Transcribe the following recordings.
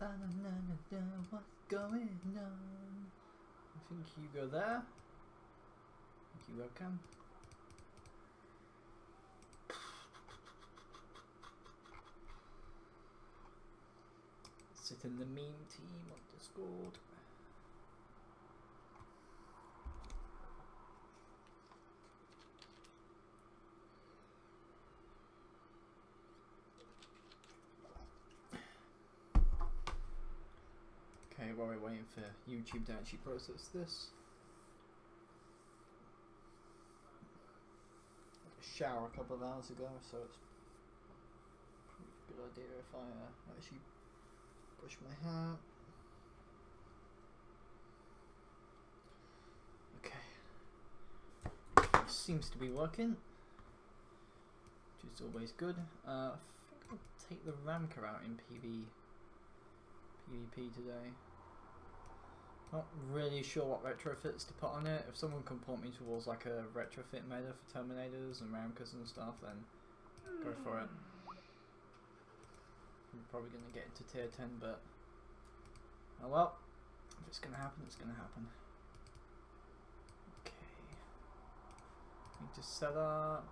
What's going on? I think you go there. I think you go Cam. Sit in the meme team on Discord. Okay, while we're waiting for YouTube to actually process this. I had a shower a couple of hours ago, so it's probably a good idea if I actually brush my hair. Okay. Seems to be working, which is always good. I think I'll take the Ramker out in PvP today. Not really sure what retrofits to put on it. If someone can point me towards like a retrofit meta for Terminators and Ramkers and stuff, then go for it. I'm probably going to get into tier 10, but oh well, if it's going to happen, it's going to happen. Okay. Need to set up.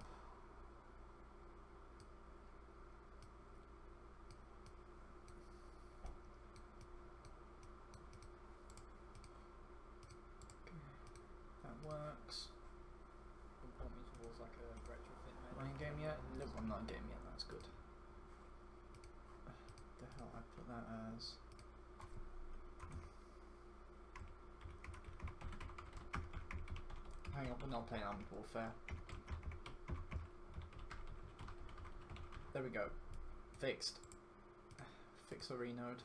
Works. Don't point me towards like a retrofit mode. Am I in game yet? Nope, I'm not in game yet. That's good. The hell I put that as? Hang on, we're not playing Armored Warfare. There we go. Fixed. Fix or renode.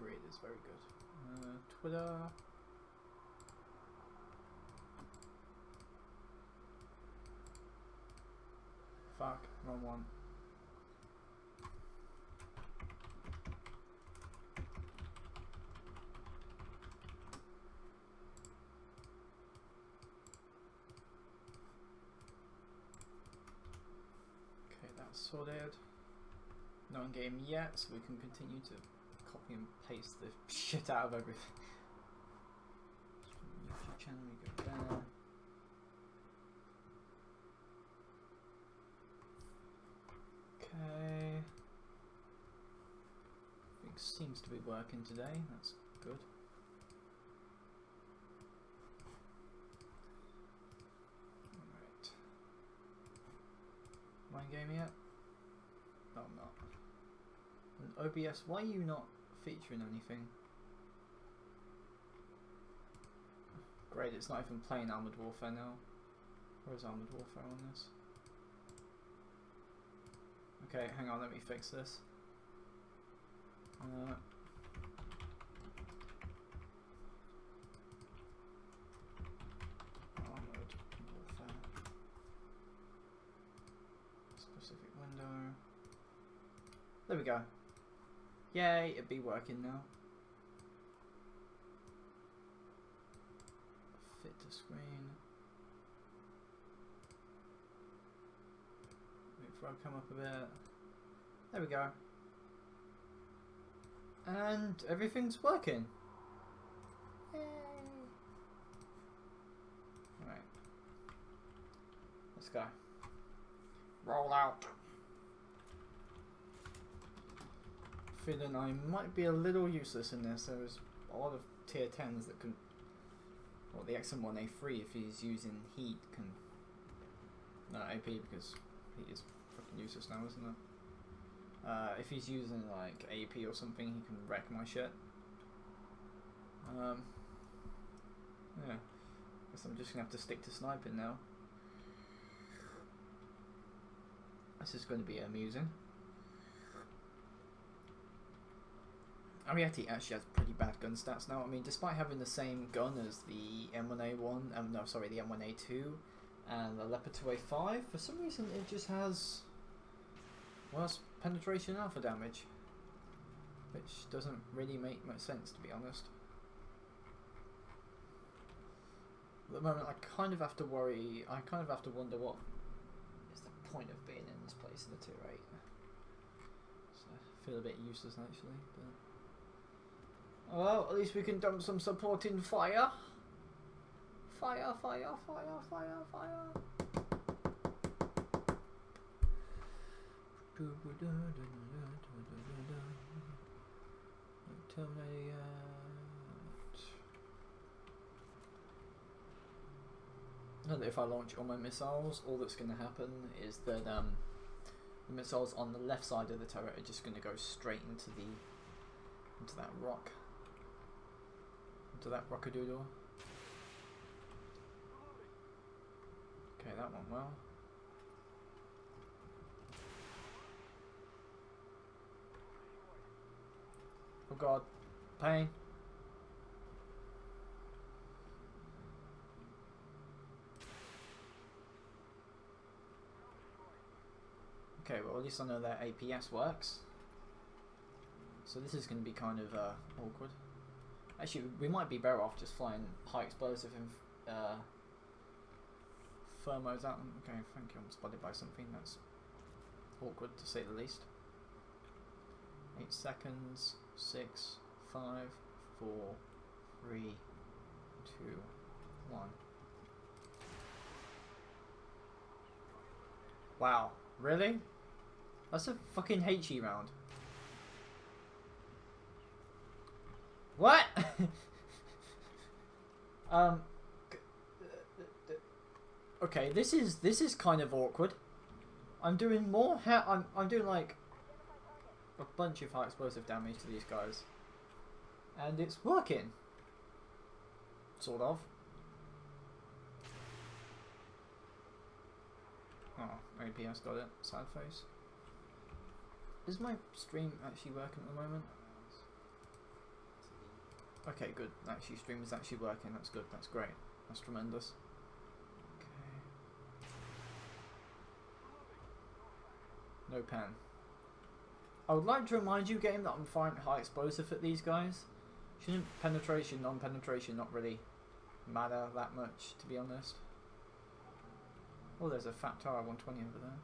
It is very good. Twitter. Fuck, wrong one. Okay, that's sorted. Not in game yet, so we can continue to copy and paste the shit out of everything. YouTube channel, we go there. Okay. Everything seems to be working today. That's good. Alright. Am I in game yet? No, I'm not. And OBS, why are you not featuring anything? Great, it's not even playing Armored Warfare now. Where is Armored Warfare on this? Okay, hang on, let me fix this. Armored Warfare. Specific window. There we go. Yay, it'd be working now. Fit to screen. Wait for it to come up a bit. There we go. And everything's working. Yay. Right. Let's go. Roll out. Feeling I might be a little useless in this. There's a lot of tier 10s that can, well, the XM1A3 if he's using heat can, no AP because heat is fucking useless now, isn't it? If he's using like AP or something, he can wreck my shit. Yeah, guess I'm just gonna have to stick to sniping now. This is going to be amusing. Ariete actually has pretty bad gun stats now. I mean, despite having the same gun as the M1A1, no, sorry, the M1A2 and the Leopard 2A5, for some reason it just has worse penetration alpha damage. which doesn't really make much sense, to be honest. At the moment, I kind of have to worry. I kind of have to wonder what is the point of being in this place in the tier 8. So I feel a bit useless actually, but well, at least we can dump some supporting fire. Fire, fire, fire, fire, fire. Terminate. And if I launch all my missiles, all that's going to happen is that the missiles on the left side of the turret are just going to go straight into that rock, into that rockadoodle. Okay, that one well. Oh god, pain. Okay, well at least I know that APS works. So this is going to be kind of awkward. Actually, we might be better off just flying high explosive and thermos out. Okay, thank you, I'm spotted by something. That's awkward to say the least. 8 seconds. 6, 5, 4, 3, 2, 1. Wow, really? That's a fucking HE round. What? Okay, this is kind of awkward. I'm doing more. I'm doing like a bunch of high explosive damage to these guys, and it's working. Sort of. Oh, APS got it. Sad face. Is my stream actually working at the moment? Okay, good. Actually, stream is actually working. That's good. That's great. That's tremendous. Okay. No pen. I would like to remind you, game, that I'm firing high explosive at these guys. Shouldn't penetration, non-penetration not really matter that much, to be honest? Oh, there's a fat tower 120 over there.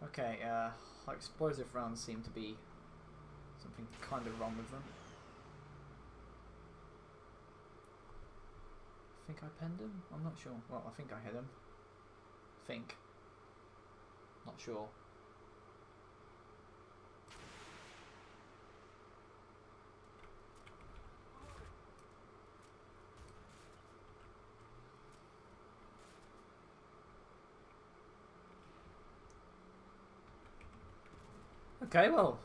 Okay, high explosive rounds seem to be something kind of wrong with them. I think I penned him? I'm not sure. Well, I think I hit him. Think. Not sure. Okay, well.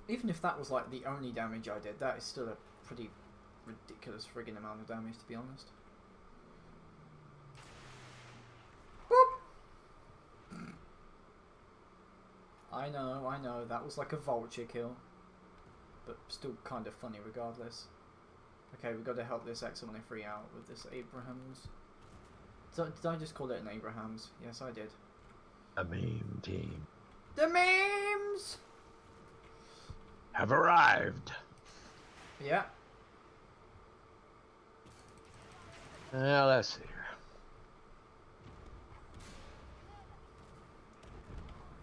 Even if that was like the only damage I did, that is still a pretty ridiculous friggin' amount of damage, to be honest. Boop. I know, that was like a vulture kill. But still kind of funny regardless. Okay, we've got to help this X-103 out with this Abrahams. So, did I just call it an Abrahams? Yes, I did. A meme team. The memes Have arrived. Yeah. Now let's see here.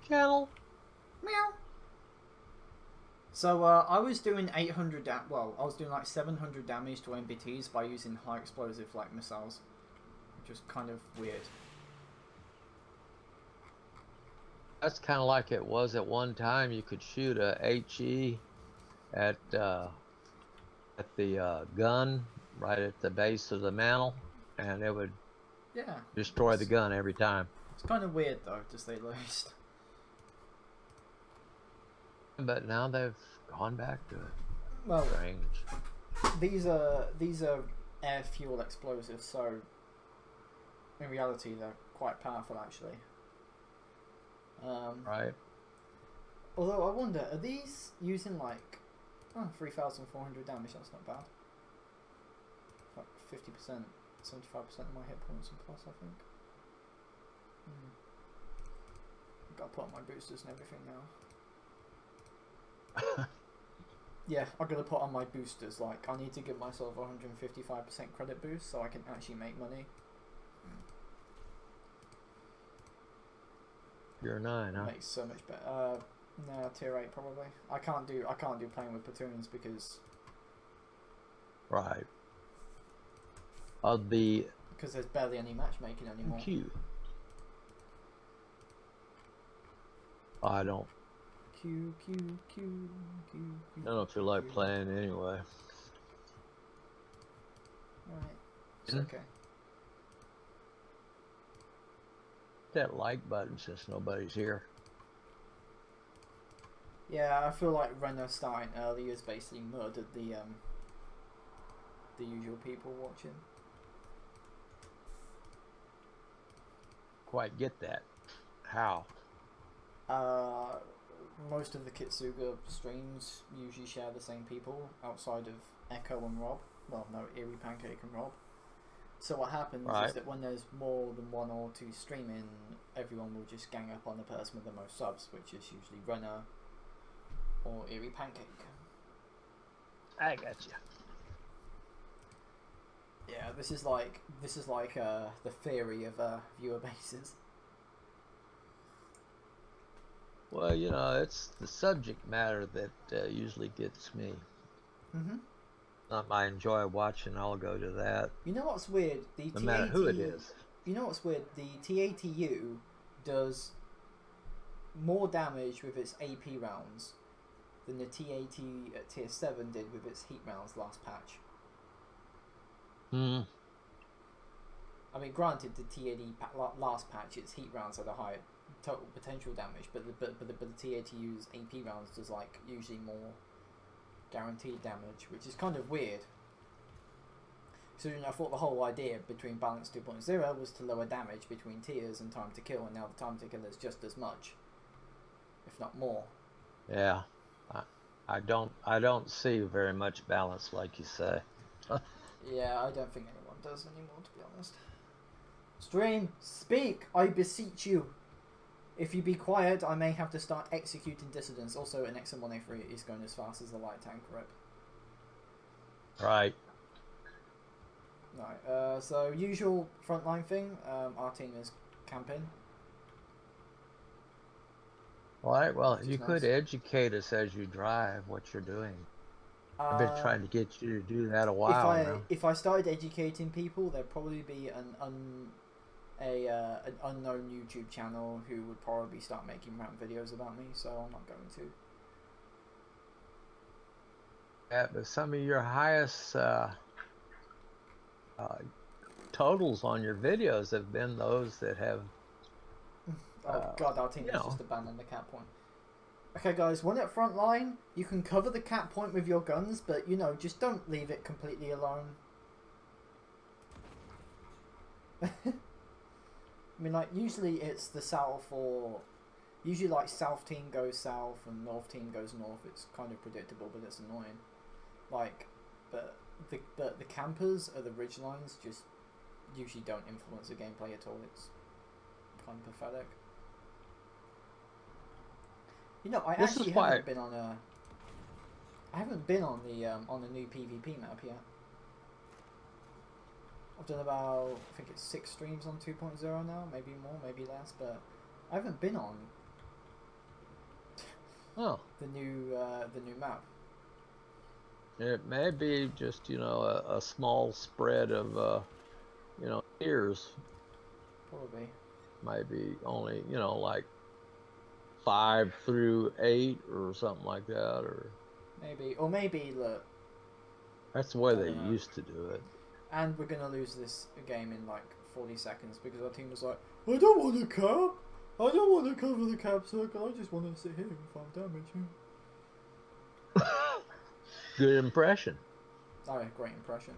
Channel. Meow. So I was doing 800 well, I was doing like 700 damage to MBTs by using high explosive like missiles, which was kind of weird. That's kind of like it was at one time. You could shoot a HE at the gun right at the base of the mantle, and it would destroy the gun every time. It's kind of weird though, to say the least. But now they've gone back to it. Well, strange. These are air fuel explosives, so in reality they're quite powerful actually. Right. Although I wonder, are these using like 3,400 damage? That's not bad. Like 50%, 75% of my hit points and plus, I think. I've got to put on my boosters and everything now. Yeah, I've got to put on my boosters. Like, I need to give myself 155% credit boost so I can actually make money. You're 9, huh? Makes so much better. No, tier 8 probably. I can't do playing with platoons because. Right. I'll be. Because there's barely any matchmaking anymore. Cute. I don't. Q. I don't feel like playing anyway. Alright. It's okay. That like button since nobody's here. Yeah, I feel like Renner starting early has basically murdered the usual people watching. Quite get that. How? Most of the Kitsuga streams usually share the same people outside of Echo and Rob. Well, no, Eerie Pancake and Rob. So what happens is that when there's more than 1 or 2 streaming, everyone will just gang up on the person with the most subs, which is usually Renner or Eerie Pancake. I gotcha. Yeah, this is like the theory of viewer bases. Well, you know, it's the subject matter that usually gets me. I enjoy watching. I'll go to that. You know what's weird? No matter who it is. You know what's weird? The TATU does more damage with its AP rounds than the TAT at tier 7 did with its heat rounds last patch. I mean, granted, the TAT last patch, its heat rounds had a higher total potential damage, but the TATU's AP rounds does like usually more guaranteed damage, which is kind of weird. So I thought the whole idea between Balance 2.0 was to lower damage between tiers and time to kill, and now the time to kill is just as much, if not more. Yeah, I don't see very much balance, like you say. Yeah, I don't think anyone does anymore, to be honest. Stream, speak, I beseech you. If you be quiet, I may have to start executing dissidents. Also, an XM1A3 is going as fast as the light tank rip. Right. Right, so usual frontline thing, our team is camping. Alright, well, you could educate us as you drive what you're doing. I've been trying to get you to do that a while now. If I started educating people, there'd probably be an unknown YouTube channel who would probably start making rant videos about me, so I'm not going to. Yeah, but some of your highest totals on your videos have been those that have... Oh god, our team has just abandoned the cap point. Okay guys, when at front line, you can cover the cap point with your guns, but you know, just don't leave it completely alone. I mean, like, usually it's the south, or usually like south team goes south and north team goes north. It's kind of predictable, but it's annoying. Like, but the campers at the ridge lines just usually don't influence the gameplay at all. It's kind of pathetic. You know, I actually haven't been on a. I haven't been on the new PvP map yet. I've done about, I think it's 6 streams on 2.0 now, maybe more, maybe less, but I haven't been on the new map. It may be just, you know, a small spread of you know, tiers. Probably. Maybe only, you know, like 5 through 8 or something like that, or maybe look. That's the way they used to do it. And we're gonna lose this game in like 40 seconds because our team was like, I don't want to cap. I don't want to cover the cap circle. I just want to sit here and farm damage. Good impression. Oh, yeah, great impression.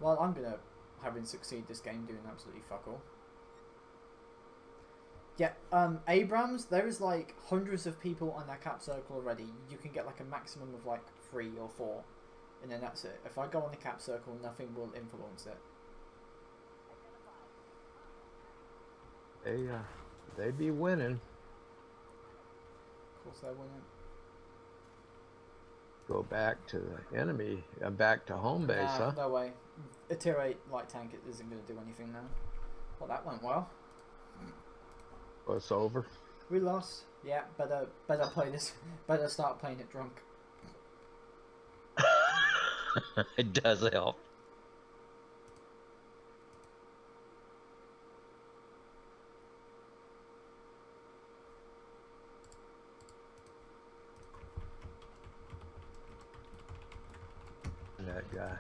Well, I'm gonna, having succeed this game, doing absolutely fuck all. Yeah, Abrams, there is like hundreds of people on that cap circle already. You can get like a maximum of like 3 or 4. and then that's it. If I go on the cap circle, nothing will influence it. They be winning. Of course they're winning. Go back to the enemy, back to home base, huh? No way. A tier 8 light tank isn't going to do anything now. Well, that went well. Well, it's over. We lost. Yeah, better play this. Better start playing it drunk. It does help. That guy.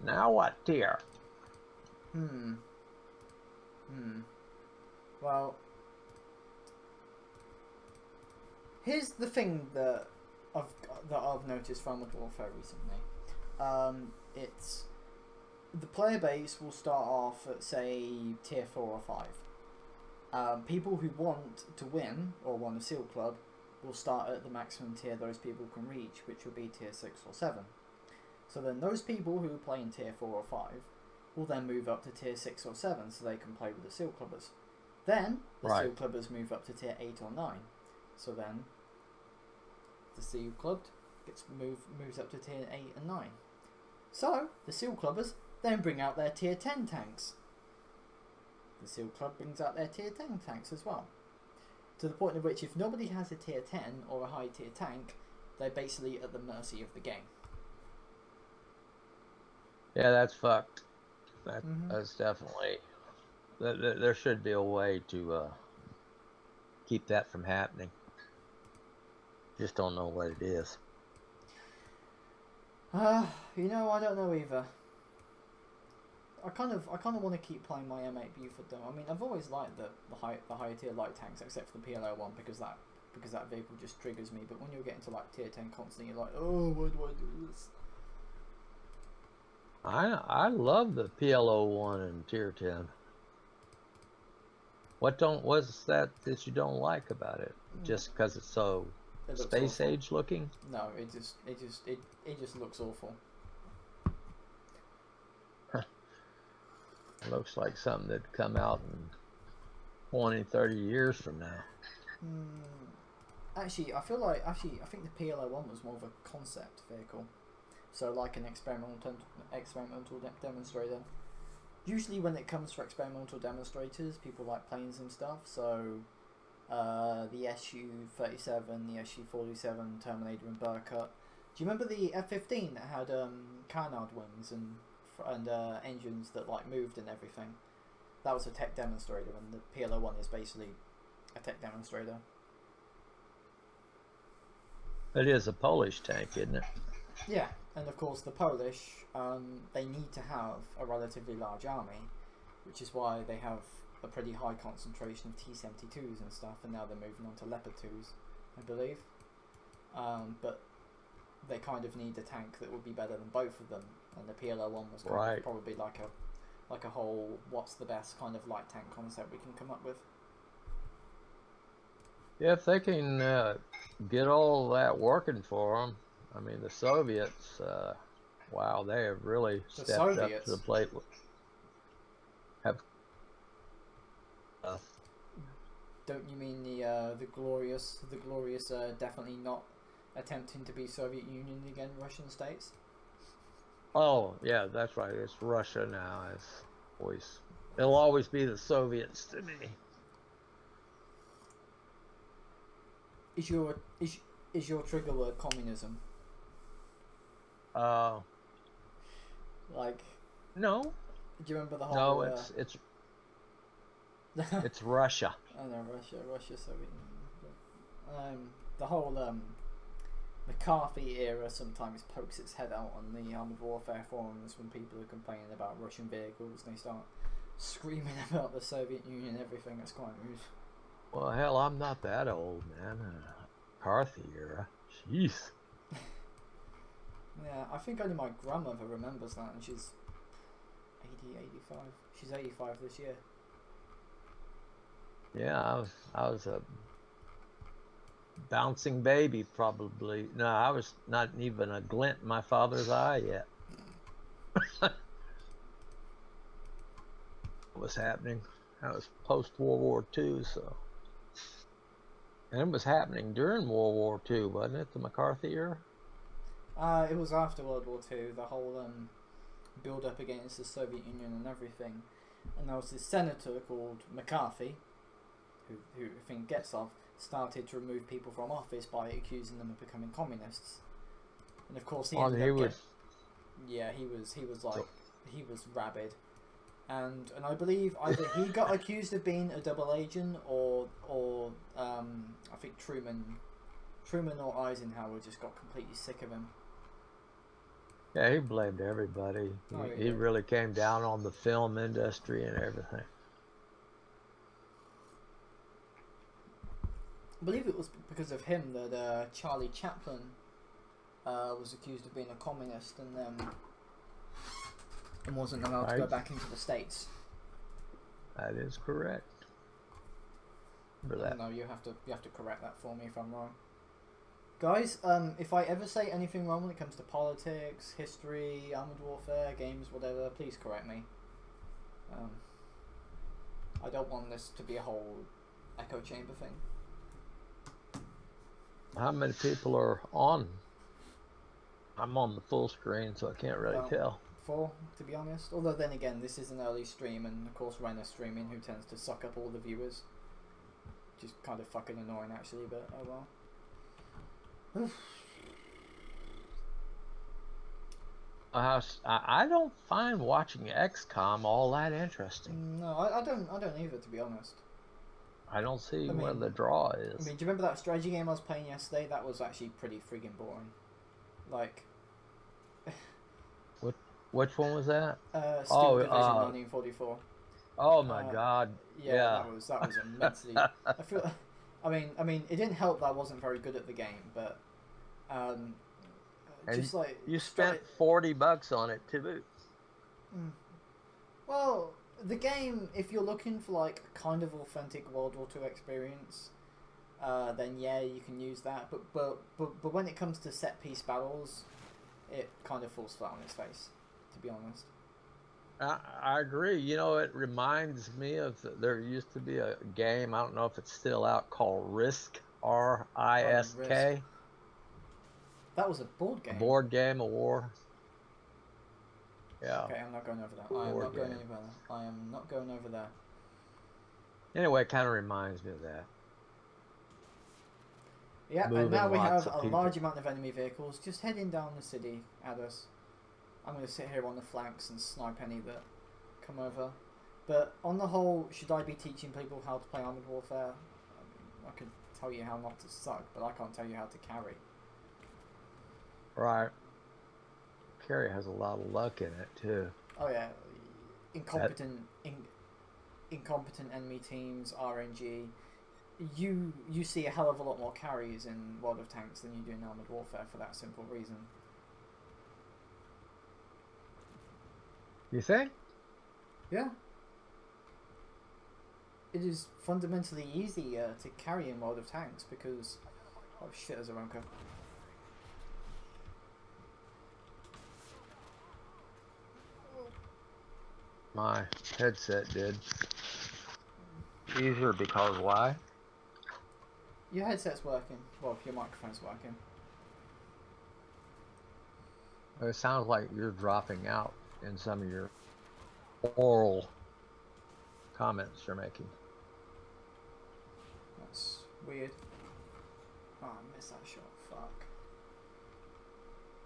Now what, dear? Well, here's the thing that I've noticed from Modern Warfare recently. It's the player base will start off at, say, tier 4 or 5. People who want to win or want a seal club will start at the maximum tier those people can reach, which will be tier 6 or 7. So then those people who play in tier 4 or 5 will then move up to tier 6 or 7 so they can play with the seal clubbers. Then the seal clubbers move up to tier 8 or 9. So then the seal club moves up to tier 8 and 9. So the seal clubbers then bring out their tier 10 tanks. The seal club brings out their tier 10 tanks as well. To the point of which if nobody has a tier 10 or a high tier tank, they're basically at the mercy of the game. Yeah, that's fucked. That's definitely... There should be a way to keep that from happening. Just don't know what it is. You know, I don't know either. I kind of want to keep playing my M8 Buford though. I mean, I've always liked the higher tier light tanks, except for the PLO1 because that vehicle just triggers me. But when you're getting to like tier 10 constantly, you're like, oh, why do I do this? I love the PLO1 and tier 10. What's that you don't like about it? Just because it's so space age looking? No, it just looks awful. It looks like something that'd come out in 20, 30 years from now. Actually, I think the PLO1 was more of a concept vehicle, so like an experimental demonstrator. Usually, when it comes for experimental demonstrators, people like planes and stuff. So, the SU-37, the SU-47, Terminator, and Burkut. Do you remember the F-15 that had canard wings and engines that like moved and everything? That was a tech demonstrator, and the PLO1 is basically a tech demonstrator. It is a Polish tank, isn't it? Yeah, and of course the Polish, they need to have a relatively large army, which is why they have a pretty high concentration of T-72s and stuff, and now they're moving on to Leopard 2s, I believe. But they kind of need a tank that would be better than both of them, and the PLO-1 was kind of probably like a whole what's the best kind of light tank concept we can come up with. Yeah, if they can get all that working for them. I mean, the Soviets, wow, they have really stepped up to the plate. Don't you mean the glorious definitely not attempting to be Soviet Union again, Russian states? Oh yeah, that's right. It's Russia now. It'll always be the Soviets to me. Is your trigger word communism? Like, no. Do you remember the whole? No, it's Russia. I know Russia, Soviet Union. The whole McCarthy era sometimes pokes its head out on the Armored Warfare forums when people are complaining about Russian vehicles and they start screaming about the Soviet Union and everything. It's quite rude. Well, hell, I'm not that old, man. McCarthy era. Jeez. Yeah, I think only my grandmother remembers that, and she's 80, 85. She's 85 this year. Yeah, I was a bouncing baby probably. No, I was not even a glint in my father's eye yet. What was happening? That was post World War II, so. And it was happening during World War II, wasn't it? The McCarthy era? It was after World War II, the whole build up against the Soviet Union and everything. And there was this senator called McCarthy, who I think Getzov started to remove people from office by accusing them of becoming communists. And of course he ended up he was rabid. And I believe either he got accused of being a double agent or I think Truman or Eisenhower just got completely sick of him. Yeah, he blamed everybody. He really came down on the film industry and everything. I believe it was because of him that Charlie Chaplin was accused of being a communist and wasn't allowed to go back into the States. That is correct. Remember that. No, you have to correct that for me if I'm wrong. Guys, if I ever say anything wrong when it comes to politics, history, armored warfare, games, whatever, please correct me. I don't want this to be a whole echo chamber thing. How many people are on? I'm on the full screen, so I can't really tell. 4, to be honest. Although then again, this is an early stream, and of course Renner's streaming, who tends to suck up all the viewers. Which is kind of fucking annoying, actually, but oh well. I don't find watching XCOM all that interesting. No, I don't either, to be honest. I don't see where the draw is. I mean, do you remember that strategy game I was playing yesterday? That was actually pretty friggin' boring. Like... Which one was that? Steel Division 1944. Oh my god. Yeah, that was immensely... I mean, it didn't help that I wasn't very good at the game, but... just like... You spent $40 on it, to boot. Well, the game, if you're looking for like a kind of authentic World War II experience, then yeah, you can use that. But when it comes to set piece battles, it kind of falls flat on its face, to be honest. I agree. You know, it reminds me of there used to be a game, I don't know if it's still out, called Risk, R-I-S-K. That was a board game. A board game of war. Yeah. Okay, I'm not going over that. I am not going over there. Anyway, it kind of reminds me of that. Yeah, and now we have a large amount of enemy vehicles just heading down the city at us. I'm going to sit here on the flanks and snipe any that come over. But on the whole, should I be teaching people how to play Armored Warfare? I can tell you how not to suck, but I can't tell you how to carry. Right. Carry has a lot of luck in it, too. Oh yeah. Incompetent enemy teams, RNG. You see a hell of a lot more carries in World of Tanks than you do in Armored Warfare for that simple reason. You think? Yeah. It is fundamentally easier to carry in World of Tanks because... Oh shit, there's a Ronka. My headset did. Easier because why? Your headset's working. Well, your microphone's working. It sounds like you're dropping out in some of your oral comments you're making. That's weird. Oh, I missed that shot. Fuck.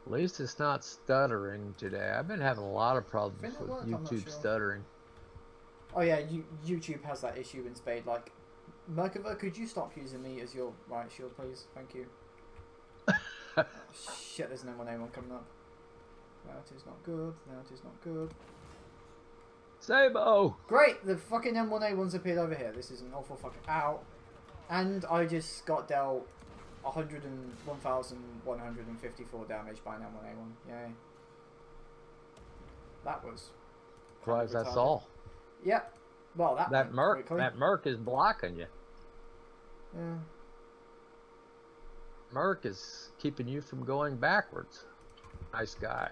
At least it's not stuttering today. I've been having a lot of problems with YouTube stuttering. Oh yeah, YouTube has that issue in spade. Like, Merkava, could you stop using me as your right shield, please? Thank you. Oh, shit, there's no more name coming up. That is not good. That is not good. Sabo! Great! The fucking M1A1's appeared over here. This is an awful fucking... Ow. And I just got dealt 1,154 damage by an M1A1. Yay. That was... Right, that's all. Yep. Well, that went quickly. That Merc is blocking you. Yeah. Merc is keeping you from going backwards. Nice guy.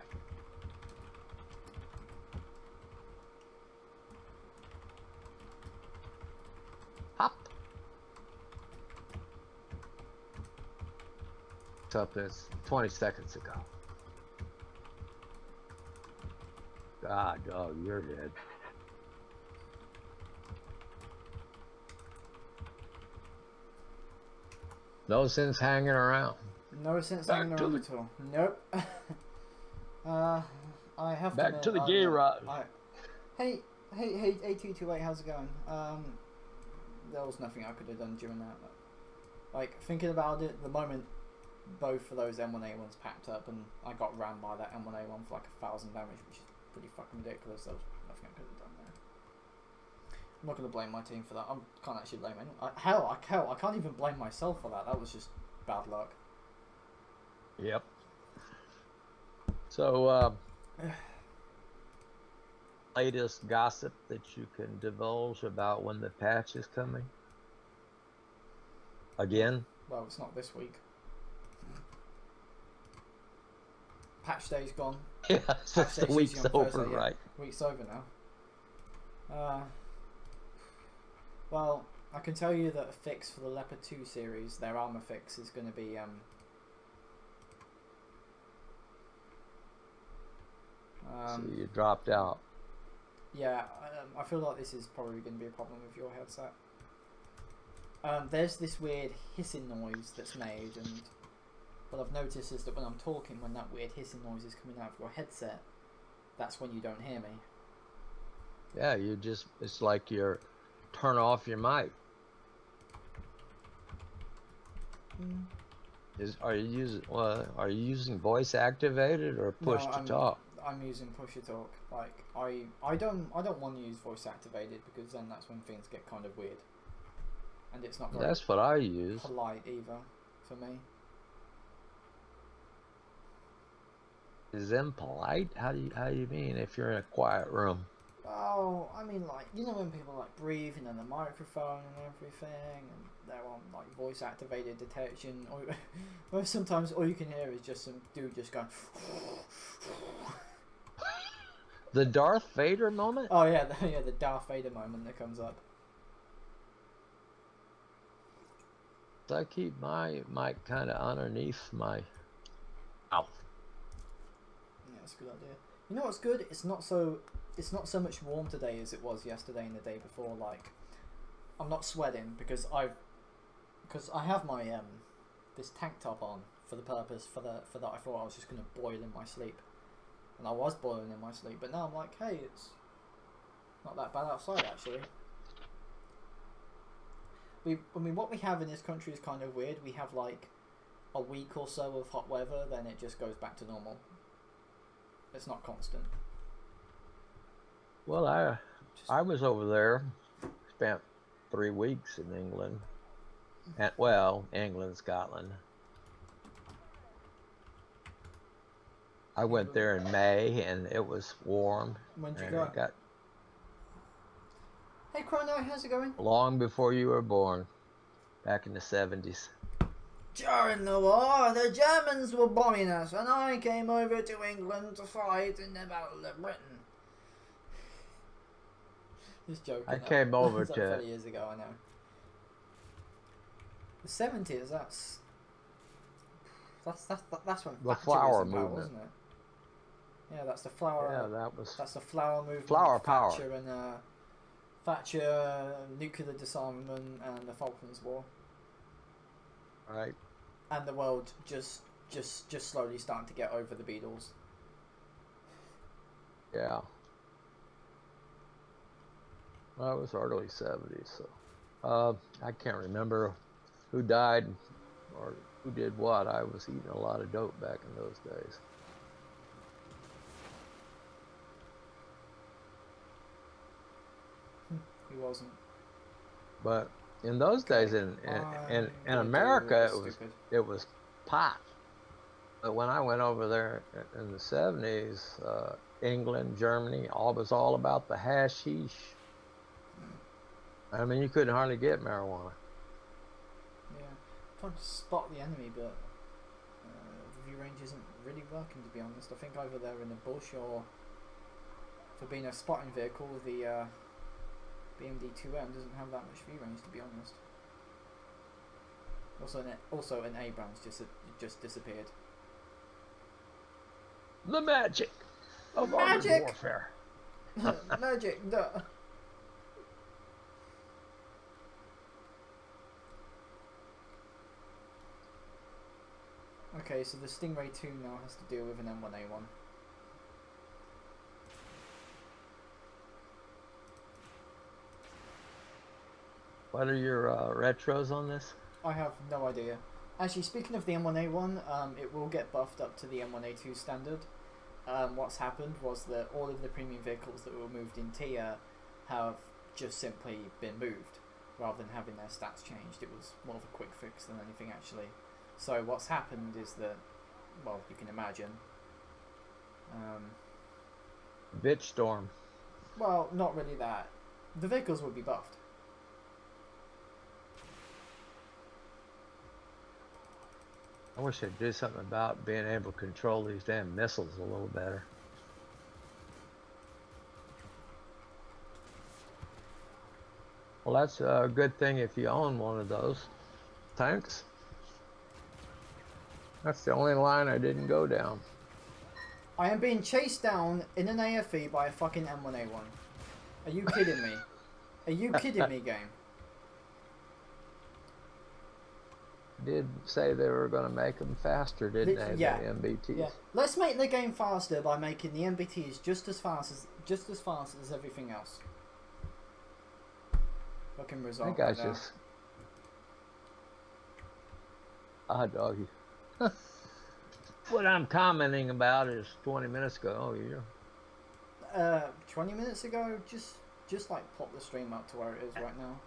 Hop. It's up there 20 seconds ago. God, dog, you're dead. No sense hanging around. No sense hanging around at all. Nope. I have back to to the admit, garage. Hey, A228, how's it going? There was nothing I could have done during that. Like, thinking about it, the moment both of those M1A1s packed up and I got rammed by that M1A1 for like 1,000 damage, which is pretty fucking ridiculous. There was nothing I could have done there. I'm not going to blame my team for that. I can't actually blame anyone. Hell, I can't even blame myself for that. That was just bad luck. Yep. So, latest gossip that you can divulge about when the patch is coming? Again? Well, it's not this week. Patch day's gone. Yeah, since the week's over, Thursday, right? Yeah. Week's over now. Well, I can tell you that a fix for the Leopard 2 series, their armor fix, is going to be so you dropped out. Yeah, I feel like this is probably going to be a problem with your headset. There's this weird hissing noise that's made, and what I've noticed is that when I'm talking, when that weird hissing noise is coming out of your headset, that's when you don't hear me. Yeah, it's like you're turn off your mic. Are you using voice activated or push to talk? I'm using push to talk. Like I don't want to use voice activated because then that's when things get kind of weird, and it's not very That's what I use. polite either for me. Is impolite? How do you mean if you're in a quiet room? Oh, I mean, like, you know when people like breathing on the microphone and everything, and they're on like voice activated detection, or sometimes all you can hear is just some dude just going. The Darth Vader moment? Oh yeah, the Darth Vader moment that comes up. So I keep my mic kind of underneath my mouth. Yeah, that's a good idea. You know what's good? It's not so much warm today as it was yesterday and the day before. Like, I'm not sweating because I have my this tank top on for the purpose for that I thought I was just gonna boil in my sleep, and I was boiling in my sleep. But now I'm like, hey, it's not that bad outside actually. I mean, what we have in this country is kind of weird. We have like a week or so of hot weather, then it just goes back to normal. It's not constant. Well, I was over there, spent 3 weeks in England, England, Scotland. I went there in May, and it was warm. When'd you go? Hey, Chrono, how's it going? Long before you were born, back in the 70s. During the war, the Germans were bombing us, and I came over to England to fight in the Battle of Britain. Just joking. I came over to... 30 years ago, I know. The 70s, that's when the flower movement, wasn't it? Yeah, that's the flower. Yeah, that's the flower movement. Flower power. Thatcher and Thatcher, nuclear disarmament, and the Falklands War. Right. And the world just slowly starting to get over the Beatles. Yeah. Well, it was early 70s, so I can't remember who died or who did what. I was eating a lot of dope back in those days. He wasn't. But in those days, in America, it was pot. But when I went over there in the 70s, England, Germany, was all about the hashish. I mean, you couldn't hardly get marijuana. Yeah, I'm trying to spot the enemy, but the view range isn't really working, to be honest. I think either they're in the bush or, for being a spotting vehicle, the BMD-2M doesn't have that much view range, to be honest. Also, an Abrams just disappeared. The magic of modern warfare. Magic, duh. Okay, so the Stingray 2 now has to deal with an M1A1. What are your retros on this? I have no idea. Actually, speaking of the M1A1, it will get buffed up to the M1A2 standard. What's happened was that all of the premium vehicles that were moved in tier have just simply been moved, rather than having their stats changed. It was more of a quick fix than anything, actually. So what's happened is that, well, you can imagine. Bitch storm. Well, not really that. The vehicles will be buffed. I wish they'd do something about being able to control these damn missiles a little better. Well, that's a good thing if you own one of those tanks. That's the only line I didn't go down. I am being chased down in an AFE by a fucking M1A1. Are you kidding me? Are you kidding me, game? Did say they were going to make them faster, didn't they? Yeah. The MBTs. Yeah. Let's make the game faster by making the MBTs just as fast as everything else. Fucking result. I think I just. Ah, doggy. What I'm commenting about is 20 minutes ago. Oh, yeah. 20 minutes ago, just like pop the stream up to where it is right now.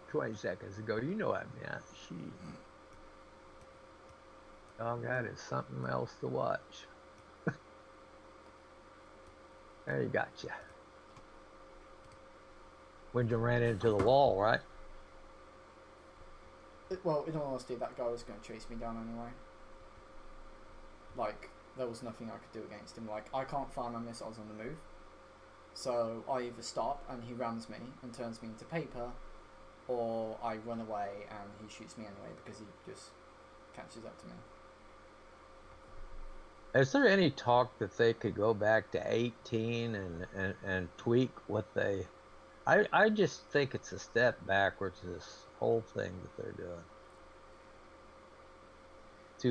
20 seconds ago, you know what I meant. She. Dog, that is something else to watch. There you gotcha. When you ran into the wall, right? Well, in all honesty, that guy was going to chase me down anyway. Like, there was nothing I could do against him. Like, I can't fire my missiles on the move. So I either stop and he rams me and turns me into paper, or I run away and he shoots me anyway because he just catches up to me. Is there any talk that they could go back to 18 and tweak what they... I just think it's a step backwards, this whole thing that they're doing.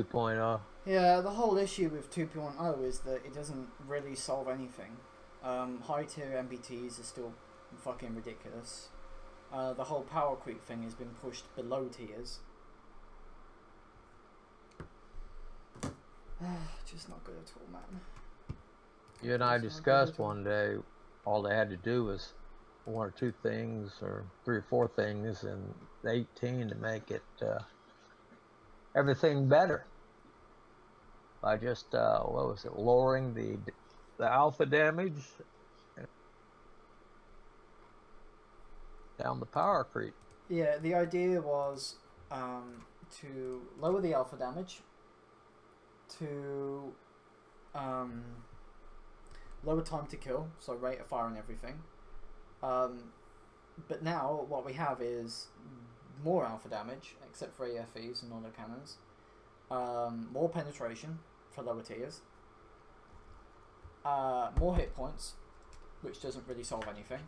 2.0. Yeah, the whole issue with 2.0 is that it doesn't really solve anything. High tier MBTs are still fucking ridiculous. The whole power creep thing has been pushed below tiers. Just not good at all, man. You and I discussed one day, all they had to do was one or two things, or three or four things in 18 to make it everything better. By just, what was it, lowering the alpha damage down the power creep. Yeah, the idea was to lower the alpha damage, to lower time to kill, so rate of fire and everything. But now what we have is more alpha damage, except for AFEs and autocannons. More penetration for lower tiers. More hit points, which doesn't really solve anything,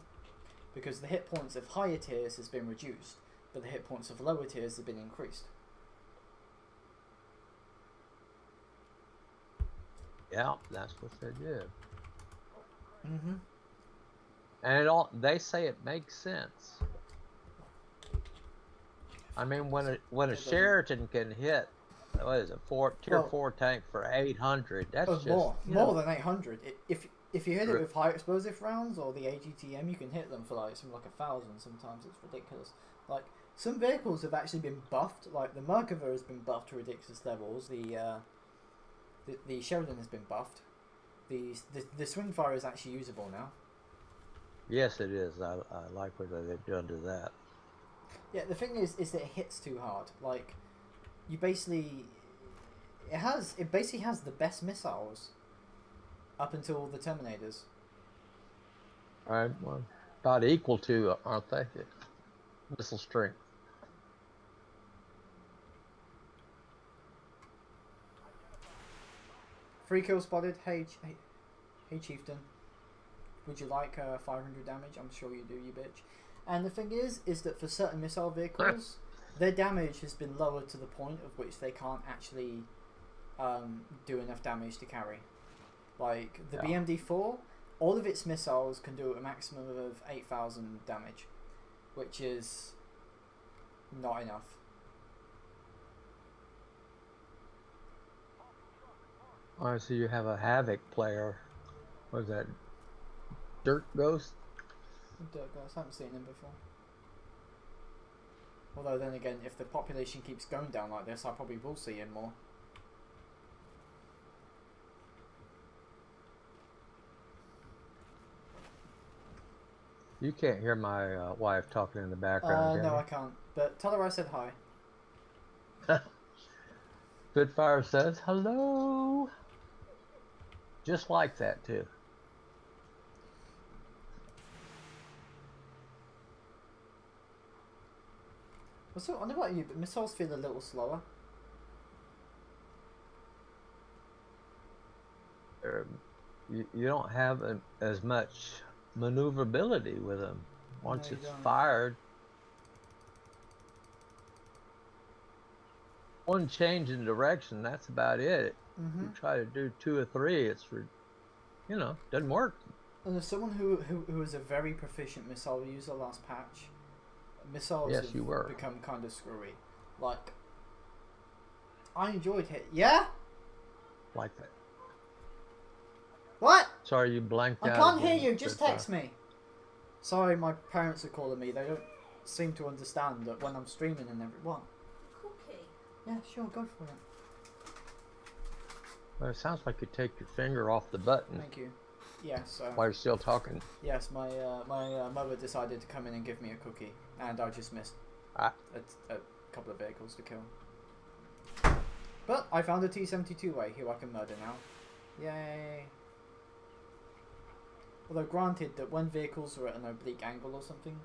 because the hit points of higher tiers has been reduced, but the hit points of lower tiers have been increased. Yeah, that's what they did. Mm-hmm. And they say it makes sense. I mean, when a Sheraton can hit, what is it, tier 4 tank for 800, that's just more than 800. If you hit it with high explosive rounds or the AGTM, you can hit them for like something like 1,000. Sometimes it's ridiculous. Like, some vehicles have actually been buffed. Like the Merkava has been buffed to ridiculous levels. The Sheridan has been buffed. The Swingfire is actually usable now. Yes, it is. I like what they've done to that. Yeah, the thing is that it hits too hard. Like, you basically, it basically has the best missiles up until the Terminators. All right, well, about equal to, aren't they? Missile strength. Free kill spotted. Hey, Chieftain. Would you like 500 damage? I'm sure you do, you bitch. And the thing is that for certain missile vehicles, their damage has been lowered to the point of which they can't actually do enough damage to carry. Like the BMD-4, all of its missiles can do a maximum of 8,000 damage, which is not enough. Alright, so you have a Havoc player. What is that? Dirt Ghost? Dirt Ghost, I haven't seen him before. Although then again, if the population keeps going down like this, I probably will see him more. You can't hear my wife talking in the background, can No, you? I can't. But tell her I said hi. Spitfire says hello. Just like that, too. So, I don't know about you, but missiles feel a little slower. You don't have as much maneuverability with them. Once No, it's fired, one change in direction, that's about it. You try to do 2 or 3, it's, you know, doesn't work. And as someone who was a very proficient missile user last patch, missiles have become kind of screwy. Like, I enjoyed it. Yeah? Like that. What? Sorry, you blanked out. I can't hear you. Just text me. Sorry, my parents are calling me. They don't seem to understand that when I'm streaming and everyone. Cookie. Yeah, sure, go for it. Well, it sounds like you take your finger off the button. Thank you. Yes. While you're still talking. Yes, my mother decided to come in and give me a cookie, and I just missed a couple of vehicles to kill. But I found a T-72A who I can murder now. Yay! Although granted that when vehicles are at an oblique angle or something,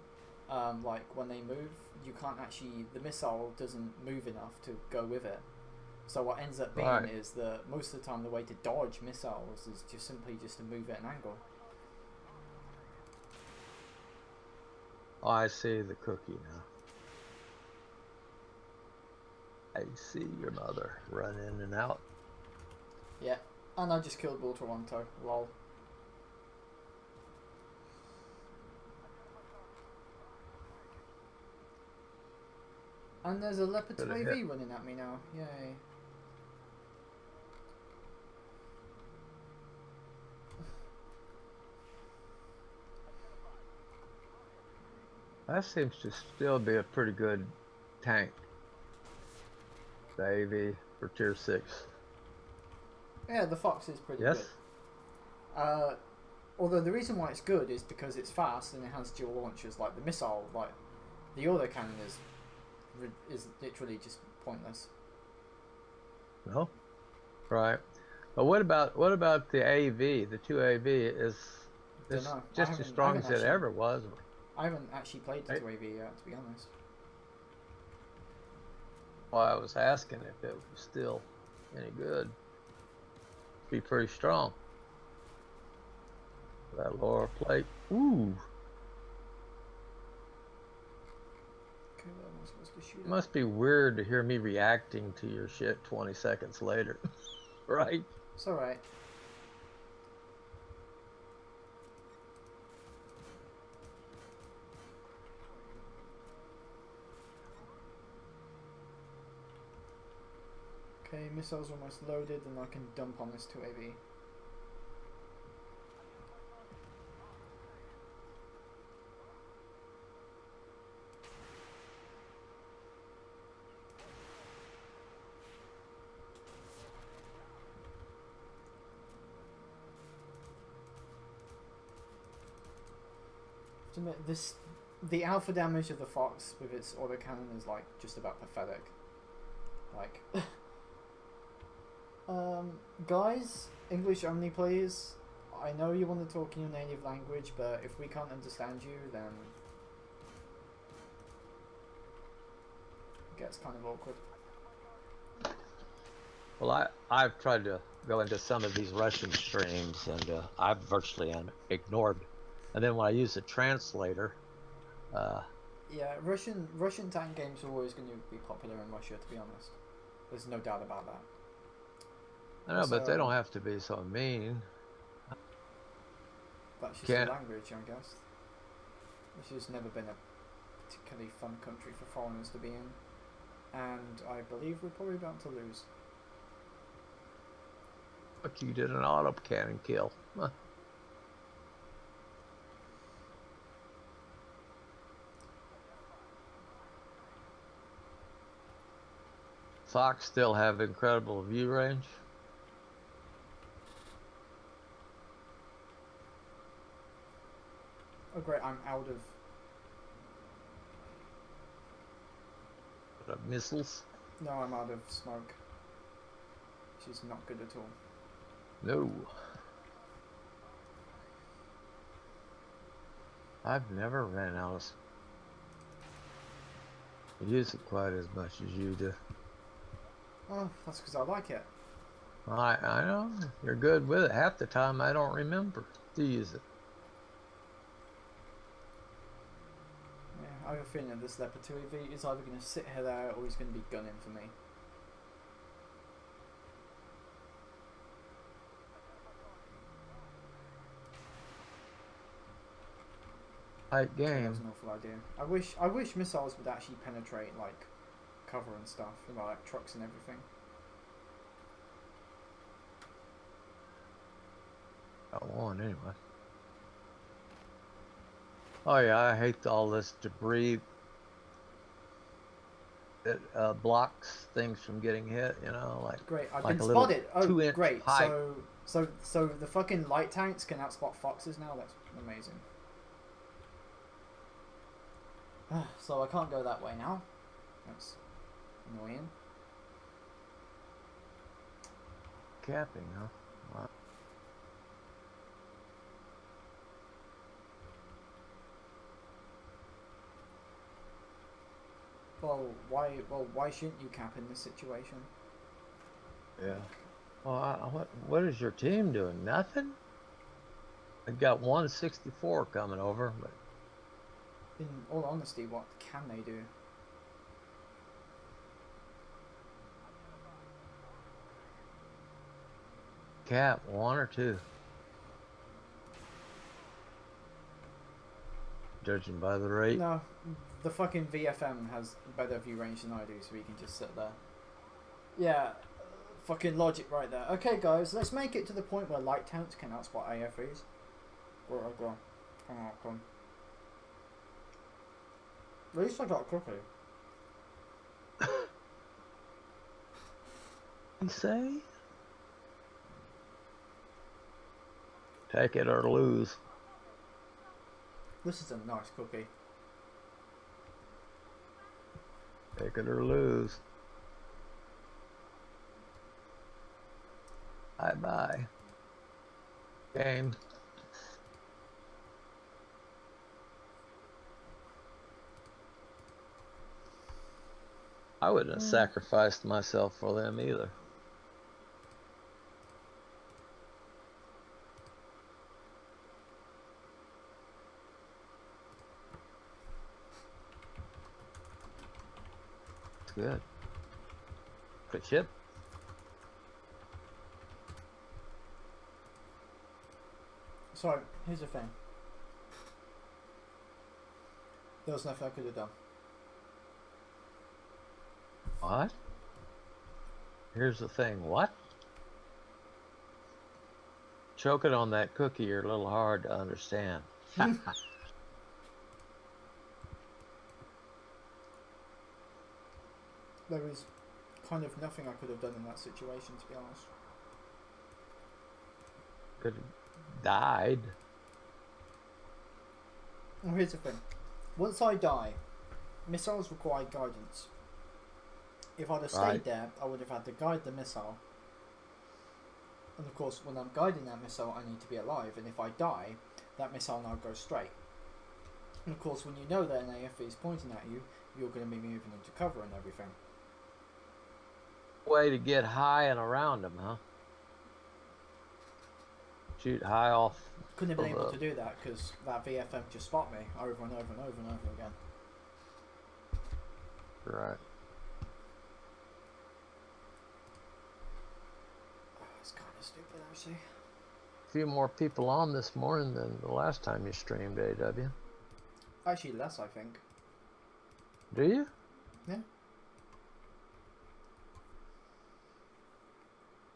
like when they move, you can't actually, the missile doesn't move enough to go with it. So what ends up being is that most of the time the way to dodge missiles is just simply just to move at an angle. Oh, I see the cookie now. I see your mother run in and out. Yeah, and I just killed Toronto. Lol. And there's a Leopard 2AV running at me now. Yay. That seems to still be a pretty good tank. The AV for tier 6. Yeah, the Fox is pretty good. Although the reason why it's good is because it's fast and it has dual launchers. Like the missile, like the autocannon is literally just pointless. No, right. But what about the AV? The 2AV is just as strong as it ever was. I haven't actually played the 2AV yet, to be honest. Well, I was asking if it was still any good. Be pretty strong. That lower plate. Ooh. Okay, well, am I supposed to shoot It must be weird to hear me reacting to your shit 20 seconds later. Right? It's alright. Okay, missiles almost loaded and I can dump on this 2AV. to admit, the alpha damage of the Fox with its autocannon is like just about pathetic. Like, guys, English only please. I know you want to talk in your native language, but if we can't understand you, then it gets kind of awkward. Well, I've tried to go into some of these Russian streams, and I've virtually ignored. And then when I use a translator, yeah, Russian tank games are always going to be popular in Russia, to be honest. There's no doubt about that. I know, but they don't have to be so mean. That's just the language, I guess. Which has never been a particularly fun country for foreigners to be in. And I believe we're probably about to lose. But you did an auto-cannon kill. Huh. Fox still have incredible view range. Oh great, I'm out of... missiles? No, I'm out of smoke. Which is not good at all. No. I've never ran out of smoke. I use it quite as much as you do. Oh, that's because I like it. I know. You're good with it. Half the time I don't remember to use it. Yeah, I have a feeling that this Leopard 2 EV is either going to sit here there or he's going to be gunning for me. Tight game. That's an awful idea. I wish missiles would actually penetrate like cover and stuff, like trucks and everything. Got one anyway. Oh yeah, I hate all this debris that blocks things from getting hit. You know, like great. I've like been spotted. Oh, great. Pipe. So the fucking light tanks can outspot foxes now. That's amazing. So I can't go that way now. That's annoying. Capping, huh? Wow. Well, why shouldn't you cap in this situation? Yeah. Well, what is your team doing? Nothing? I got 164 coming over, but in all honesty, what can they do? Cap, 1 or 2. Judging by the rate. No, the fucking VFM has better view range than I do, so we can just sit there. Yeah, fucking logic right there. Okay, guys, let's make it to the point where light tanks can outspot AFEs. Go on. Come on. At least I got a cookie. You say? Take it or lose. This is a nice cookie. Take it or lose. Bye. Game. I wouldn't have sacrificed myself for them either. It's good. Good ship. So, here's the thing. There was nothing I could have done. What? Here's the thing. What? Choking on that cookie, you're a little hard to understand. There was kind of nothing I could have done in that situation, to be honest. Could have died. Well, here's the thing. Once I die, missiles require guidance. If I'd have stayed there, I would have had to guide the missile. And of course, when I'm guiding that missile, I need to be alive. And if I die, that missile now goes straight. And of course, when you know that an AFV is pointing at you, you're going to be moving into cover and everything. Way to get high and around them, huh? Shoot high off. Couldn't have been able to do that because that VFM just spot me over and over and over and over again. Right. It's kind of stupid, actually. A few more people on this morning than the last time you streamed, AW. Actually, less, I think. Do you? Yeah.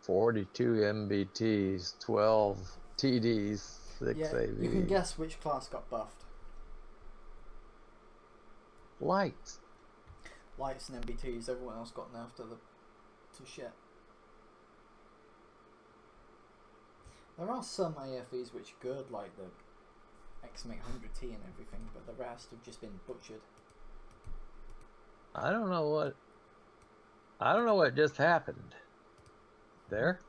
42 MBTs, 12 TDs, 6 yeah, AVs. You can guess which class got buffed. Lights. Lights and MBTs, everyone else got nerfed to shit. There are some AFEs which are good, like the XM800T and everything, but the rest have just been butchered. I don't know what just happened. There?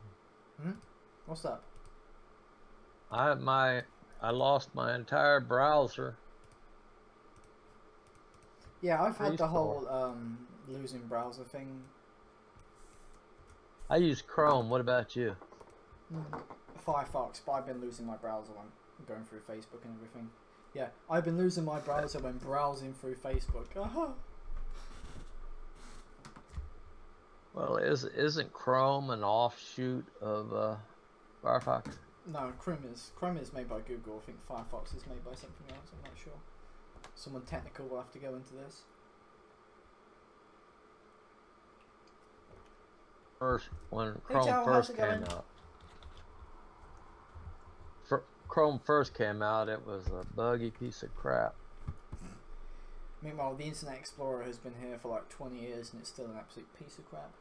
What's that? I lost my entire browser. Yeah, I've had the whole losing browser thing. I use Chrome. What about you? Firefox, but I've been losing my browser when going through Facebook and everything. Yeah, I've been losing my browser when browsing through Facebook. Well, isn't Chrome an offshoot of Firefox? No, Chrome is made by Google. I think Firefox is made by something else. I'm not sure. Someone technical will have to go into this. When Chrome first came out. Chrome first came out, it was a buggy piece of crap. Meanwhile, the Internet Explorer has been here for like 20 years and it's still an absolute piece of crap.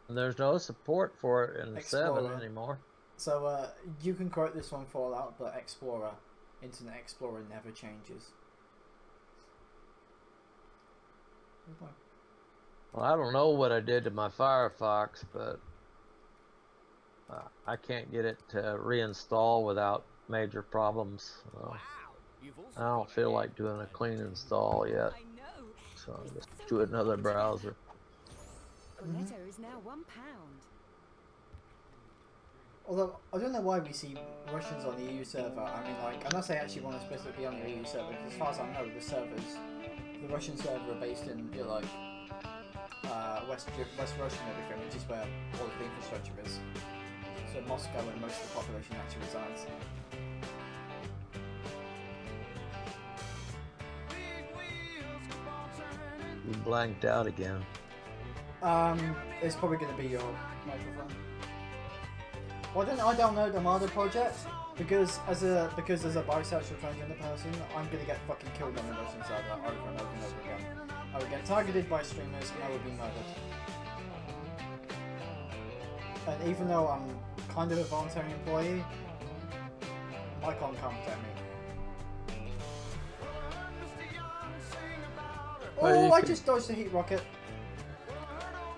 And there's no support for it in Explorer. 7 anymore. So you can quote this one Fallout, but Internet Explorer never changes. Well, I don't know what I did to my Firefox, but I can't get it to reinstall without major problems. I don't feel like doing a clean install yet, so I'll just do another browser. Cornetto is now £1. Although, I don't know why we see Russians on the EU server. I mean, like, unless they actually want to specifically be on the EU server, because as far as I know, the Russian server are based in, you know, like, West Russia and everything, which is where all of the infrastructure is. So Moscow and most of the population actually resides. You blanked out again. It's probably going to be your microphone. Why don't I download a Armada project? Because as a bisexual transgender person, I'm going to get fucking killed on the Russian server over and over and over again. I would get targeted by streamers and I would be murdered. And even though I'm kind of a voluntary employee, I can't come protect me. Well, oh, I just dodged a heat rocket.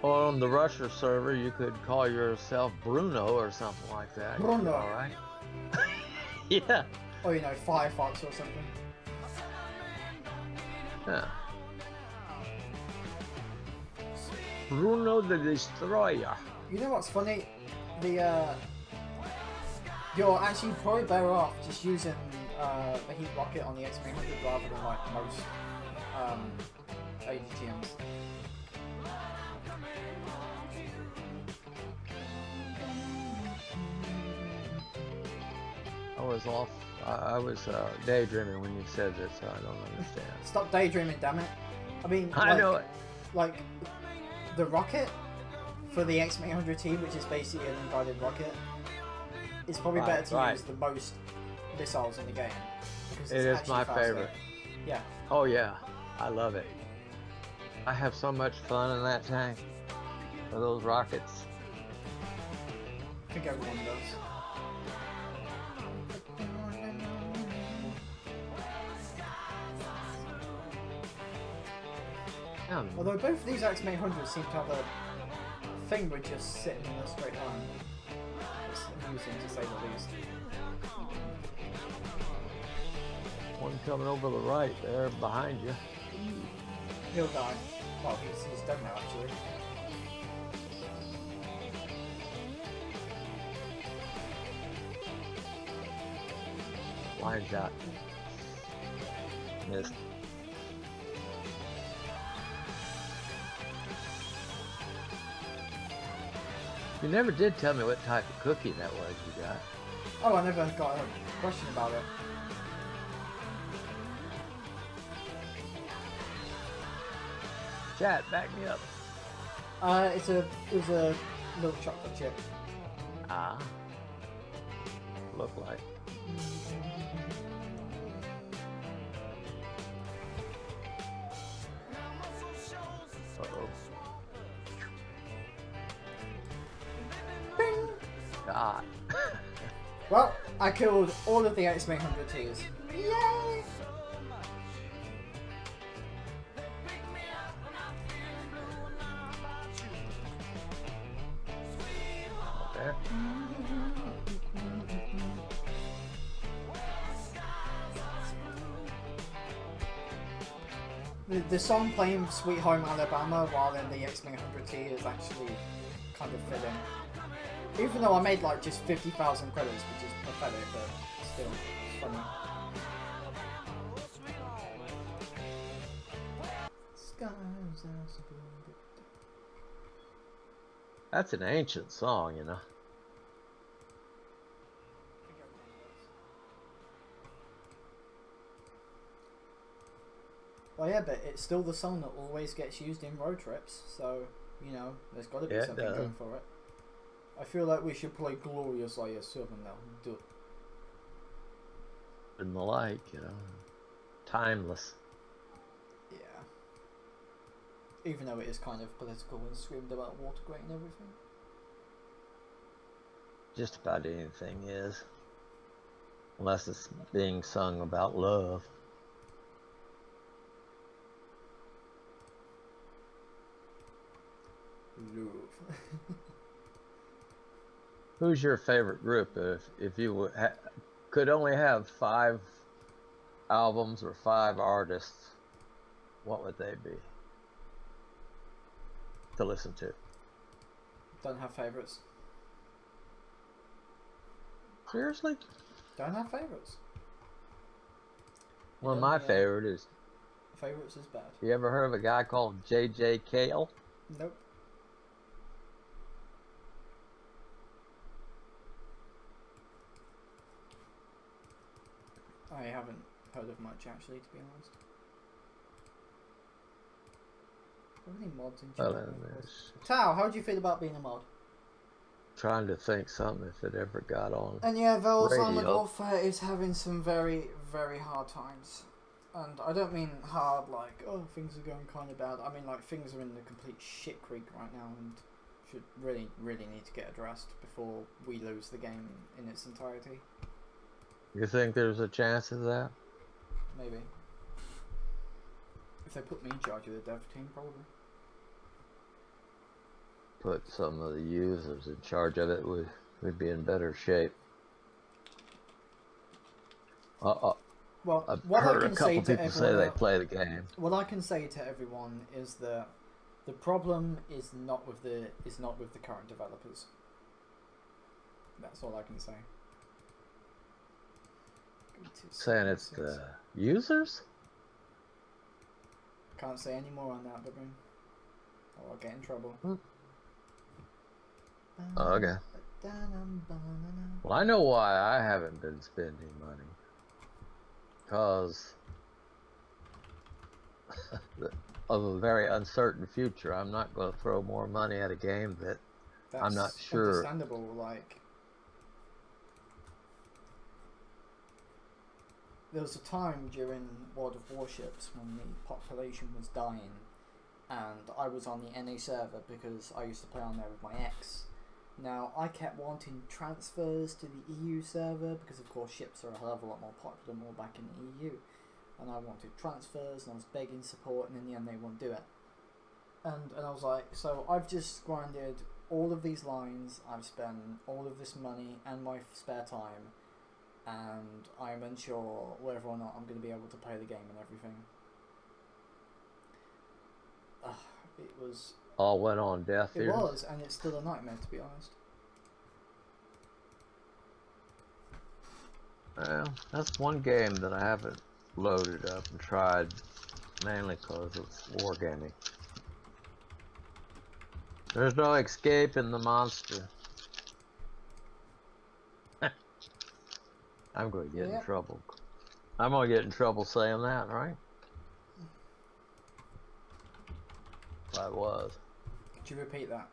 On the Russia server, you could call yourself Bruno or something like that. Bruno. All right. Yeah. Or, you know, Firefox or something. Yeah. Bruno the Destroyer. You know what's funny? You're actually probably better off just using the heat rocket on the XM800 rather than like most ADGMs. I was daydreaming when you said this, so I don't understand. Stop daydreaming, damn it. I mean, I know it. Like, the rocket for the XM800T, which is basically an unguided rocket, is probably better to use the most missiles in the game. It is my favorite. Yeah. Oh yeah, I love it. I have so much fun in that tank with those rockets. I think everyone does. Yeah, Although both of these XM800s seem to have a thing with just sitting in a straight line. It's amusing to say the least. one coming over the right there behind you. He'll die. Well, he's dead now actually. Line shot. Missed. You never did tell me what type of cookie that was you got. Oh, I never got a question about it. Chat, back me up. It was a milk chocolate chip. Ah. Look like. Uh-oh. Bing! God. Well, I killed all of the XM800Ts. Yay! There. The song playing Sweet Home Alabama while in the XM800T is actually kind of fitting. Even though I made like just 50,000 credits, which is pathetic, but still, it's funny. That's an ancient song, you know. Well, yeah, but it's still the song that always gets used in road trips, so, you know, there's got to be something going for it. I feel like we should play Glorious I Serve now. Do it. And the like, you know. Timeless. Yeah. Even though it is kind of political and screamed about Watergate and everything. Just about anything is. Unless it's being sung about love. Love. Who's your favorite group? If you could only have 5 albums or 5 artists, what would they be to listen to? Don't have favourites. Seriously? Don't have favourites. Well, my favorite is... Favourites is bad. You ever heard of a guy called J.J. Cale? Nope. I haven't heard of much actually, to be honest. Are there any mods in chat? Tao, how do you feel about being a mod? Trying to think something if it ever got on. And yeah, Vel's Armored Warfare is having some very, very hard times. And I don't mean hard like, oh, things are going kind of bad. I mean like things are in the complete shit creek right now and should really, really need to get addressed before we lose the game in its entirety. You think there's a chance of that? Maybe. If they put me in charge of the dev team, probably. Put some of the users in charge of it, we'd be in better shape. Well, I've heard a couple people say they play the game. What I can say to everyone is that the problem is not with the current developers. That's all I can say. Saying it's the users? Can't say any more on that, but I'll get in trouble. Oh, okay. Well, I know why I haven't been spending money. Because of a very uncertain future. I'm not going to throw more money at a game that's I'm not sure. Understandable, like... There was a time during World of Warships when the population was dying and I was on the NA server because I used to play on there with my ex. Now, I kept wanting transfers to the EU server because of course ships are a hell of a lot more popular more back in the EU. And I wanted transfers and I was begging support and in the end they won't do it. and I was like, so I've just grinded all of these lines, I've spent all of this money and my spare time, and I'm unsure whether or not I'm going to be able to play the game and everything. It was... All went on deaf ears. It was, and it's still a nightmare, to be honest. Well, that's one game that I haven't loaded up and tried, mainly because it's wargaming. There's no escaping the monster. I'm going to get in trouble. I'm going to get in trouble saying that, right? I was. Could you repeat that?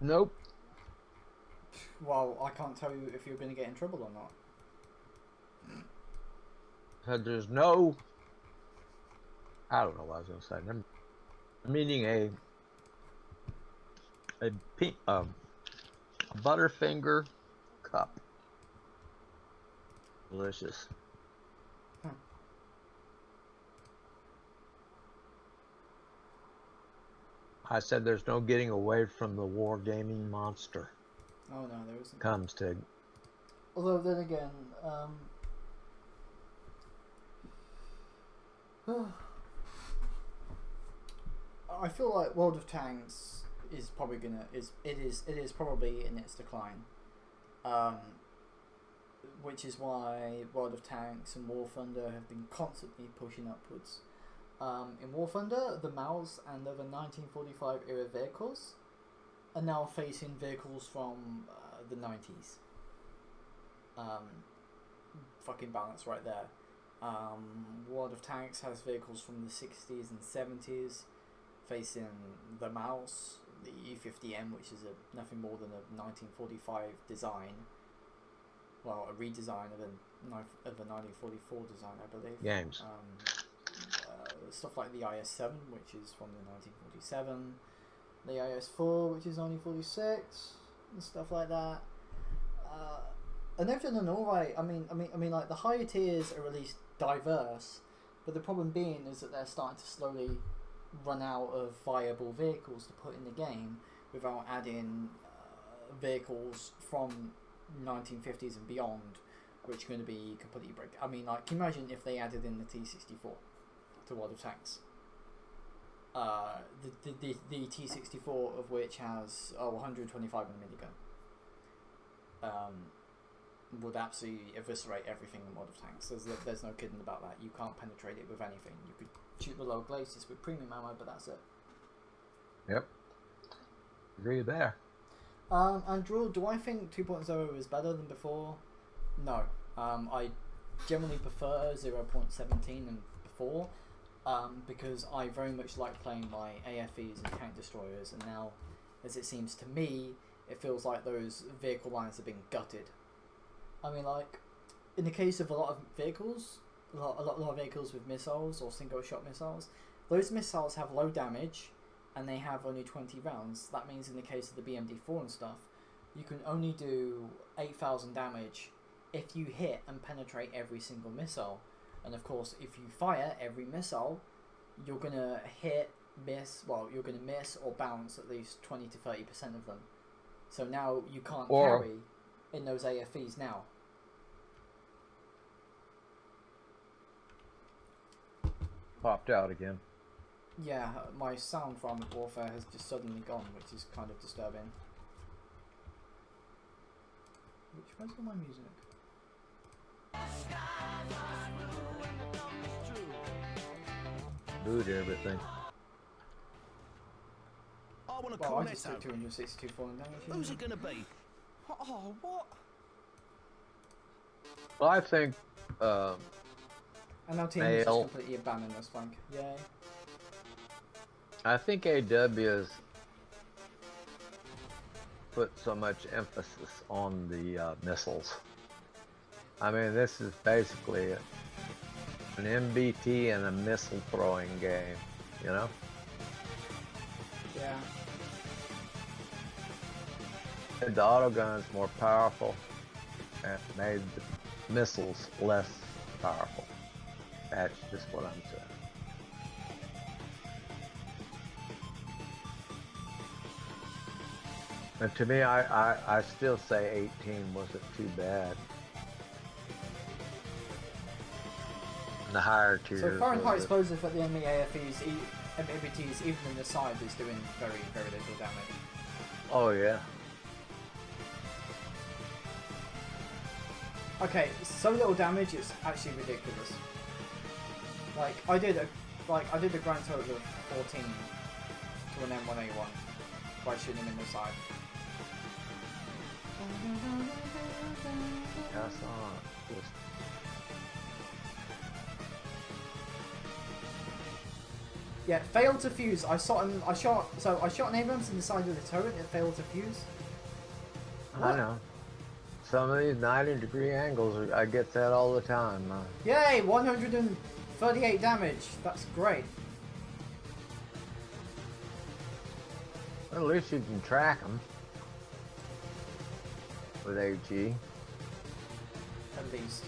Nope. Well, I can't tell you if you're going to get in trouble or not. There's no... I don't know what I was going to say. Meaning a Butterfinger cup. Delicious. I said there's no getting away from the wargaming monster. Oh no, there isn't. Comes to... Although then again, I feel like World of Tanks is probably it is probably in its decline, which is why World of Tanks and War Thunder have been constantly pushing upwards. In War Thunder, the Mals and the 1945 era vehicles are now facing vehicles from the 90s. Fucking balance right there. World of Tanks has vehicles from the 60s and 70s facing the Mouse, the E50M, which is nothing more than a 1945 design. Well, a redesign of a 1944 design, I believe. Games. Stuff like the IS-7, which is from the 1947, the IS-4, which is 1946, and stuff like that. And they've done an alright. I mean, like the higher tiers are at least diverse, but the problem being is that they're starting to slowly run out of viable vehicles to put in the game without adding vehicles from 1950s and beyond, which are going to be completely break. I mean, like, can you imagine if they added in the T-64 to World of Tanks? The T-64 of which has 125mm gun. Would absolutely eviscerate everything in World of Tanks. There's no kidding about that. You can't penetrate it with anything. You could shoot the lower glacis with premium ammo, but that's it. Yep. Agree there. And Drew, do I think 2.0 is better than before? No. I generally prefer 0.17 and before, because I very much like playing my AFEs and tank destroyers, and now, as it seems to me, it feels like those vehicle lines are being gutted. I mean, like, in the case of a lot of vehicles, a lot of vehicles with missiles or single-shot missiles, those missiles have low damage, and they have only 20 rounds. That means in the case of the BMD-4 and stuff, you can only do 8,000 damage if you hit and penetrate every single missile. And of course, if you fire every missile, you're going to miss or bounce at least 20 to 30% of them. So now you can't carry in those AFEs now. Popped out again. Yeah, my sound from Armored Warfare has just suddenly gone, which is kind of disturbing. Where's all my music? Boot everything. Well, I just took 262 falling damage. Who's it gonna be? Oh, what? Well, I think and our team is just completely abandoned this flank. Yay. I think AW's put so much emphasis on the missiles. I mean, this is basically an MBT and a missile throwing game, you know? Yeah. Made the autoguns more powerful and made the missiles less powerful. That's just what I'm saying. And to me, I still say 18 wasn't too bad. And the higher tiers. So Fahrenheit explosive at the enemy AFEs, MBTs, even in the side, is doing very, very little damage. Oh yeah. Okay, so little damage, it's actually ridiculous. Like I did a grand total of 14 to an M1A1 by shooting him in the side. That's on. Just Yeah, failed to fuse. I shot an Abrams in the side of the turret. It failed to fuse. What? I know. Some of these 90-degree angles, I get that all the time. Yay! 138 damage. That's great. Well, at least you can track them with AG. At least.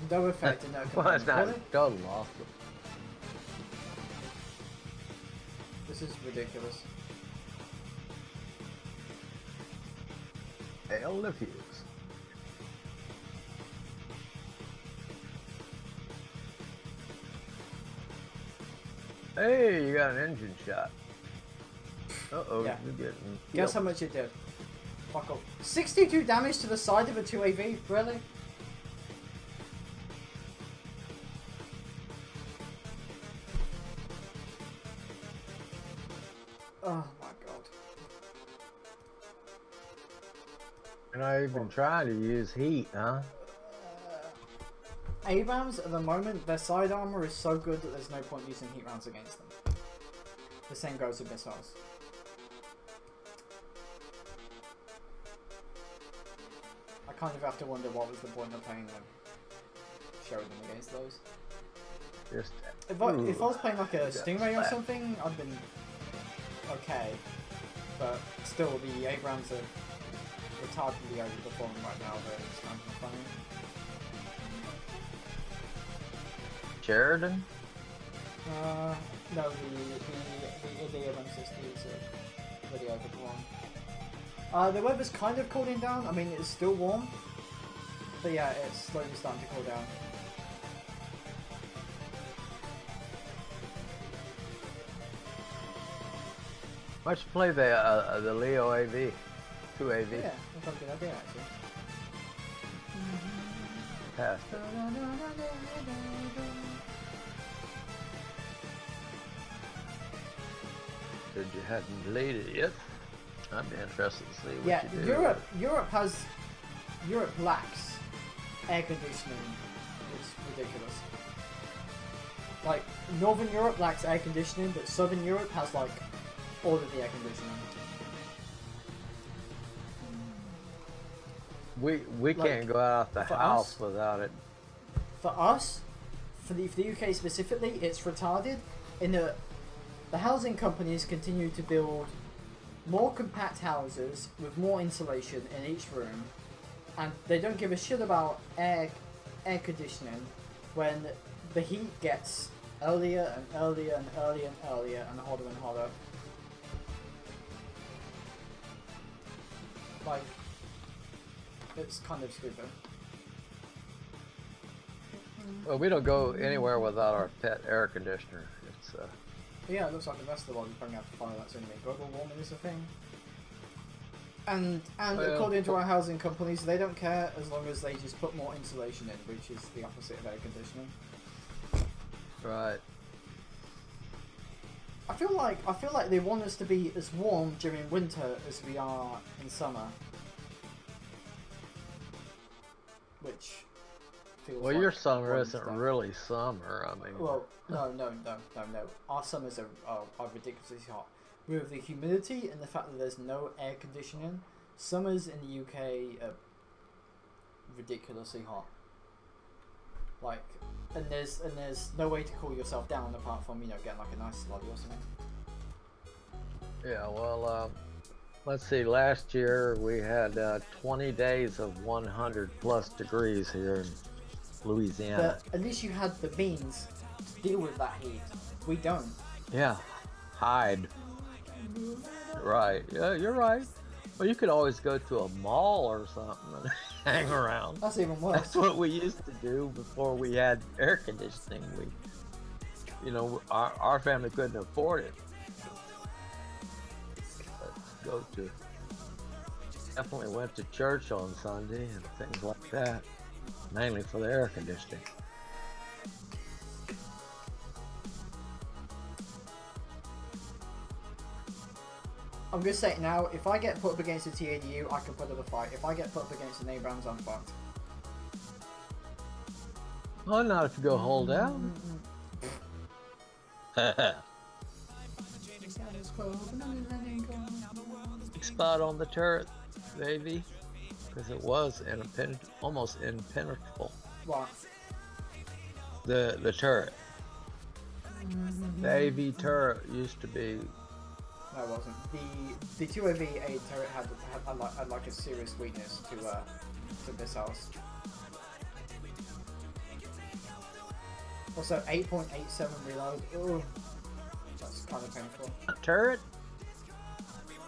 No effect and no command. Well, it's not Really? total loss. But This is ridiculous. hell the fuse. Hey, you got an engine shot. Uh-oh, Yeah. you're getting... Guess how much it did? Fuck up. 62 damage to the side of a 2AV? Really? Oh my god. And I even trying to use heat, huh? Abrams, at the moment, their side armor is so good that there's no point using heat rounds against them. The same goes with missiles. I kind of have to wonder what was the point of playing them, showing them against those. Just... If I was playing like a Yeah, Stingray or slap. something, I'd been okay. But still, the Abrams are retardedly overperforming right now, but it's kind of funny. Sheridan? No, the Abrams is really overperformed. The weather's kind of cooling down. I mean, it's still warm, but yeah, it's slowly starting to cool down. Why don't you play the Leo AV? 2AV? Yeah, that's a good idea actually. Passed it. Said you hadn't deleted it yet. I'd be interested to see what Yeah, you do. Europe lacks air conditioning. It's ridiculous. Like Northern Europe lacks air conditioning, but Southern Europe has like all of the air conditioning. We can't go out the for house us- without it. For us, for the UK specifically, it's retarded in that the housing companies continue to build more compact houses with more insulation in each room, and they don't give a shit about air conditioning when the heat gets earlier and earlier and earlier and earlier and hotter and hotter. Like, it's kind of stupid. Well, we don't go anywhere without our pet air conditioner. It's Yeah, it looks like the rest of the world is bringing out the fire that's anyway. Global warming is a thing. And Well, according to our housing companies, they don't care as long as they just put more insulation in, which is the opposite of air conditioning. right. I feel like they want us to be as warm during winter as we are in summer. Which feels Well, like your summer warm isn't stuff. really summer. I mean, Well, no. Our summers are ridiculously hot. With the humidity and the fact that there's no air conditioning, summers in the UK are ridiculously hot. Like, and there's no way to cool yourself down apart from getting like a nice slutty or something. yeah. Well, let's see. Last year we had 20 days of 100+ degrees here in Louisiana. But at least you had the means to deal with that heat. We don't. Yeah, hide. Right. Yeah, you're right. Well, you could always go to a mall or something and hang around. That's even worse. That's what we used to do before we had air conditioning. Our family couldn't afford it. Let's go to. Definitely went to church on Sunday and things like that, mainly for the air conditioning. I'm gonna say it now, if I get put up against a TADU, I can put up a fight. If I get put up against an Abrams, I'm fucked. Oh, not if you go hold out. Spot on the turret, baby, because it was almost impenetrable. What? The turret. The AV turret used to be. No, it wasn't. The 2AV8 turret had like a serious weakness to missiles. Also, 8.87 reload. Ugh. That's kind of painful. A turret?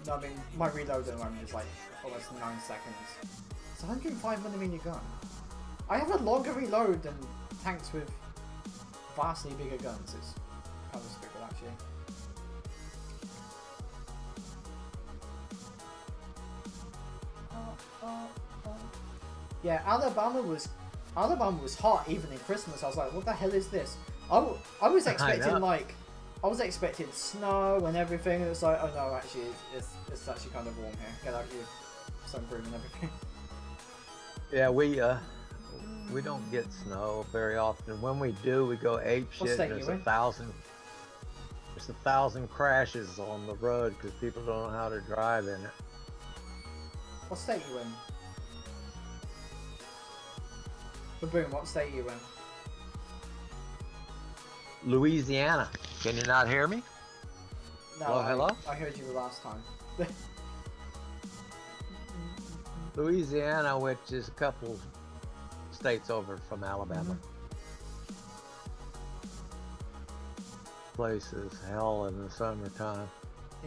No, I mean, my reload at the moment is like almost 9 seconds. It's a 105mm gun. I have a longer reload than tanks with vastly bigger guns. It's kind of stupid, actually. Yeah, Alabama was hot even in Christmas. I was like, what the hell is this? I was expecting snow and everything. It was like, oh no, actually, it's actually kind of warm here. Get out here, sunbrew and everything. Yeah, we don't get snow very often. When we do, we go ape shit. And there's 1,000 crashes on the road because people don't know how to drive in it. What state you in? Baboon, what state you in? Louisiana. Can you not hear me? No, hello? I heard you the last time. Louisiana, which is a couple states over from Alabama. Place is hell in the summertime.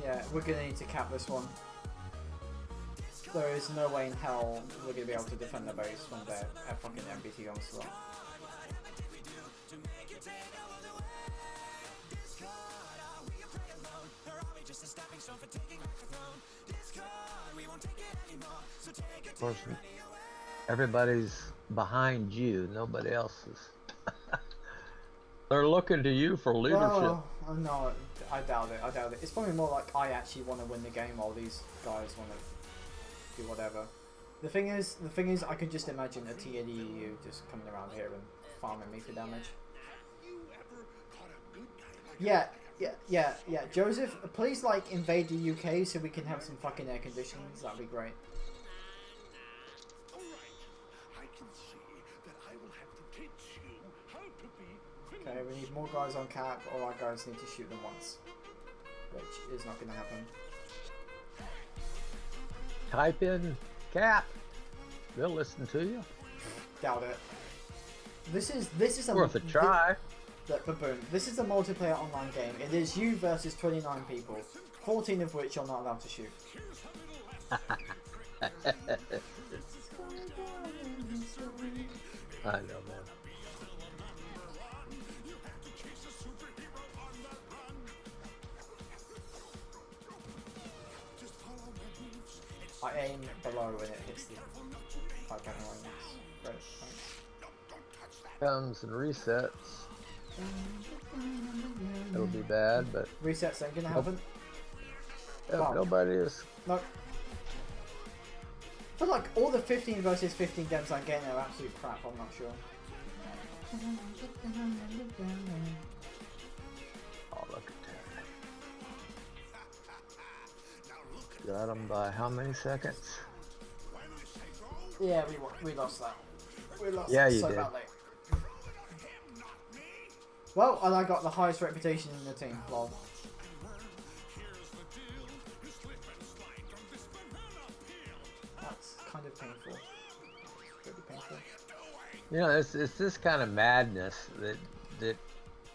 Yeah, we're gonna need to cap this one. There is no way in hell we're gonna be able to defend the base from their fucking MBT onslaught. Of course, everybody's behind you. Nobody else is. They're looking to you for leadership. Oh, no, I doubt it. I doubt it. It's probably more like I actually want to win the game while these guys want to do whatever. The thing is, I can just imagine a TADU just coming around here and farming me for damage. Yeah. Joseph, please like invade the UK so we can have some fucking air conditioning. That'd be great. Okay, we need more guys on cap, or our guys need to shoot them once, which is not going to happen. Type in cap. They'll listen to you. Doubt it. This is a worth a try. Baboon. This is a multiplayer online game. It is you versus 29 people, 14 of which you're not allowed to shoot. I know, man. I aim below when it hits the 5 lines. Great, thanks. Comes and resets. It'll be bad, but Resets ain't gonna happen. Wow. Nobody is. No. I feel like all the 15 versus 15 games I'm getting are absolute crap. I'm not sure. Oh, look at that. Got him by how many seconds? Yeah, we lost that. We lost yeah, that you so did. badly. Well, and I got the highest reputation in the team. Lol. That's kind of painful. It's really painful. You know, it's this kind of madness that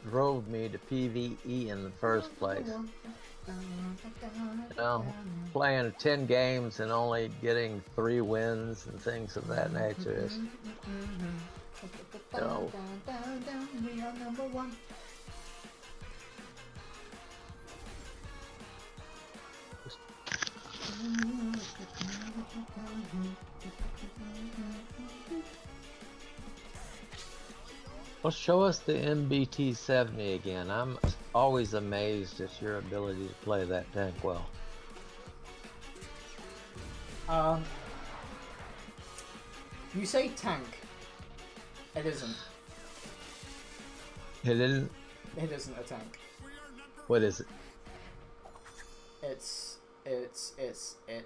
drove me to PvE in the first place. You know, playing 10 games and only getting 3 wins and things of that nature is, you know, we are number one. well, show us the MBT-70 again. I'm always amazed at your ability to play that tank well. You say tank. It isn't. It isn't? It isn't a tank. What is it? It's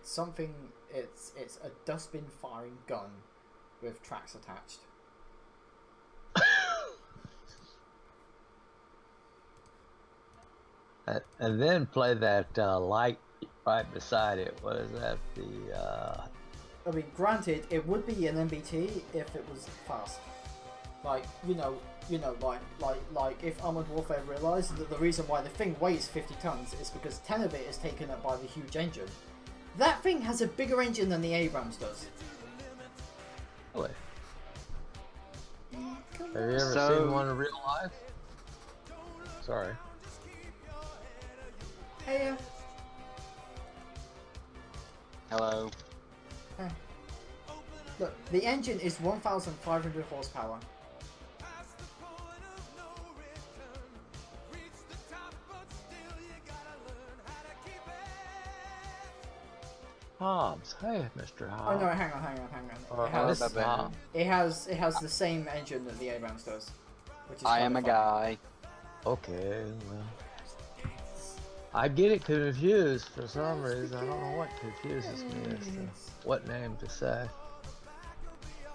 something. It's a dustbin firing gun with tracks attached. And then play that light right beside it. What is that? The I mean, granted, it would be an MBT if it was fast. Like, like if Armored Warfare realised that the reason why the thing weighs 50 tons is because 10 of it is taken up by the huge engine. That thing has a bigger engine than the Abrams does. Really? Have you ever seen one in real life? Sorry. Hey, Hello. hey. Look, the engine is 1,500 horsepower. Hobbs. Hey, Mr. Hobbs. Oh no, hang on. It has the same engine that the Abrams does. Which is I kinda am a funny. guy. Okay, well. I get it confused for some reason. I don't know what confuses me as to what name to say.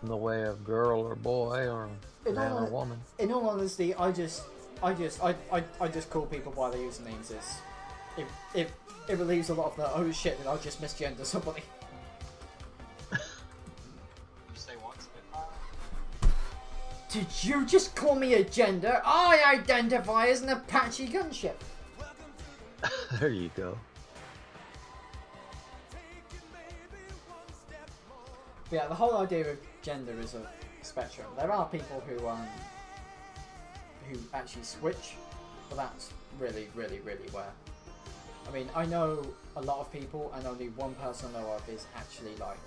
In the way of girl or boy or man or woman. In all honesty, I just call people by their usernames. It relieves a lot of the oh shit that I just misgender somebody. You say what, Spitfire? Did you just call me a gender? I identify as an Apache gunship. There you go. But yeah, the whole idea of gender is a spectrum. There are people who actually switch, but that's really, really, really rare. I mean, I know a lot of people, and only one person I know of is actually like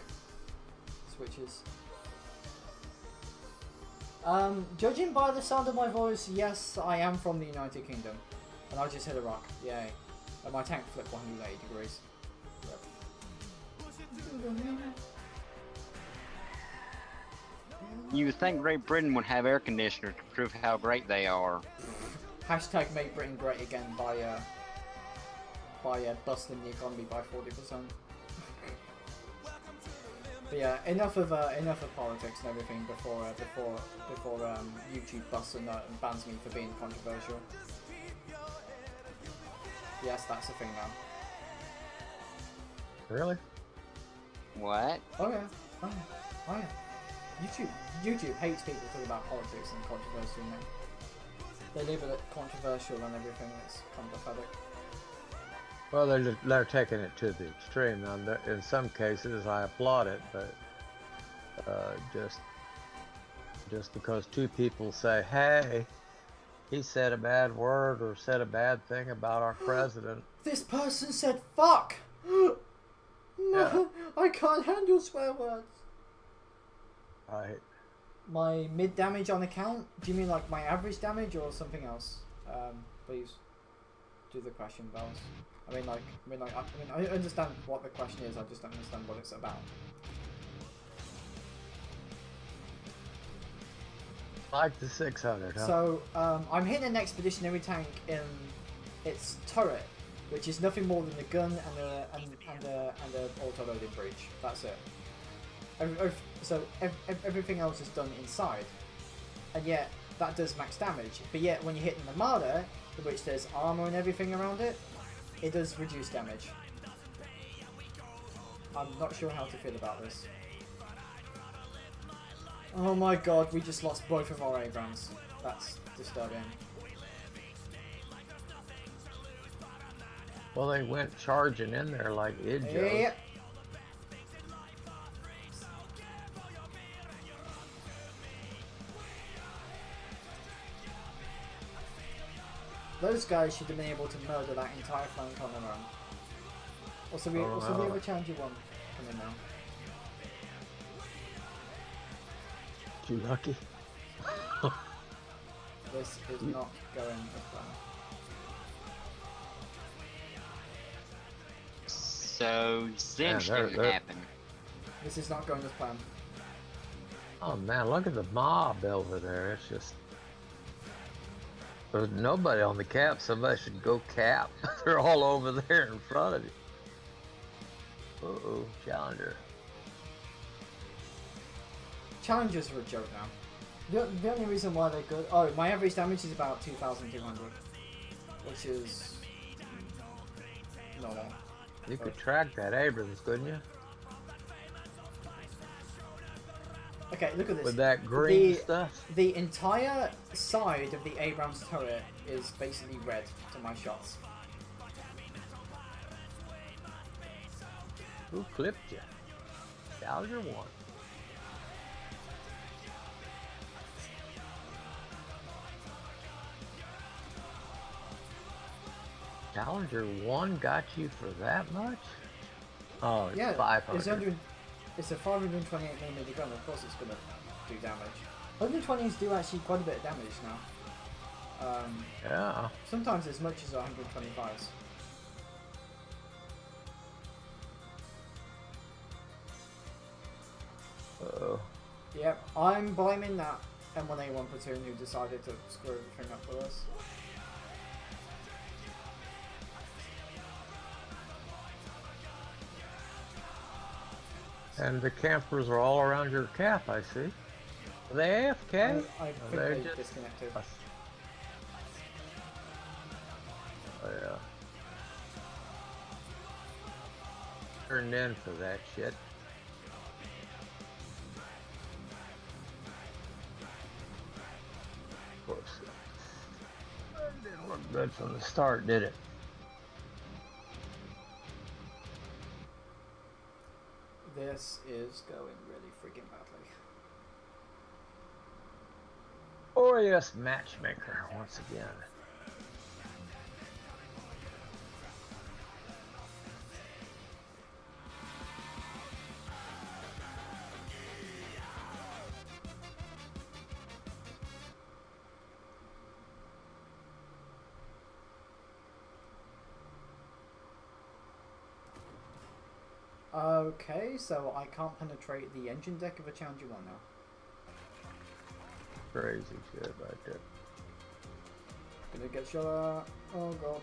switches. Judging by the sound of my voice, yes, I am from the United Kingdom, and I just hit a rock. Yay! And my tank flipped 180 degrees. Yep. You would think Great Britain would have air conditioners to prove how great they are. Hashtag make Britain great again by busting the economy by 40%. But yeah, enough of politics and everything before YouTube busts and bans me for being controversial. Yes, that's a thing now. Really? What? Oh yeah. Oh yeah. YouTube hates people talking about politics and controversy now. They label it controversial and everything that's kind of pathetic. Well, they're taking it to the extreme. Now, in some cases, I applaud it, but just because two people say, "Hey, he said a bad word or said a bad thing about our president," This person said fuck. No, Yeah. I can't handle swear words. right? My mid damage on account? Do you mean like my average damage or something else? Please do the question, Bells. I understand what the question is. I just don't understand what it's about. Like the 600, huh? So I'm hitting an expeditionary tank in its turret, which is nothing more than the gun and the auto loading breach. That's it. Everything else is done inside, and yet that does max damage. But yet when you're hitting the Marder, which there's armor and everything around it, it does reduce damage. I'm not sure how to feel about this. Oh my god, we just lost both of our Abrams. That's disturbing. Well, they went charging in there like idiots. Yep. Those guys should have been able to murder that entire flank on their own. Also, the other challenger one coming now. Too lucky. This is not going as planned. So, Zinch Yeah, didn't happen. This is not going as planned. Oh man, look at the mob over there. It's just... There's nobody on the cap. Somebody should go cap. They're all over there in front of you. Uh-oh, challenger. Challengers are a joke now. The only reason why they're good... Oh, my average damage is about 2,200. Which is... normal. You could track that Abrams, couldn't you? Okay, look at this. With that green stuff? The entire side of the Abrams turret is basically red to my shots. Who clipped you? Challenger 1. Challenger 1 got you for that much? Oh, it's Yeah, 500. it's a 528mm gun, of course it's going to do damage. 120s do actually quite a bit of damage now. Yeah. Sometimes as much as 125s. Uh-oh. Yep, I'm blaming that M1A1 platoon who decided to screw everything up for us. And the campers are all around your cap, I see. Are they AFK? I think they disconnected. Oh, yeah. Turned in for that shit. Of course. It didn't look good from the start, did it? This is going really freaking badly. Oh yes, matchmaker once again. Okay, so I can't penetrate the engine deck of a Challenger 1 now. Crazy shit right there. Gonna get shot at. Oh god.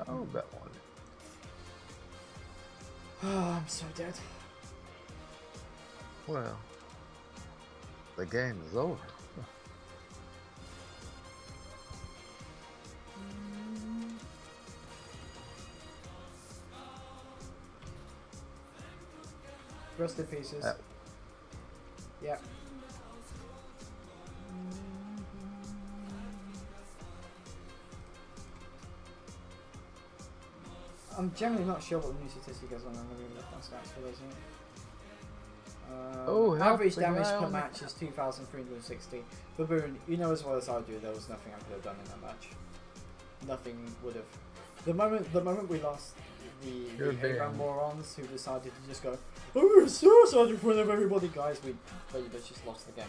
Oh, that one. Oh, I'm so dead. Well, the game is over. Rest in pieces. Yeah. I'm generally not sure what the new statistic is on. I'm going to look on stats for those. Average damage per match is 2,360. Baboon, you know as well as I do, there was nothing I could have done in that match. Nothing would have. The moment we lost the Abraham morons who decided to just go, oh, suicide in front of everybody, guys, we just lost the game.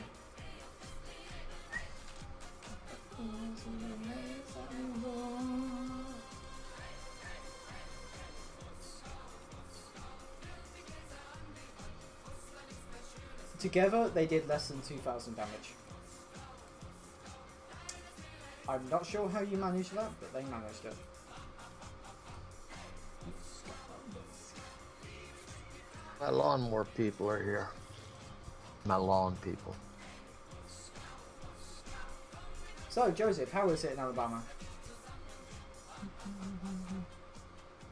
Together, they did less than 2,000 damage. I'm not sure how you managed that, but they managed it. My lawnmower people are here. My lawn people. So, Joseph, how is it in Alabama?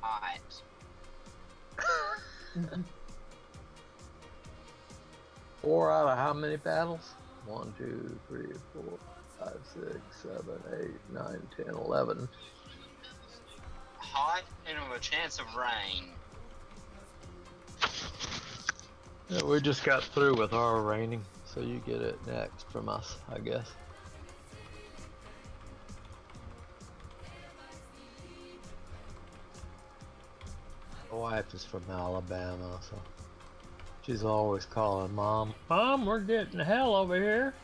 Hot. 4 out of how many battles? 1, 2, 3, 4, 5, 6, 7, 8, 9, 10, 11. Hot and with a chance of rain. Yeah, we just got through with our raining, so you get it next from us, I guess. My wife is from Alabama, so she's always calling Mom. Mom, we're getting hell over here.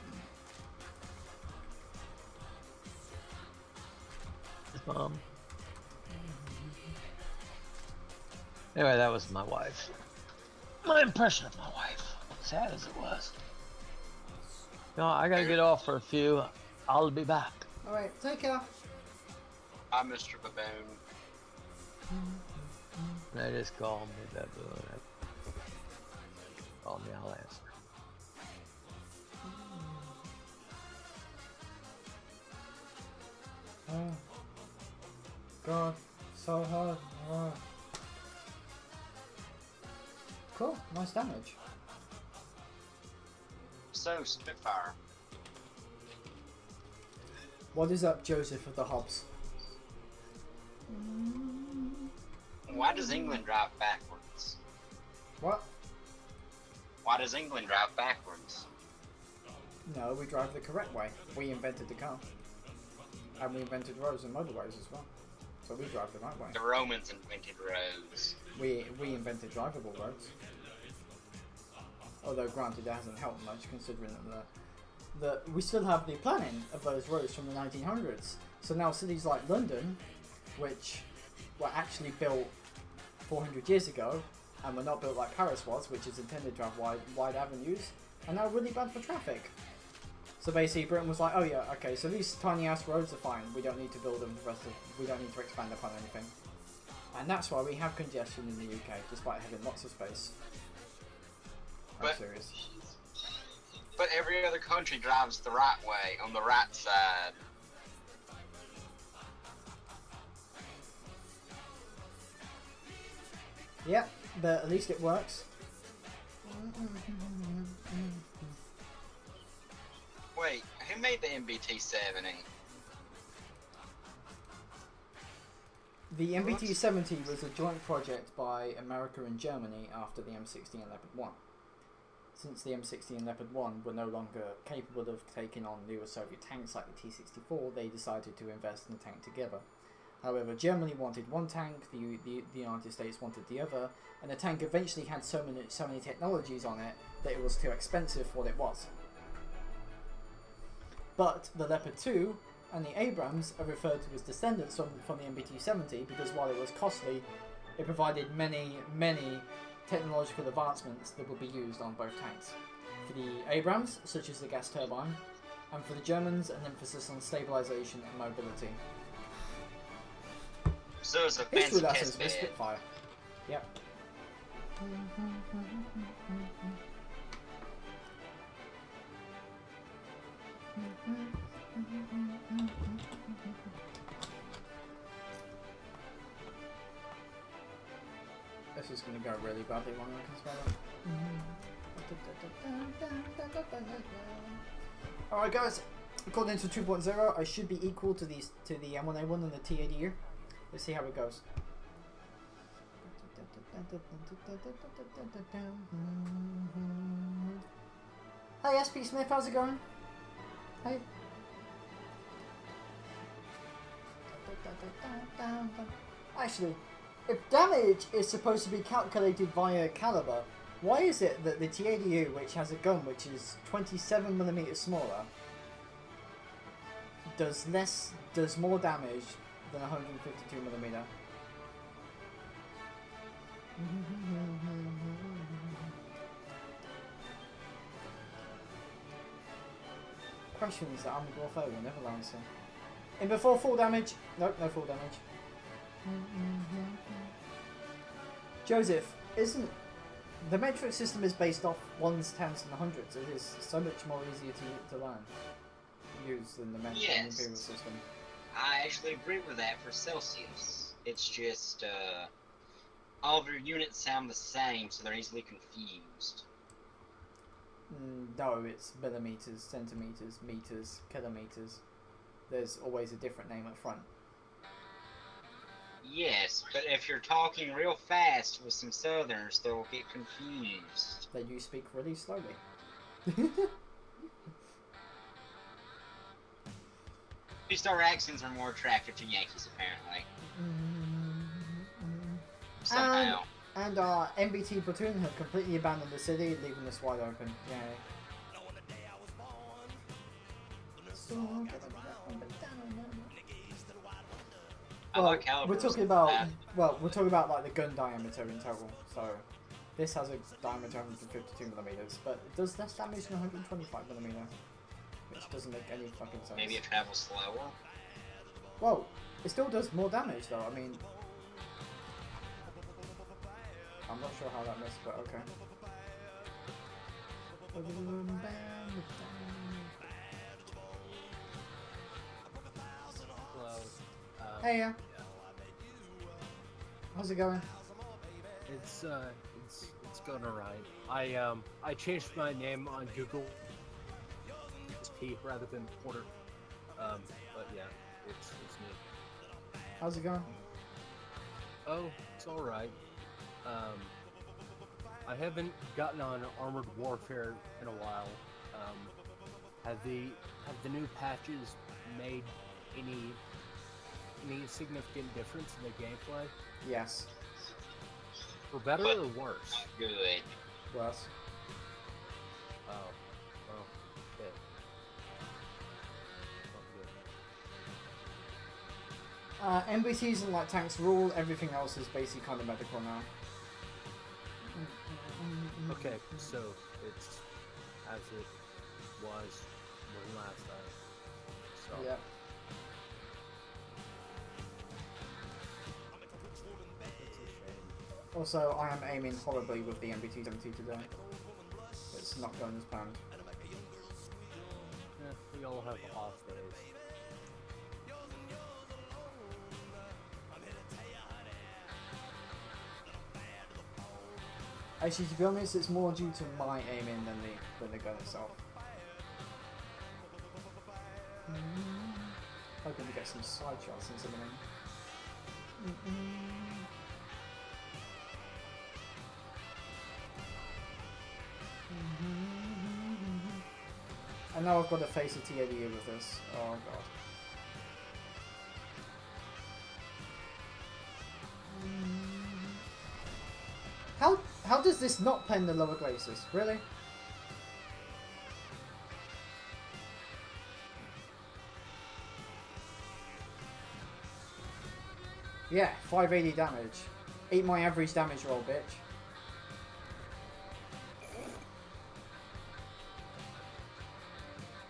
Mom. Anyway, that was my wife. My impression of my wife, sad as it was. No, I gotta get off for a few. I'll be back. Alright, take care. I'm Mr. Baboon. They just call me Baboon. Call me, I'll answer. Oh. God, so hard. Oh. Cool, nice damage. So, Spitfire. What is up, Joseph of the Hobbs? Why does England drive backwards? What? Why does England drive backwards? No, we drive the correct way. We invented the car. And we invented roads and motorways as well. So we drive the right way. The Romans invented roads. We invented drivable roads. Although granted that hasn't helped much considering that we still have the planning of those roads from the 1900s. So now cities like London, which were actually built 400 years ago and were not built like Paris was, which is intended to have wide avenues, are now really bad for traffic. So basically Britain was like, oh yeah, okay, so these tiny ass roads are fine, we don't need to build them we don't need to expand upon anything. And that's why we have congestion in the UK, despite having lots of space. I'm serious. But every other country drives the right way, on the right side. Yep, but at least it works. Wait, who made the MBT-70? The MBT-70 was a joint project by America and Germany after the M60 and Leopard 1. Since the M60 and Leopard 1 were no longer capable of taking on newer Soviet tanks like the T-64, they decided to invest in the tank together. However, Germany wanted one tank, the United States wanted the other, and the tank eventually had so many technologies on it that it was too expensive for what it was. But the Leopard 2 and the Abrams are referred to as descendants from the MBT-70 because while it was costly, it provided many technological advancements that would be used on both tanks. For the Abrams, such as the gas turbine, and for the Germans, an emphasis on stabilization and mobility. So it's a History fancy lessons test with bed. Spitfire. Yep. This is going to go really badly when I can spell it. Alright guys, according to 2.0 I should be equal to the M1A1 and the T80 Let's see how it goes. Hey SP Smith, how's it going? Hey. Actually, if damage is supposed to be calculated via caliber, why is it that the T80U, which has a gun which is 27mm smaller, does more damage than 152mm? Questions that Armored Warfare will never answer. In before full damage? Nope, no full damage. Joseph, isn't the metric system is based off ones, tens, and hundreds? It is so much more easier to learn, use than the imperial system. I actually agree with that for Celsius. It's just all of your units sound the same, so they're easily confused. No, it's millimeters, centimeters, meters, kilometers. There's always a different name up front. Yes, but if you're talking real fast with some Southerners, they'll get confused. That you speak really slowly. At least our accents are more attractive to Yankees, apparently. Somehow. And our MBT platoon have completely abandoned the city, leaving us wide open. Yay. Well, we're talking about like the gun diameter in total. So this has a diameter of 152 millimeters, but it does less damage than 125 millimeter, which doesn't make any fucking sense. Maybe it travels slower. Well, it still does more damage though. I mean, I'm not sure how that missed, but okay. Hey, yeah. How's it going? It's going alright. I changed my name on Google. It's P rather than Porter. But yeah, it's me. How's it going? Oh, it's alright. I haven't gotten on Armored Warfare in a while. Have the new patches made any significant difference in the gameplay? Yes. For better or worse? Good. Worse. Oh, well, shit. Not good. NBCs and like tanks rule. Everything else is basically kind of medical now. Okay, so it's as it was last time. So. Yeah. Also, I am aiming horribly with the MBT-70 today. It's not going as planned. Yeah, we all have off days. Actually, to be honest, it's more due to my aiming than the gun itself. Hoping to get some side shots in some of them. I know I've got to face a TADU with this. Oh god. How does this not pen the lower glaciers? Really? Yeah, 580 damage. Eat my average damage roll, bitch.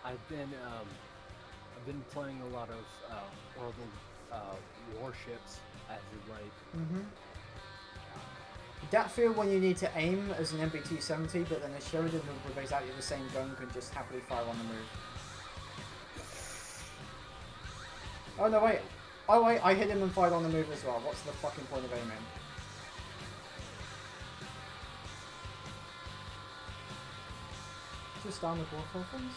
I've been playing a lot of Orbital warships as of late. That feel when you need to aim as an MBT-70, but then a Sheridan with exactly the same gun can just happily fire on the move. Oh no, wait. Oh wait, I hit him and fired on the move as well. What's the fucking point of aiming? Just armored warfare things?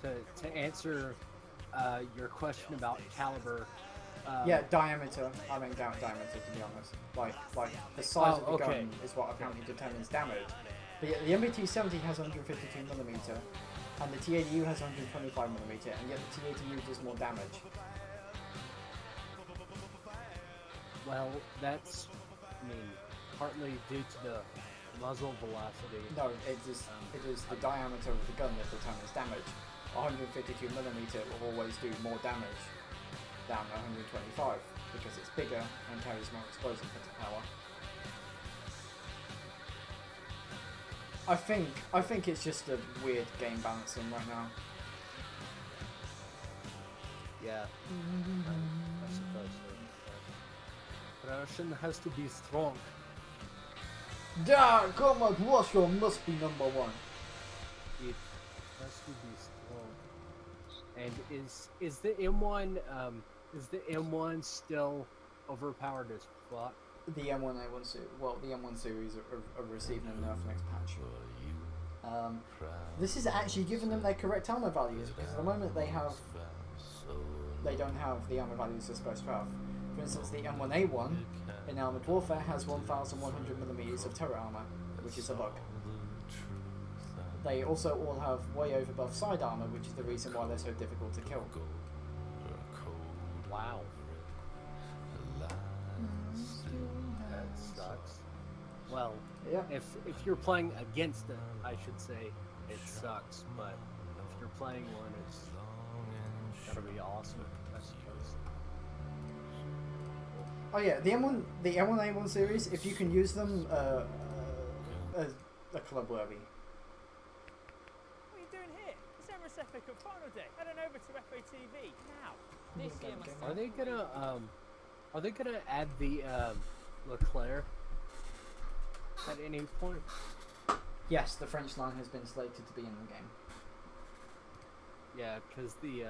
But to answer your question about caliber, yeah, diameter. I mean diameter, to be honest. Like the size of the gun is what apparently determines damage. But yet the MBT-70 has 152mm, and the TADU has 125mm, and yet the TADU does more damage. well, that's, I mean, partly due to the muzzle velocity. No, it is the diameter of the gun that determines damage. 152mm will always do more damage than 125 because it's bigger and carries more explosive power. I think it's just a weird game balancing right now. Yeah, I suppose so. Russian has to be strong. Yeah, come on, Russia must be #1. It has to be strong. And is the M1 still overpowered as fuck? The M1A1 series, well, the M1 series are receiving a nerf next patch. This is actually giving them their correct armor values, because at the moment they don't have the armor values they're supposed to have. For instance, the M1A1 in Armored Warfare has 1,100mm of turret armor, which is a bug. They also all have way over buff side armor, which is the reason why they're so difficult to kill. Wow. That sucks. Well, Yeah. if you're playing against it, I should say it sucks. But if you're playing one, it's gotta be awesome, I suppose. Oh yeah, the M1A1 series, if you can use them, are club worthy. What are you doing here? It's Emrys Epic of Final Day. Head on over to FATV now. This year Are they gonna add the Leclerc at any point? Yes, the French line has been slated to be in the game. Yeah, because the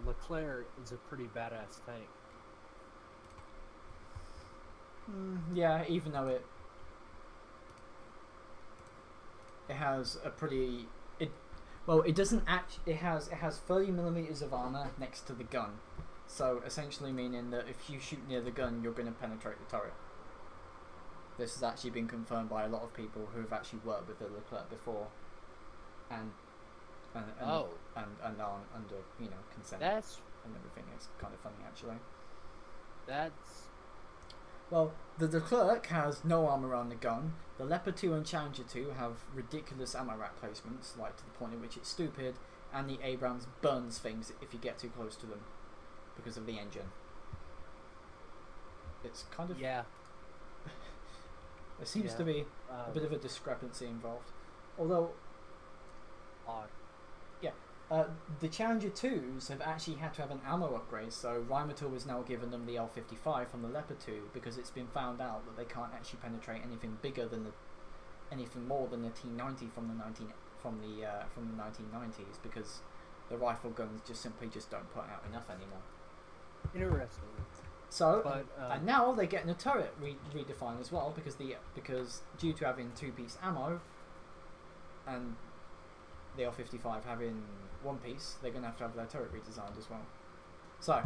Leclerc is a pretty badass tank. Yeah, even though it has a pretty it doesn't actually it has 30mm of armor next to the gun, so essentially meaning that if you shoot near the gun, you're going to penetrate the turret. This has actually been confirmed by a lot of people who have actually worked with the Leclerc before, and are under consent and everything. It's kind of funny actually. Well, the Leclerc has no armor on the gun. The Leopard 2 and Challenger 2 have ridiculous ammo rack placements, like to the point at which it's stupid, and the Abrams burns things if you get too close to them because of the engine. It's kind of... Yeah. There seems to be a bit of a discrepancy involved. Although... the Challenger 2s have actually had to have an ammo upgrade, so Rheinmetall has now given them the L55 from the Leopard 2 because it's been found out that they can't actually penetrate anything bigger than anything more than the T90 from the 1990s, because the rifle guns just simply don't put out enough anymore. Interesting. So, and now they're getting a turret redefined as well, because due to having 2-piece ammo and the L55 having 1 piece, they're going to have their turret redesigned as well. So,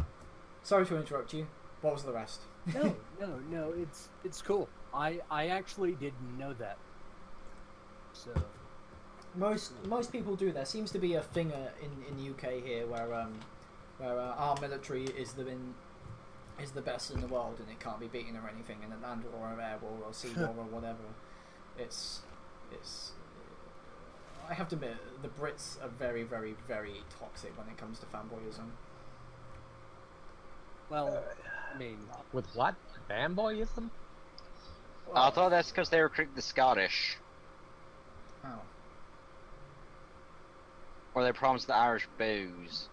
sorry to interrupt you. What was the rest? No, it's cool. I actually didn't know that. So most people do. There seems to be a thing in the UK here where our military is the best in the world and it can't be beaten or anything in a land war or air war or sea war or whatever. It's I have to admit, the Brits are very, very, very toxic when it comes to fanboyism. Well, I mean... With what? Fanboyism? Well, I thought that's because they were the Scottish. Oh. Or they promised the Irish booze.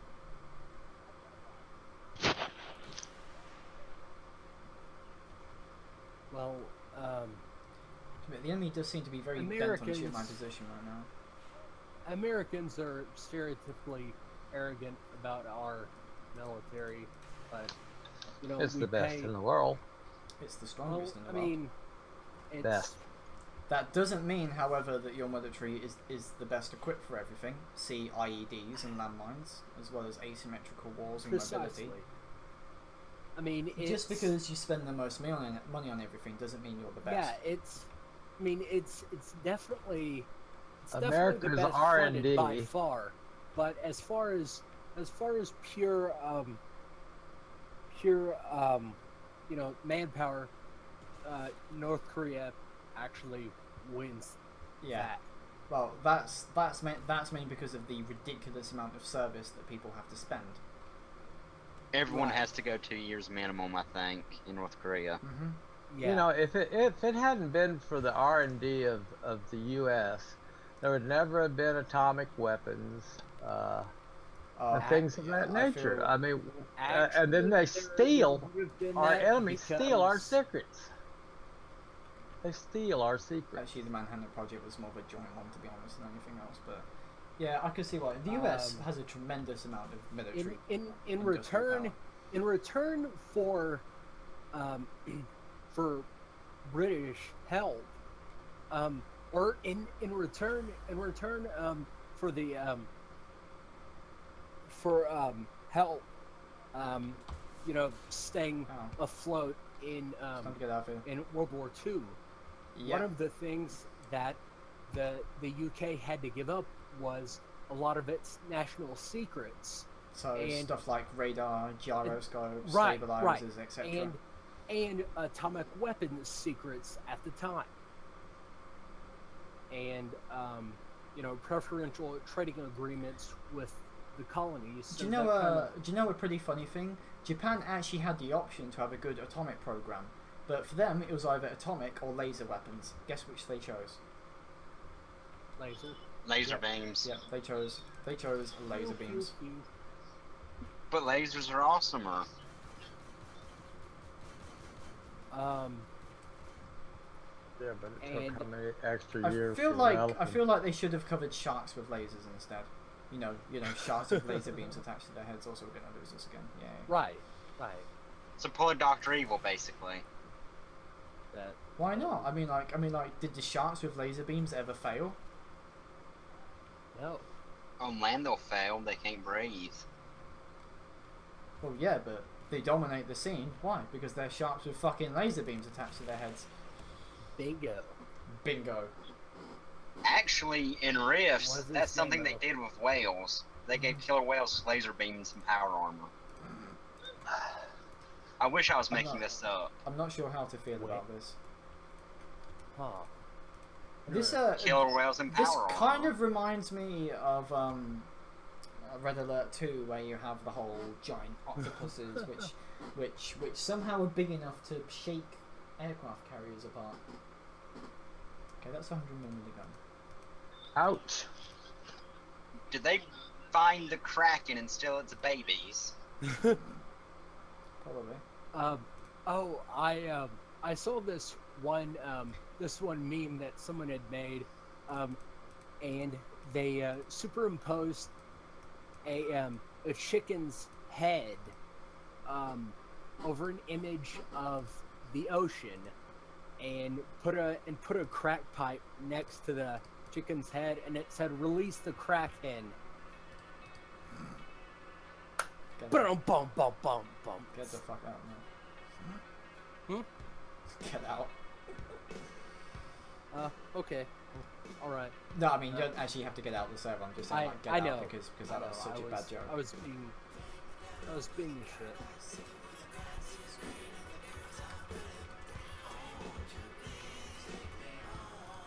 Well, the enemy does seem to be very bent on shooting my position right now. Americans are stereotypically arrogant about our military, but it's the best in the world. It's the strongest in the world. I mean, it's best. That doesn't mean, however, that your military is the best equipped for everything. See IEDs and landmines, as well as asymmetrical wars and mobility. I mean, just because you spend the most money on everything doesn't mean you're the best. Yeah, it's definitely. It's America's definitely the best R&D by far, but as far as pure manpower, North Korea actually wins. Yeah. That. Well, that's mainly because of the ridiculous amount of service that people have to spend. Everyone has to go 2 years minimum, I think, in North Korea. Mm-hmm. Yeah. If it hadn't been for the R&D of the U.S., there would never have been atomic weapons and things of that nature. I mean, and then they steal our enemies, steal our secrets. They steal our secrets. Actually, the Manhattan Project was more of a joint one, to be honest, than anything else. But Yeah, I can see why. The US has a tremendous amount of military. In industrial return, power. in return for British help, or in return for the help, you know, staying afloat in Time to get out of here. in World War II. Yeah. One of the things that the UK had to give up was a lot of its national secrets. So and- stuff like radar, gyroscopes, Right, stabilizers, etc. and atomic weapons secrets at the time. And you know, preferential trading agreements with the colonies. Do So you know? that kind of- Do you know a pretty funny thing? Japan actually had the option to have a good atomic program, but for them it was either atomic or laser weapons. Guess which they chose? laser. Laser Yeah. beams. Yeah, they chose laser beams. But lasers are awesomer. Yeah, but it And- took how many extra I years feel to like develop they should have covered sharks with lasers instead. You know, sharks with laser beams attached to their heads. Also, we're gonna lose this again. Yeah. Right. So pull Dr. Evil, basically. That Why not? I mean, like, did the sharks with laser beams ever fail? no. On land they'll fail, they can't breathe. Well, yeah, but they dominate the scene. Why? Because they're sharks with fucking laser beams attached to their heads. Bingo. Bingo. Actually, in What Rifts, is this that's something name they of? did with whales. They gave killer whales laser beams and power armor. I wish I was I'm making not- this up. I'm not sure how to feel about this. Huh. This Killer whales and power this armor. kind of reminds me of Red Alert 2, where you have the whole giant octopuses, which somehow are big enough to shake aircraft carriers apart. Okay, that's 100mm gun. Ouch! Did they find the Kraken and steal its babies? Probably. I saw this one meme that someone had made, and they superimposed a chicken's head over an image of the ocean, and put a crack pipe next to the chicken's head, and it said, "Release the Kraken." Get out. Bum bum bum bum. Get the fuck out now. Hmm? Get out. Okay. All right. No, I mean, you don't actually have to get out the server. I'm just saying, like, get I out know. because I that was know, such a bad joke. I was being shit.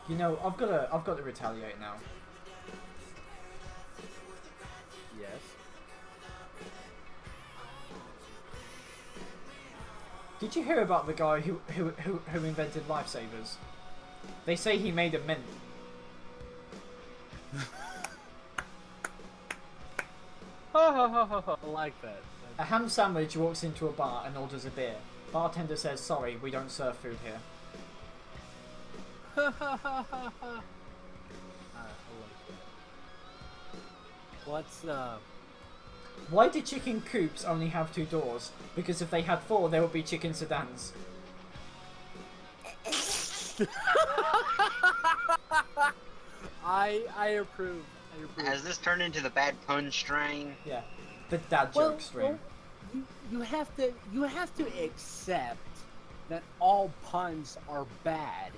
You know, I've got to retaliate now. Yes. Did you hear about the guy who invented lifesavers? They say he made a mint. I like that. A ham sandwich walks into a bar and orders a beer. Bartender says, "Sorry, we don't serve food here." I like that. What's Why do chicken coops only have 2 doors? Because if they had 4, there would be chicken sedans. I approve. Has this turned into the bad pun strain? Yeah, the dad joke stream. You have to accept that all puns are bad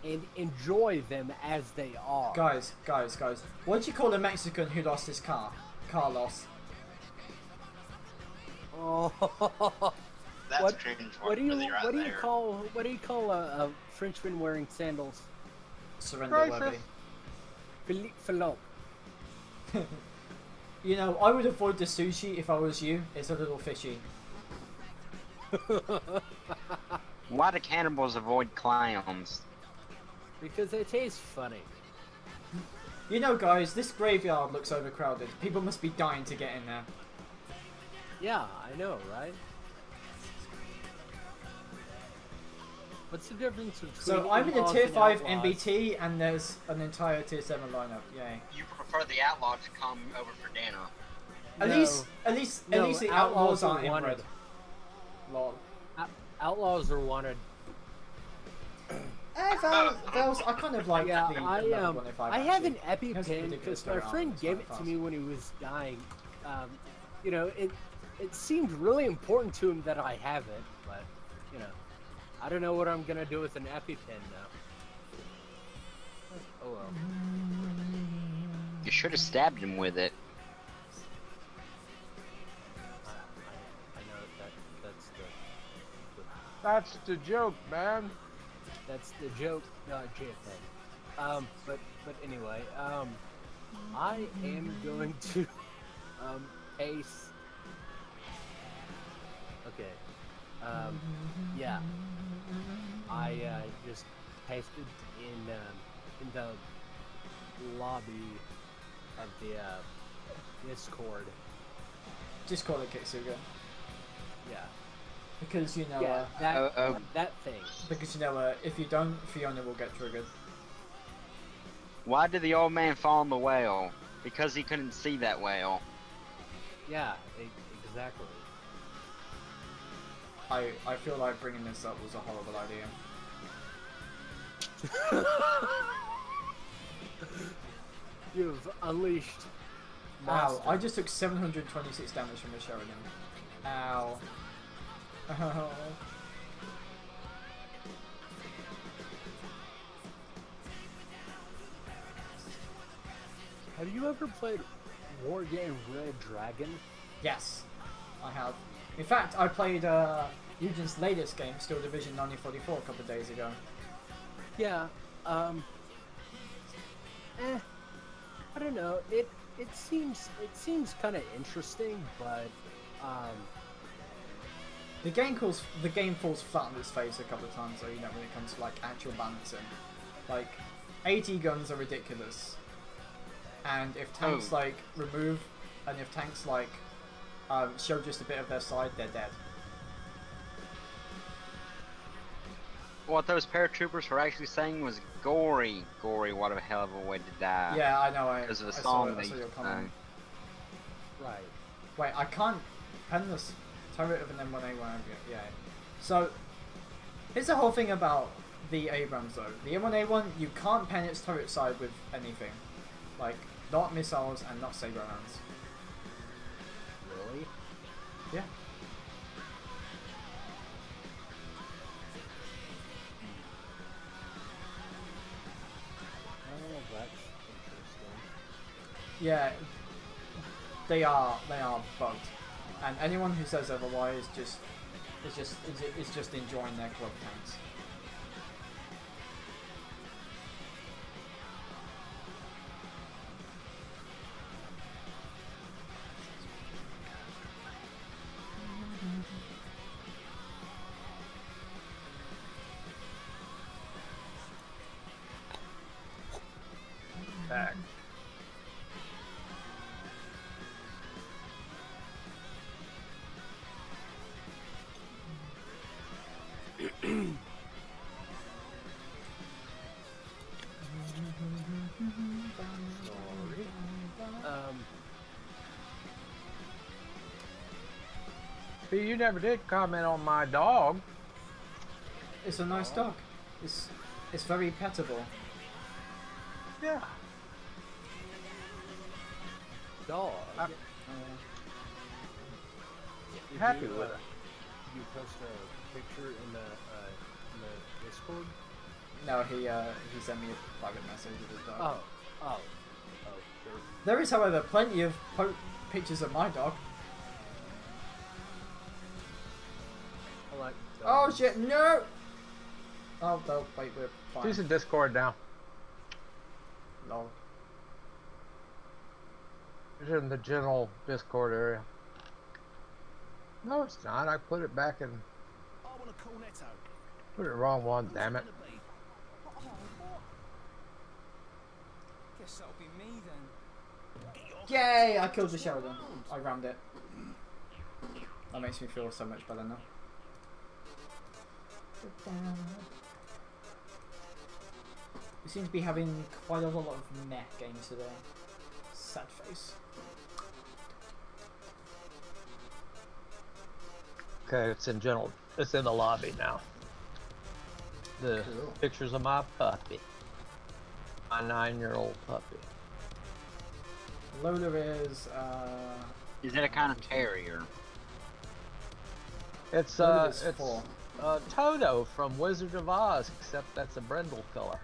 and enjoy them as they are. Guys. What do you call a Mexican who lost his car? Car loss. Oh. That's What- cringe What do you right what do you there. call a Frenchman wearing sandals? Surrender levy. Philippe. You know, I would avoid the sushi if I was you. It's a little fishy. Why do cannibals avoid clowns? Because they taste funny. You know, guys, this graveyard looks overcrowded. People must be dying to get in there. Yeah, I know, right? What's the difference between? So I'm in a Outlaws tier and 5 Outlaws? MBT, and there's an entire tier 7 lineup. Yay! You prefer the outlaw to come over for dinner. At No. least No, the Outlaws outlaws are aren't in wanted. red. Lol. Outlaws are wanted. Vels, I kind of like Yeah, the level 105 I have an actually. He has EpiPen ridiculous because my story friend arc, it's gave quite it to fast. me when he was dying. You know, it seemed really important to him that I have it, but you know, I don't know what I'm gonna do with an EpiPen now. Oh well. You should have stabbed him with it. I know that's That's the joke, man. that's the joke, not JFK. But anyway, I am going to paste. Okay. Yeah. I just pasted in the lobby of the Discord. Just call it Kitsuga. Yeah. Because you know, Yeah. That thing. because you know, if you don't, Fiona will get triggered. Why did the old man fall in the well? Because he couldn't see that whale. Yeah. Exactly. I feel like bringing this up was a horrible idea. You've unleashed. Ow! monster. I just took 726 damage from the Sheridan. Ow. Ow. Have you ever played War Game Red Dragon? Yes, I have. In fact, I played Eugen's latest game, Steel Division 9044, a couple of days ago. Yeah. I don't know. It seems kind of interesting, but The game falls flat on its face a couple of times, though, you know, when it comes to like actual balancing. Like, AT guns are ridiculous, and if tanks like remove, and if tanks like show just a bit of their side, they're dead. What those paratroopers were actually saying was gory. Gory, what a hell of a way to die. Yeah, I know. Because of the I song saw they your used to comment. sing. right. Wait, I can't pen this turret of an M1A1. Yeah. So, here's the whole thing about the Abrams though. The M1A1, you can't pen its turret side with anything. Like, not missiles and not saber rounds. Really? Yeah. Oh, that's interesting. Yeah. They are bugged. And anyone who says otherwise is just enjoying their club tanks. Back. See, you never did comment on my dog. It's a nice dog. It's very pettable. Yeah. Dog. Did Happy you, with it. Did you post a picture in the Discord? No, he sent me a private message of his dog. Oh. There is, however, plenty of pictures of my dog. I like. Oh shit, no! Oh, no, wait, we're fine. She's in Discord now. Lol. It's in the general Discord area. No, it's not. I put it back in. I want a cornetto. Put it wrong one, damn it. Who's gonna be? Oh, what? Guess that'll be me then. Yay! I killed the Sheldon. I rammed it. That makes me feel so much better now. We seem to be having quite a lot of mech games today. Sad face. Okay, it's in general. It's in the lobby now. The Cool. pictures of my puppy. My 9-year-old puppy. Lola is Is it a kind of terrier? It's Lola is it's 4. Toto from Wizard of Oz, except that's a brindle color.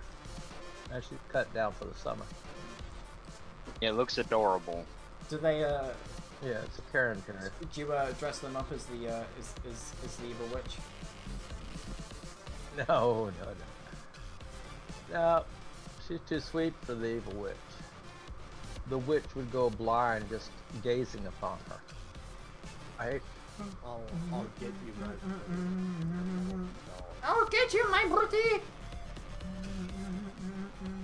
Actually cut down for the summer. Yeah, it looks adorable. Do they Yeah, it's a Karen terrier. do you dress them up as the is the evil witch? No. No, she's too sweet for the evil witch. The witch would go blind just gazing upon her. I'll get you my. I'll get you, my booty!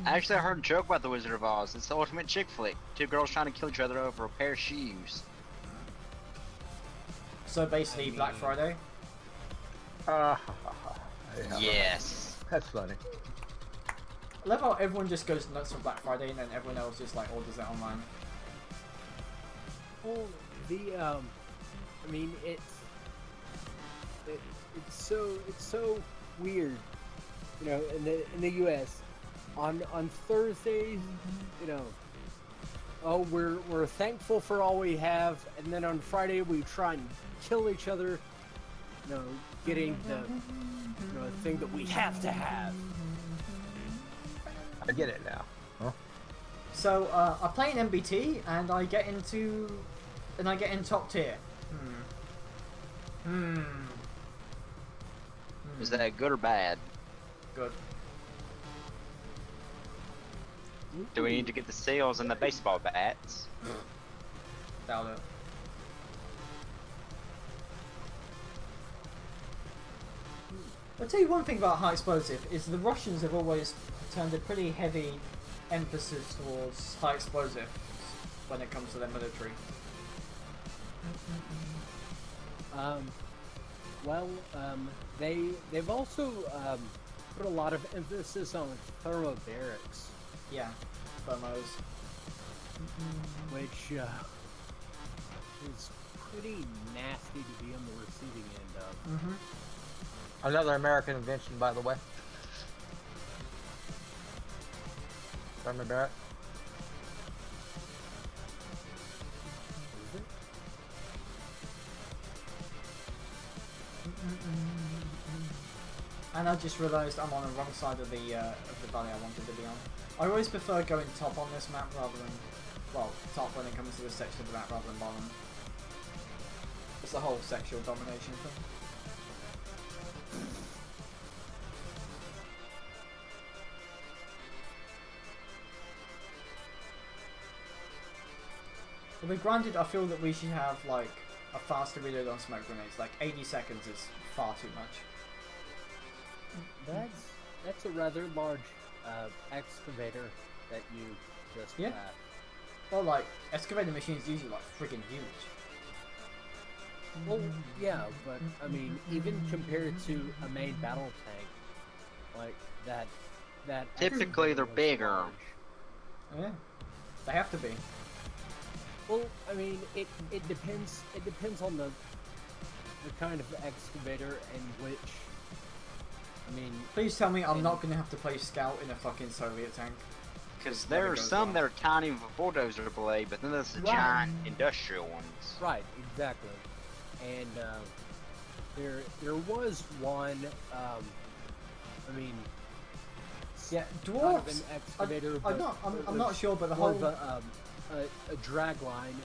Actually, I heard a joke about the Wizard of Oz. It's the ultimate chick flick. 2 girls trying to kill each other over a pair of shoes. So basically, Black Friday. Yes. That's funny. I love how everyone just goes nuts for Black Friday and then everyone else just like orders it online. Well, I mean, it's so weird, you know, in the U.S. on Thursdays, you know, oh, we're thankful for all we have, and then on Friday we try and kill each other, you know, getting the thing that we have to have. I get it now. Huh? So I play in MBT and I get in top tier. Is that good or bad? Good. Do we need to get the seals and the baseball bats? Doubt it. I'll tell you one thing about high explosive is the Russians have always turned a pretty heavy emphasis towards high explosive when it comes to their military. They've also put a lot of emphasis on thermobarics, Yeah, thermos. which is pretty nasty to be on the receiving end of. Another American invention, by the way. Remember that? Is it? And I just realised I'm on the wrong side of the valley I wanted to be on. I always prefer going top on this map rather than, well, top when it comes to this section of the map rather than bottom. It's the whole sexual domination thing. But with granted, I feel that we should have like a faster reload on smoke grenades. Like 80 seconds is far too much. That's a rather large excavator that you just Yeah. Well, like excavator machines usually like friggin' huge. Well, yeah, but I mean, even compared to a main battle tank, like that Typically, they're excavator was bigger. large. Yeah, they have to be. Well, I mean, it depends. It depends on the kind of excavator and which. I mean, Please tell me I'm not gonna have to play scout in a fucking Soviet tank. Because Never there are goes some wrong. that are tiny with a bulldozer blade, but then there's the Right. giant industrial ones. right, exactly. And there was one. I mean, Yeah, kind of dwarves. an excavator. I'm but not. it I'm not was sure, but the more whole. of a drag line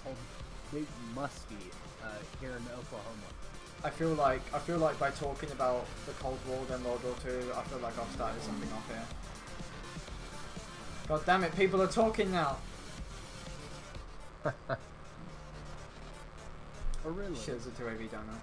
called Big Muskie here in Oklahoma. I feel like by talking about the Cold War and World War II, I feel like I've started something off here. God damn it! People are talking now. Oh, really? Shit, it's a 2AV down there.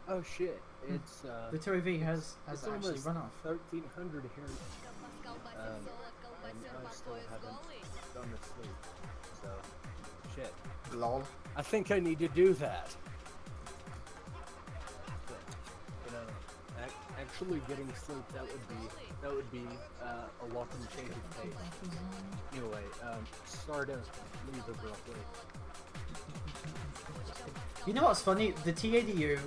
Oh shit! It's The 2AV has it's actually almost run off. 1300 here. I still haven't done the sleep. So, shit. Lol. I think I need to do that. But, you know, actually getting sleep, that would be a welcome change of pace. Anyway, sorry to leave abruptly. You know what's funny? The TADU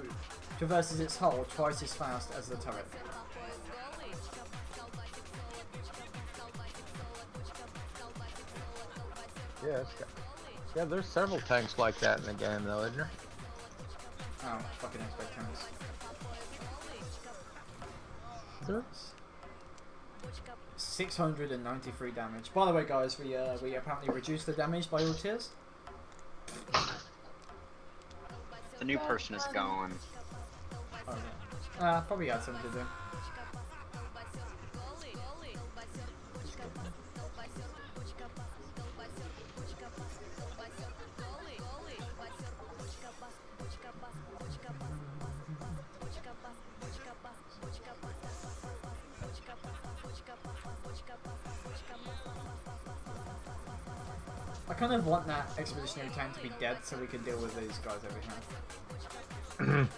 traverses its hull twice as fast as the turret. Yeah, yeah, there's several tanks like that in the game, though, isn't there? Oh, fucking expect tanks. There? 693 damage. By the way, guys, we apparently reduced the damage by all tiers. The new person is gone. Oh yeah. Probably had something to do. I kind of want that expeditionary tank to be dead so we can deal with these guys over here.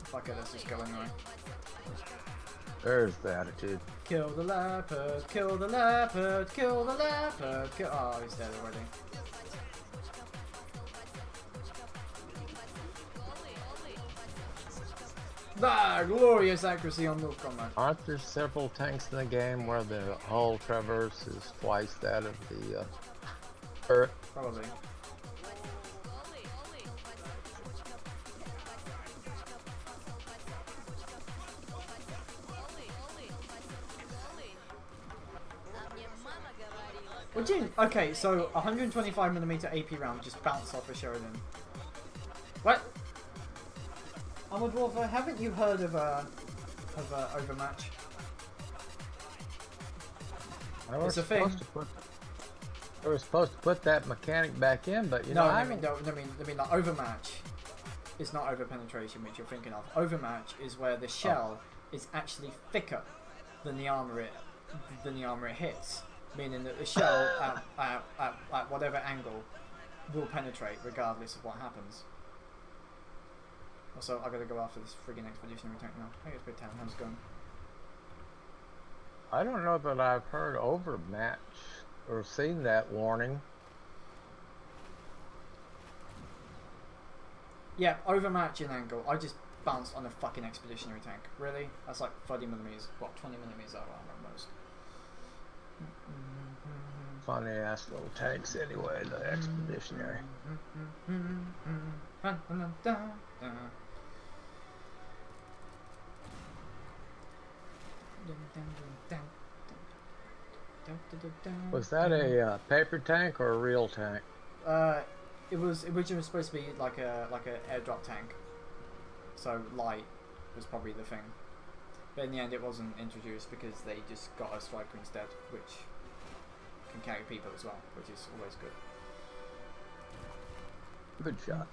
Fuck it, let's just go anyway. There's the attitude. Kill the leopard, kill the leopard, kill the leopard, kill. Oh, he's dead already. Ah, glorious accuracy on move combat. Aren't there several tanks in the game where the hull traverse is twice that of the turret? Probably. What do you? Okay, so 125mm AP round just bounced off a Sheridan. What? Armored Warfare, haven't you heard of Overmatch? It's a thing. They were supposed to put that mechanic back in, but you know, I mean like Overmatch is not overpenetration, which you're thinking of. Overmatch is where the shell is actually thicker than the armor it hits, meaning that the shell at whatever angle will penetrate regardless of what happens. Also, I gotta go after this friggin' expeditionary tank now. Hey, it's Pigtails. How's it going? I don't know that I've heard Overmatch or seen that warning. Yeah, Overmatch in angle. I just bounced on a fucking expeditionary tank. Really? That's like 30mm. What, 20mm out of most. Funny ass little tanks anyway, the expeditionary. Was that a paper tank or a real tank? It was originally supposed to be like a airdrop tank. So light was probably the thing. But in the end it wasn't introduced because they just got a striker instead, which can carry people as well, which is always good. Good shot.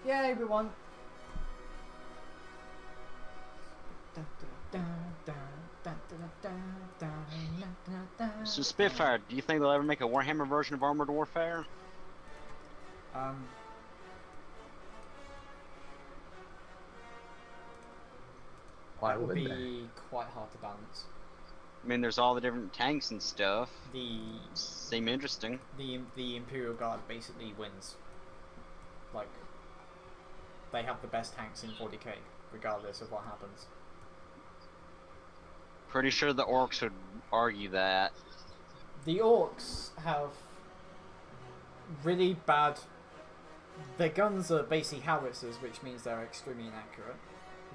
Yay, everyone! So Spitfire, do you think they'll ever make a Warhammer version of Armored Warfare? Why That would would be they? quite hard to balance. I mean, there's all the different tanks and stuff. The Seem interesting. the Imperial Guard basically wins. Like, they have the best tanks in 40k, regardless of what happens. Pretty sure the Orcs would argue that. The Orcs have really bad. Their guns are basically howitzers, which means they're extremely inaccurate.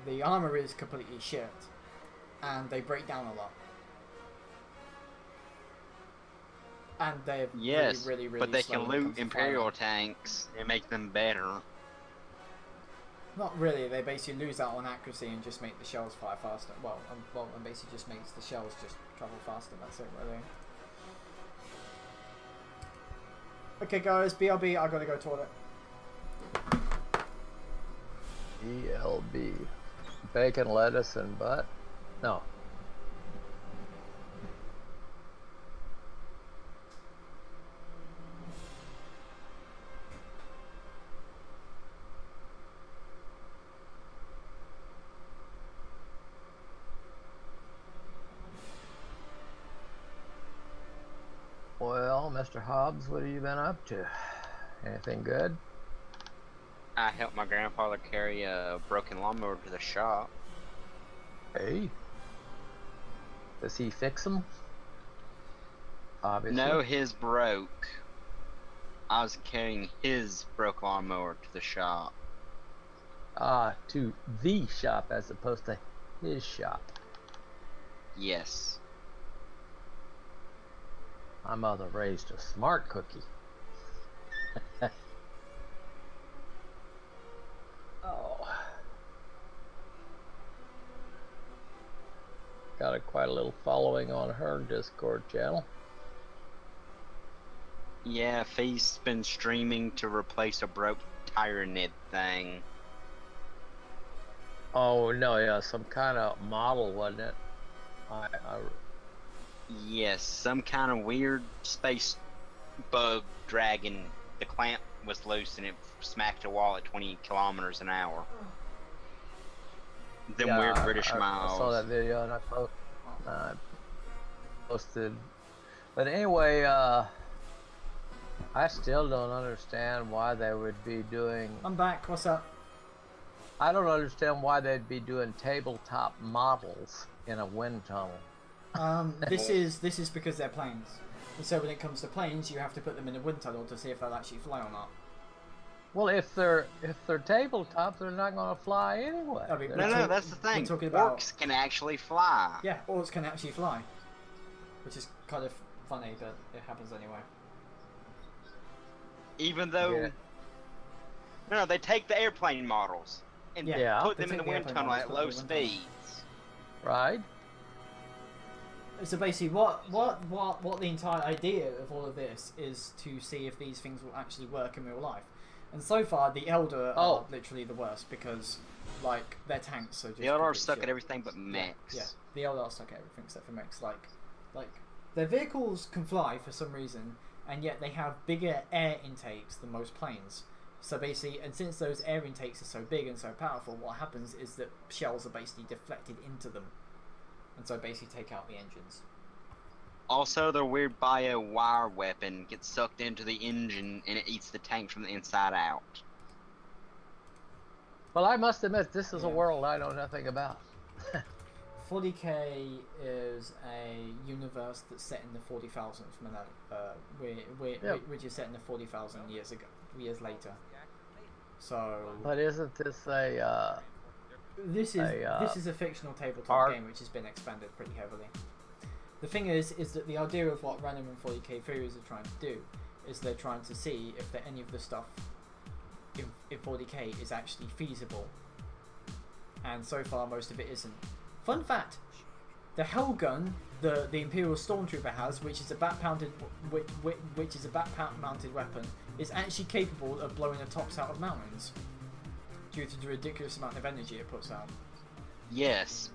The armor is completely shit, and they break down a lot. And they're really but they slow can when it comes loot to Imperial firing. tanks and make them better. Not really. They basically lose out on accuracy and just make the shells fire faster. And basically just makes the shells just travel faster. That's it, really. Okay, guys. BRB. I gotta go toilet. ELB. Bacon, lettuce, and butt? No. Well, Mr. Hobbs, what have you been up to? Anything good? I helped my grandfather carry a broken lawnmower to the shop. Hey. Does he fix them? Obviously. No, his broke. I was carrying his broke lawnmower to the shop. Ah, to the shop as opposed to his shop. Yes. My mother raised a smart cookie. Oh. Got quite a little following on her Discord channel. Yeah, Feast's been streaming to replace a broke tire knit thing. Oh no, yeah, some kind of model, wasn't it? Yes, some kind of weird space bug dragon. The clamp was loose and it smacked a wall at 20 kilometers an hour. Them yeah, weird British miles. I saw that video and I posted. But anyway, I still don't understand why they would be doing. I'm back. What's up? I don't understand why they'd be doing tabletop models in a wind tunnel. This is because they're planes. And so when it comes to planes, you have to put them in a wind tunnel to see if they'll actually fly or not. Well, if they're tabletop, they're not going to fly anyway. I mean, No, that's the thing. We're talking about, orcs can actually fly. yeah, orcs can actually fly, which is kind of funny, but it happens anyway. Even though, Yeah. no, they take the airplane models and Yeah. put They them in the take the wind airplane tunnel models, at put low them in the wind tunnel. speeds. Right? So basically, what the entire idea of all of this is to see if these things will actually work in real life. And so far, the Elder are literally the worst because, like, their tanks are just. The Eldar are complete stuck shit. at everything but mechs. Yeah, the Elder are stuck at everything except for mechs. Like their vehicles can fly for some reason, and yet they have bigger air intakes than most planes. So basically, and since those air intakes are so big and so powerful, what happens is that shells are basically deflected into them, and so basically take out the engines. Also, their weird bio-wire weapon gets sucked into the engine and it eats the tank from the inside out. Well, I must admit, this is a Yeah. world I know nothing about. 40k is a universe that's set in the 40,000th millennium, which is set in the 40,000 years later. So But isn't this a this is a fictional tabletop art game which has been expanded pretty heavily. The thing is that the idea of what Random and 40k Theories are trying to do is they're trying to see if any of the stuff in 40k is actually feasible, and so far most of it isn't. Fun fact: the Hellgun, the Imperial Stormtrooper has, which is a bat-mounted weapon, is actually capable of blowing the tops out of mountains due to the ridiculous amount of energy it puts out. Yes.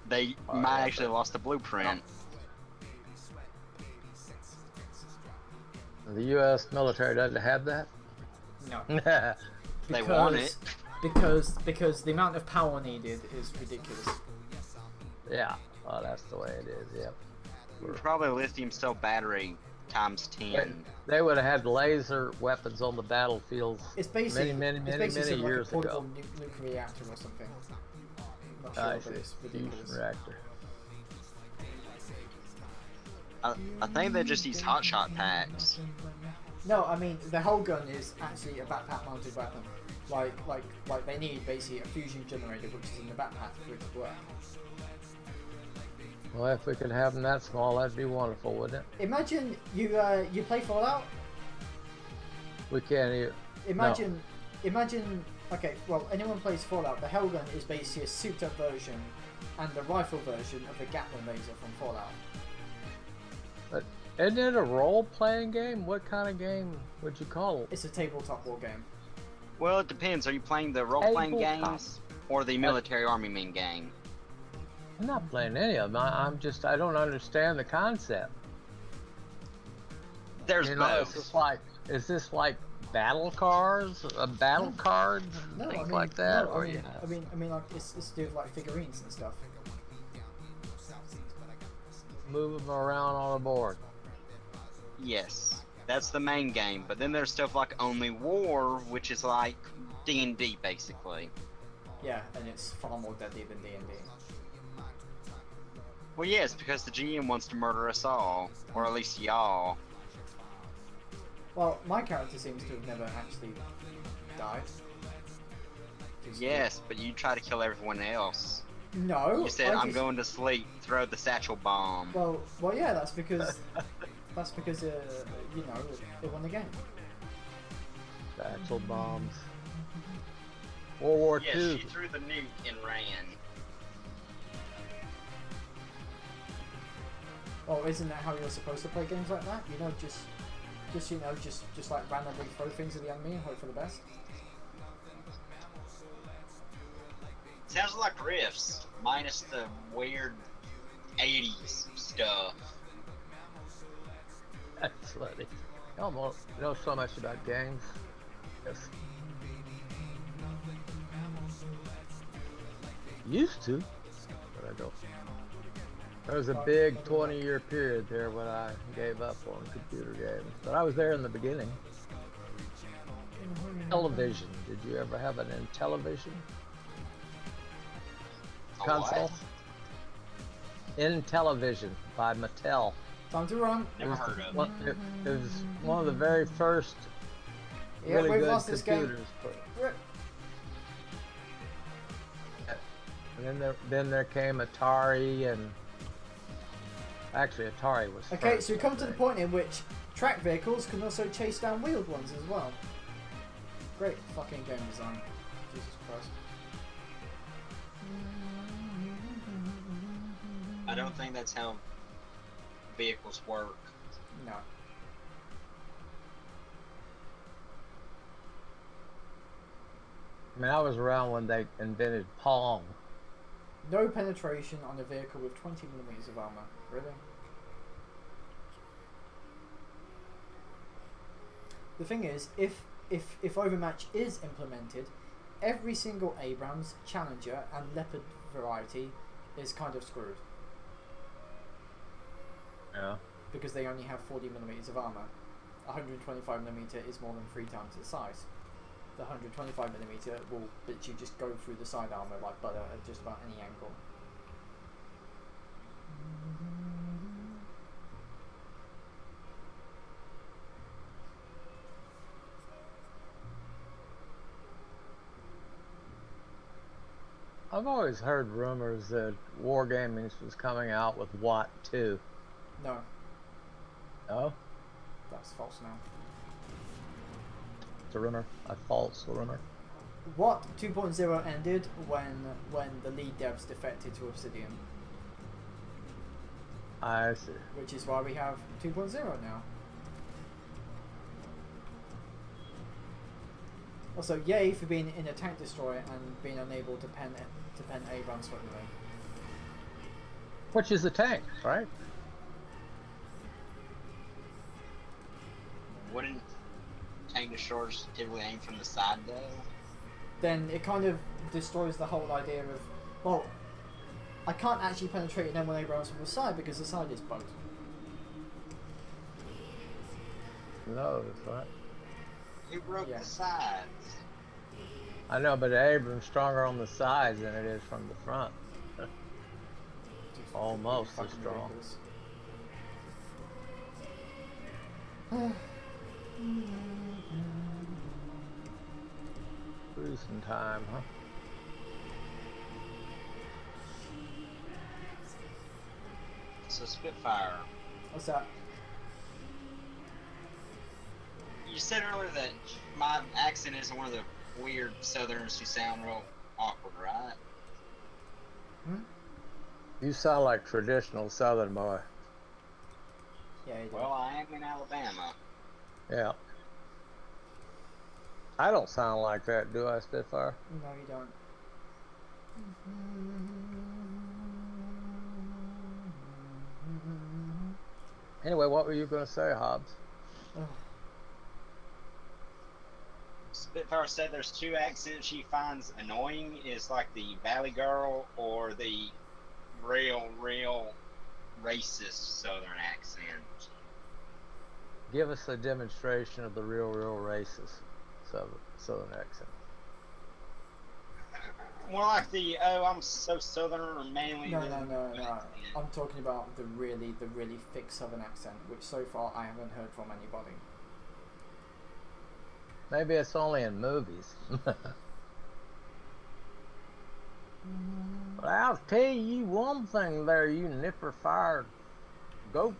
They might actually have lost the blueprint. The U.S. military doesn't have that? No. They want it. Because the amount of power needed is ridiculous. Yeah, well, that's the way it is, yep. Probably lithium cell battery times 10. They would have had laser weapons on the battlefields It's basically many like years a portable ago. nuclear reactor or something. Not sure, I but see. it's ridiculous. Fusion reactor. I think they just use hotshot packs. No, I mean the whole gun is actually a backpack mounted weapon. Like they need basically a fusion generator which is in the backpack for it to work. Well, if we could have them that small, that'd be wonderful, wouldn't it? Imagine you play Fallout. We can't even. Imagine. Okay, well, anyone plays Fallout. The Hellgun is basically a souped-up version and the rifle version of the Gatling laser from Fallout. But isn't it a role-playing game? What kind of game would you call it? It's a tabletop war game. Well, it depends. Are you playing the role-playing Tabletop. games? or the military army main game? I'm not playing any of them. I don't understand the concept. There's You know, both. is this like battle cards, battle cards, and No, things I mean, like that, no, or I mean, yeah? I mean, like it's to do with like figurines and stuff. Move them around on a board. Yes, that's the main game. But then there's stuff like Only War, which is like D&D basically. Yeah, and it's far more deadly than D&D. Well, yes, because the GM wants to murder us all, or at least y'all. Well, my character seems to have never actually died. Yes, but you try to kill everyone else. No. You said, I I'm just- going to sleep, throw the satchel bomb. Well, yeah, that's because you know, they won the game. Satchel bombs. World War Yes, II. she threw the nuke and ran. Well, isn't that how you're supposed to play games like that? You know, just you know, just like randomly throw things at the enemy and hope for the best. Sounds like Rifts, minus the weird 80s stuff. That's funny. I don't know so much about games. Yes. Used to, but I don't. There was a big 20-year period there when I gave up on computer games, but I was there in the beginning. Television. Did you ever have an Intellivision console? Intellivision by Mattel. Time to run. Never heard of it. It was one of the very first Yeah, really we've good lost this game. computers. Rip. And then there came Atari, and actually Atari was Okay, first, so we come I to the think. point in which track vehicles can also chase down wheeled ones as well. Great fucking game design. Jesus Christ. I don't think that's how vehicles work. No. I mean, I was around when they invented Pong. No penetration on a vehicle with 20mm of armor. Really? The thing is, if Overmatch is implemented, every single Abrams, Challenger, and Leopard variety is kind of screwed. Yeah. Because they only have 40mm of armor. 125mm is more than 3 times its size. The 125mm will literally just go through the side armor like butter at just about any angle. I've always heard rumors that Wargaming was coming out with Watt 2. No, No? that's false now. It's a rumor. A false rumor. What 2.0 ended when the lead devs defected to Obsidian, I see. which is why we have 2.0 now. Also, yay for being in a tank destroyer and being unable to pen Abrams swiftly. Which is a tank, right? Wouldn't tank destroyers typically aim from the side though? Then it kind of destroys the whole idea of, well, I can't actually penetrate an M1 Abrams from the side because the side is bugged. No, that's right. Who broke Yeah. the sides? I know, but Abrams stronger on the sides than it is from the front. Almost as Fucking strong. ridiculous. Cruising time, huh? So Spitfire. What's that? You said earlier that my accent isn't one of the weird Southerners who sound real awkward, right? You sound like traditional Southern boy. Yeah, you do. Well, I am in Alabama. Yeah. I don't sound like that, do I, Spitfire? No, you don't. Anyway, what were you going to say, Hobbs? Spitfire said there's two accents she finds annoying. Is like the Valley Girl or the real racist Southern accent. Give us a demonstration of the real racist Southern accent. More like the I'm so Southern or manly. No. I'm talking about the really thick Southern accent, which so far I haven't heard from anybody. Maybe it's only in movies. But I'll tell you one thing there, you nipper-fired goat.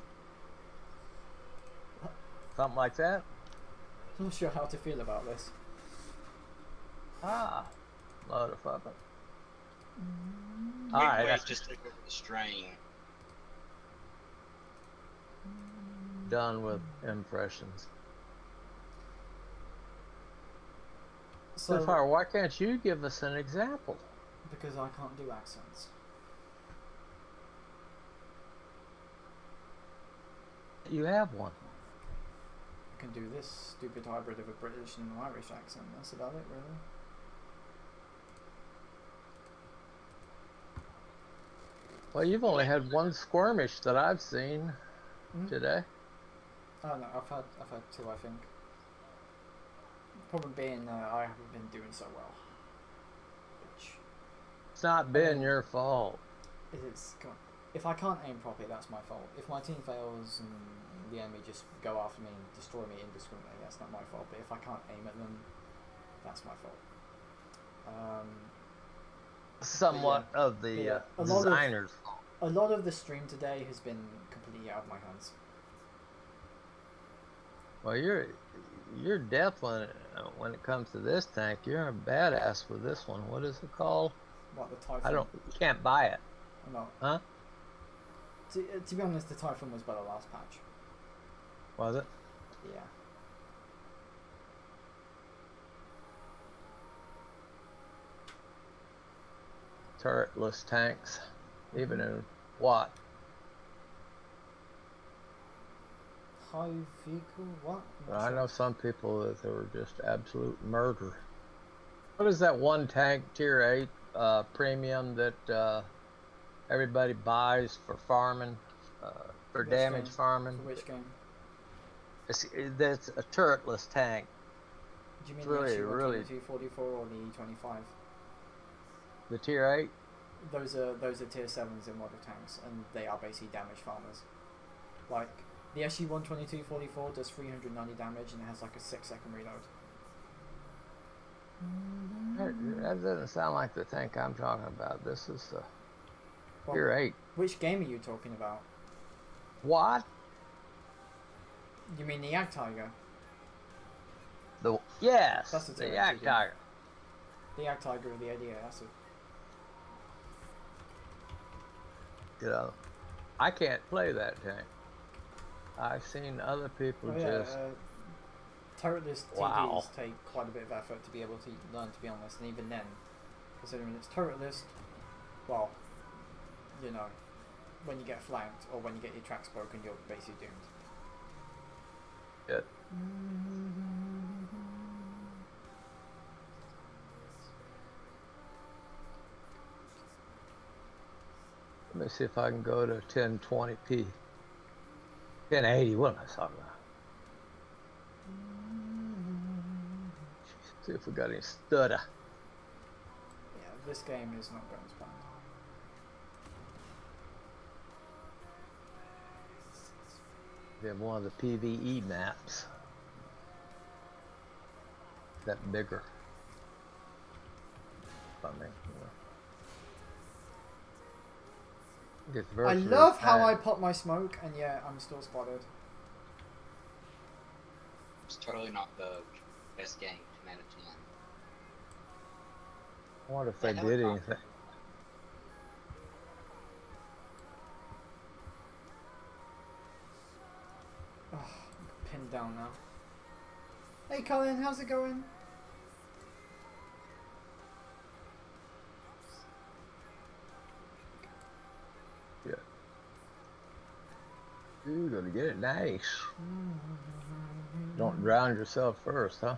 Something like that. I'm not sure how to feel about this. Ah, motherfucker. Wait, Alright, just took over the strain. done with impressions. So, Spitfire, why can't you give us an example? because I can't do accents. You have one. I can do this stupid hybrid of a British and an Irish accent. That's about it, really. Well, you've only had one squirmish that I've seen today. Oh no, I've had two, I think. Problem being, I haven't been doing so well. Which It's not been your fault. it's if I can't aim properly, that's my fault. If my team fails and the enemy just go after me and destroy me indiscriminately, that's not my fault. But if I can't aim at them, that's my fault. Somewhat of the designer's fault. A lot of the stream today has been completely out of my hands. Well, you're definitely, when it comes to this tank, you're a badass with this one. What is it called? What, the Typhoon? You can't buy it. No. Huh? To be honest, the Typhoon was better last patch. Was it? Yeah. Turretless tanks, even in what? High vehicle? What? I know some people that they were just absolute murder. What is that one tank, tier 8 premium that everybody buys for farming, for Which damage game? farming? For which game? That's a turretless tank. Do you mean Really, the really. SU-122-44 or the E-25? The tier 8? Those are tier 7s in model tanks, and they are basically damage farmers. Like, the SU-122-44 does 390 damage and it has like a 6-second reload. That doesn't sound like the tank I'm talking about. This is the Well, tier 8. Which game are you talking about? What? You mean the Yak Tiger? Yes, That's the the tier Yak 8 Tiger. The Yak Tiger of the ADA, that's it. You know, I can't play that tank. I've seen other people just... turretless Wow. TVs take quite a bit of effort to be able to learn, to be honest, and even then, considering it's turretless, well, you know, when you get flanked or when you get your tracks broken, you're basically doomed. It. Let me see if I can go to 1020p. 1080, what am I talking about? See if we got any stutter. Yeah, this game is not going as planned. We have one of the PvE maps. That bigger. I mean, I love how I pop my smoke, and yeah, I'm still spotted. It's totally not bugged. Best game, 10 out of 10. I wonder if they did anything. Oh, I'm pinned down now. Hey Colin, how's it going? You're gonna get it nice. Don't drown yourself first, huh?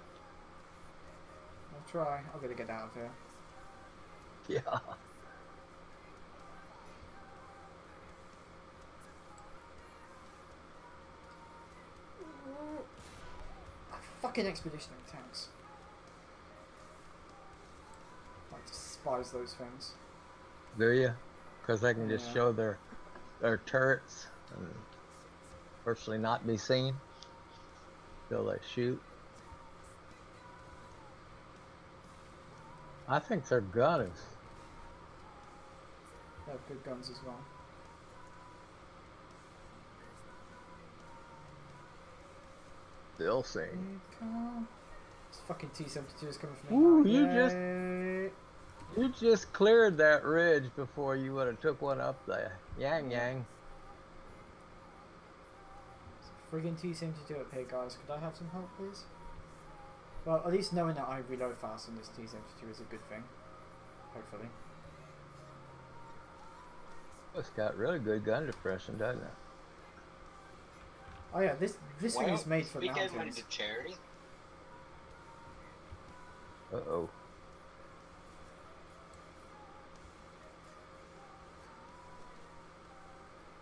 I'll try. I'm gonna get out of here. Yeah. Fucking expeditionary tanks. I despise those things. Do you? Because they can just Yeah. show their turrets and virtually not be seen till they shoot. I think their gun is. They have good guns as well. Still seen. This fucking T-72 is coming from me. Ooh, Yay. you just cleared that ridge before you would have took one up there. Yang yang. Friggin' T-72 up here, guys. Could I have some help, please? Well, at least knowing that I reload fast on this T-72 is a good thing. Hopefully. It's got really good gun depression, doesn't it? Oh yeah, this thing is made for you guys want mountains. to do charity? Uh-oh.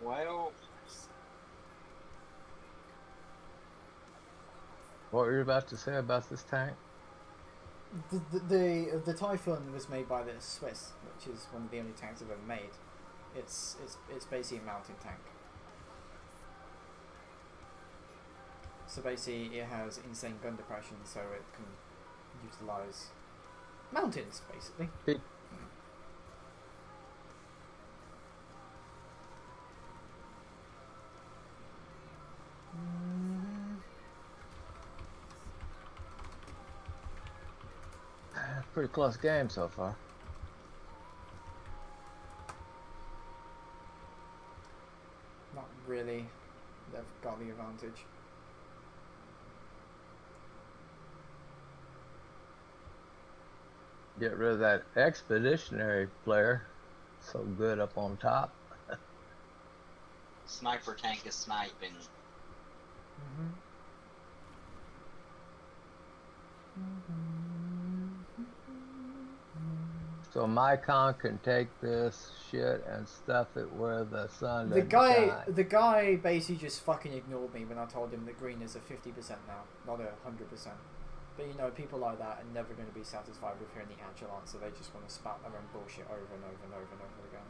Well, What were you about to say about this tank? The Typhoon was made by the Swiss, which is one of the only tanks I've ever made. It's basically a mountain tank. So basically, it has insane gun depression, so it can utilize mountains, basically. Pretty close game so far. Not really. They've got the advantage. Get rid of that expeditionary player. So good up on top. sniper tank is sniping. So my con can take this shit and stuff it where the sun The doesn't guy, shine. the guy basically just fucking ignored me when I told him that green is a 50% now, not a 100%. But you know, people like that are never going to be satisfied with hearing the actual answer. They just want to spout their own bullshit over and over and over and over again.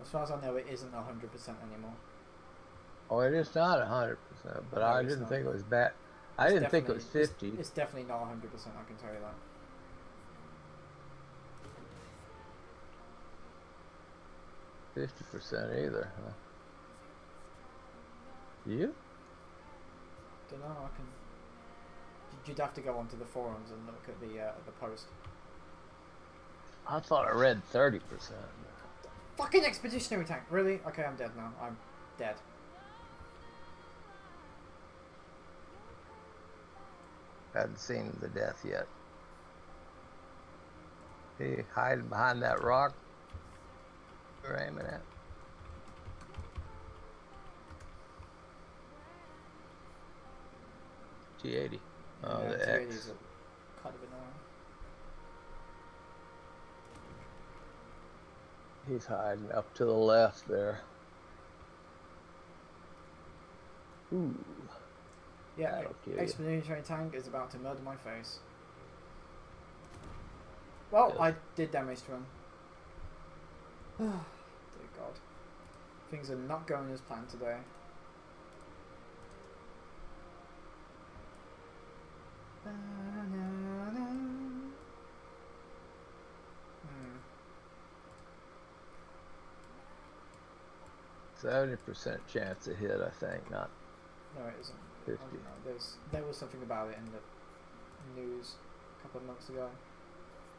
As far as I know, it isn't 100% anymore. Oh, it is not 100%, but No, I it's didn't not. think it was bad. I It's didn't think it was definitely- 50. It's definitely not 100%, I can tell you that. 50% either, huh? You? Don't know, I can... You'd have to go onto the forums and look at the post. I thought I read 30%. Fucking expeditionary tank, really? Okay, I'm dead now. I'm dead. Hadn't seen the death yet. He hiding behind that rock you're aiming at. T80. Oh, Yeah, the T80s X. are kind of annoying. He's hiding up to the left there. Ooh. Yeah, That'll kill you. expeditionary tank is about to murder my face. Well, Yes. I did damage to him. Dear God. Things are not going as planned today. Hmm. 70% chance to hit, I think, not No, it isn't. 50. I don't know. There was something about it in the news a couple of months ago.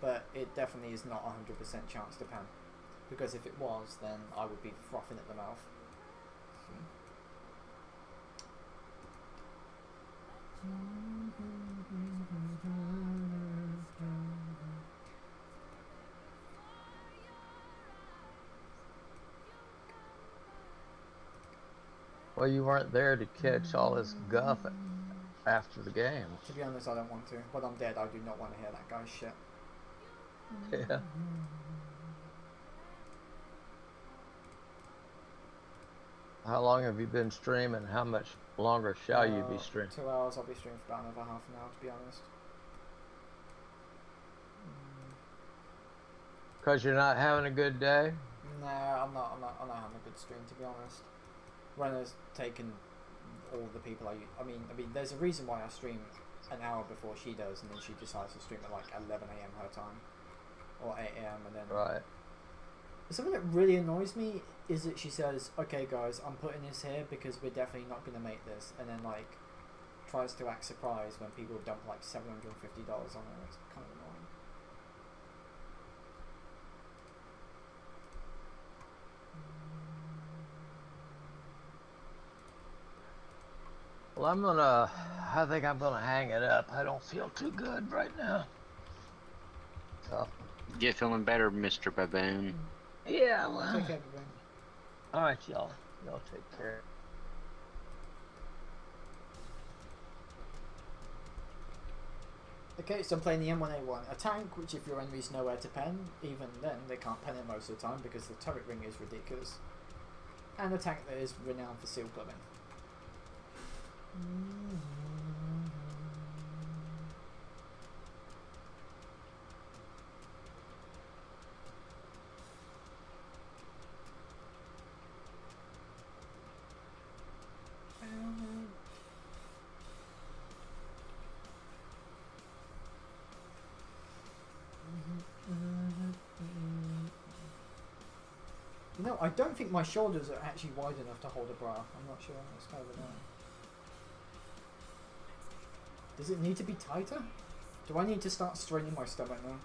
But it definitely is not 100% chance to pan. Because if it was, then I would be frothing at the mouth. Well, you weren't there to catch all this guff after the game. To be honest, I don't want to. When I'm dead, I do not want to hear that guy's shit. Yeah. How long have you been streaming? How much longer shall you be streaming? 2 hours. I'll be streaming for about another half an hour, to be honest. Because you're not having a good day? Nah, I'm not having a good stream, to be honest. Renna's taken all the people I mean, there's a reason why I stream an hour before she does, and then she decides to stream at like 11 AM her time, or 8 AM, and then. Right. Something that really annoys me is that she says, "Okay, guys, I'm putting this here because we're definitely not gonna make this," and then like tries to act surprised when people dump like $750 on it. It's kind of annoying. Well, I think I'm gonna hang it up. I don't feel too good right now. So. You feeling better, Mr. Baboon? Yeah, well. Take care, everyone. Alright, y'all. Y'all take care. Okay, so I'm playing the M1A1, a tank which if your enemies know where to pen, even then they can't pen it most of the time because the turret ring is ridiculous. And a tank that is renowned for seal clubbing. You know, I don't think my shoulders are actually wide enough to hold a bra. I'm not sure. It's kind of annoying. Does it need to be tighter? Do I need to start straining my stomach now?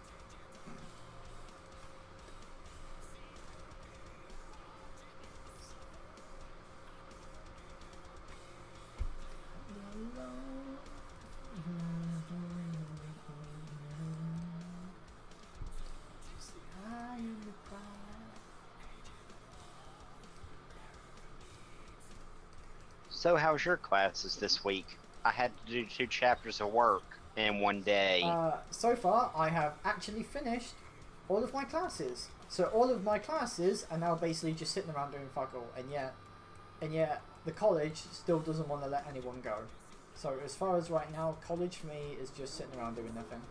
So, how's your classes this week? I had to do 2 chapters of work in one day. So far, I have actually finished all of my classes. So all of my classes are now basically just sitting around doing fuck all, and yet the college still doesn't want to let anyone go. So as far as right now, college for me is just sitting around doing nothing.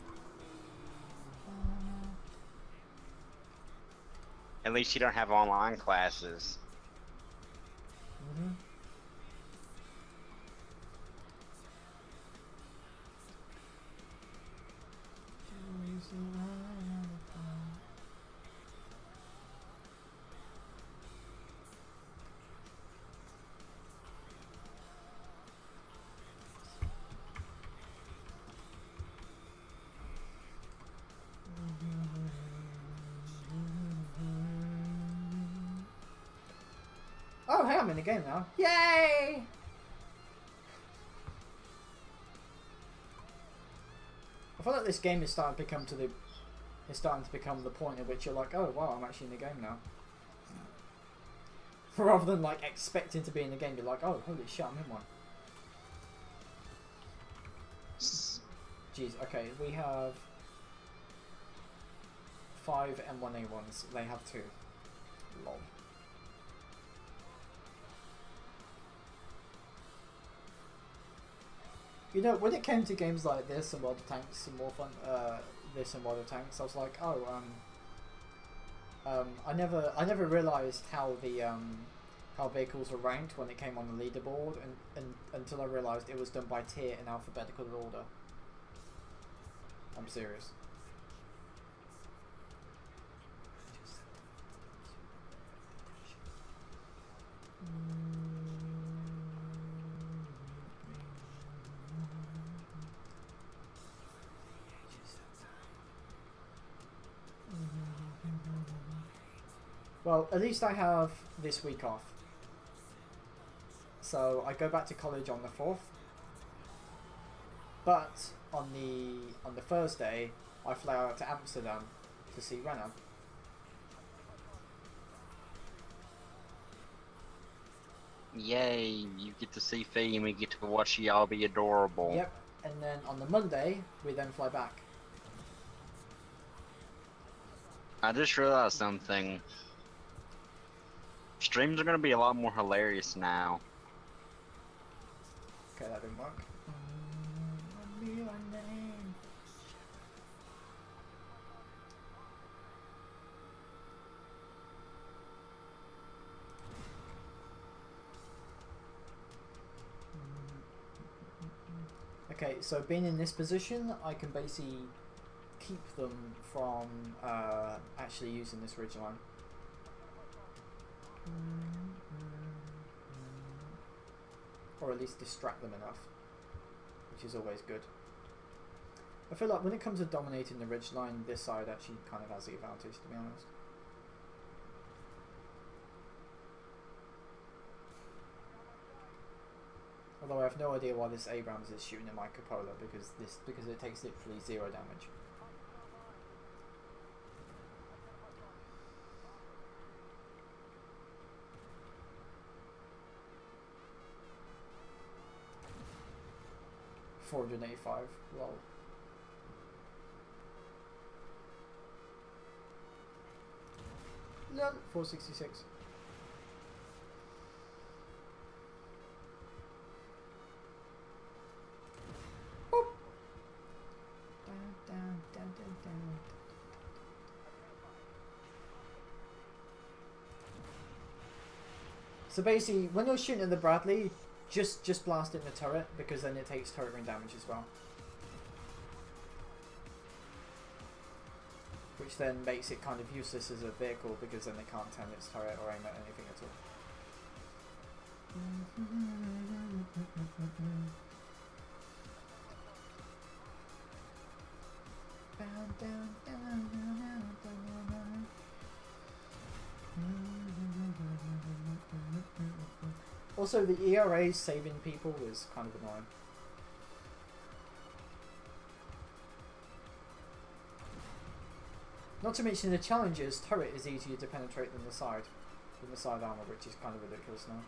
At least you don't have online classes. Mm-hmm. Oh, hey, I'm in the game now. Yay! I feel like this game is starting to become the point at which you're like, oh wow, I'm actually in the game now. Rather than like expecting to be in the game, you're like, oh holy shit, I'm in one. Jeez, okay, we have 5 M1A1s. They have 2. Lol. You know, when it came to games like this and World of Tanks and more fun, this and World of Tanks, I was like, oh, I never realized how the how vehicles were ranked when it came on the leaderboard, and until I realized it was done by tier in alphabetical order. I'm serious. Well, at least I have this week off. So I go back to college on the 4th. But on the Thursday, I fly out to Amsterdam to see Renna. Yay, you get to see Fee and we get to watch y'all be adorable. Yep. And then on the Monday, we then fly back. I just realized something. Streams are gonna be a lot more hilarious now. Okay, that didn't work. Be your name. Okay, so being in this position, I can basically keep them from actually using this ridgeline. Or at least distract them enough, which is always good. I feel like when it comes to dominating the ridgeline, this side actually kind of has the advantage, to be honest. Although I have no idea why this Abrams is shooting at my cupola, because it takes literally 0 damage. $485, lol. No, 466. Boop. Dun. So basically, when you're shooting at the Bradley, just blast it in the turret, because then it takes turret ring damage as well. Which then makes it kind of useless as a vehicle, because then it can't turn its turret or aim at anything at all. Also, the ERA saving people is kind of annoying. Not to mention the challenges, turret is easier to penetrate than the side armor, which is kind of ridiculous now.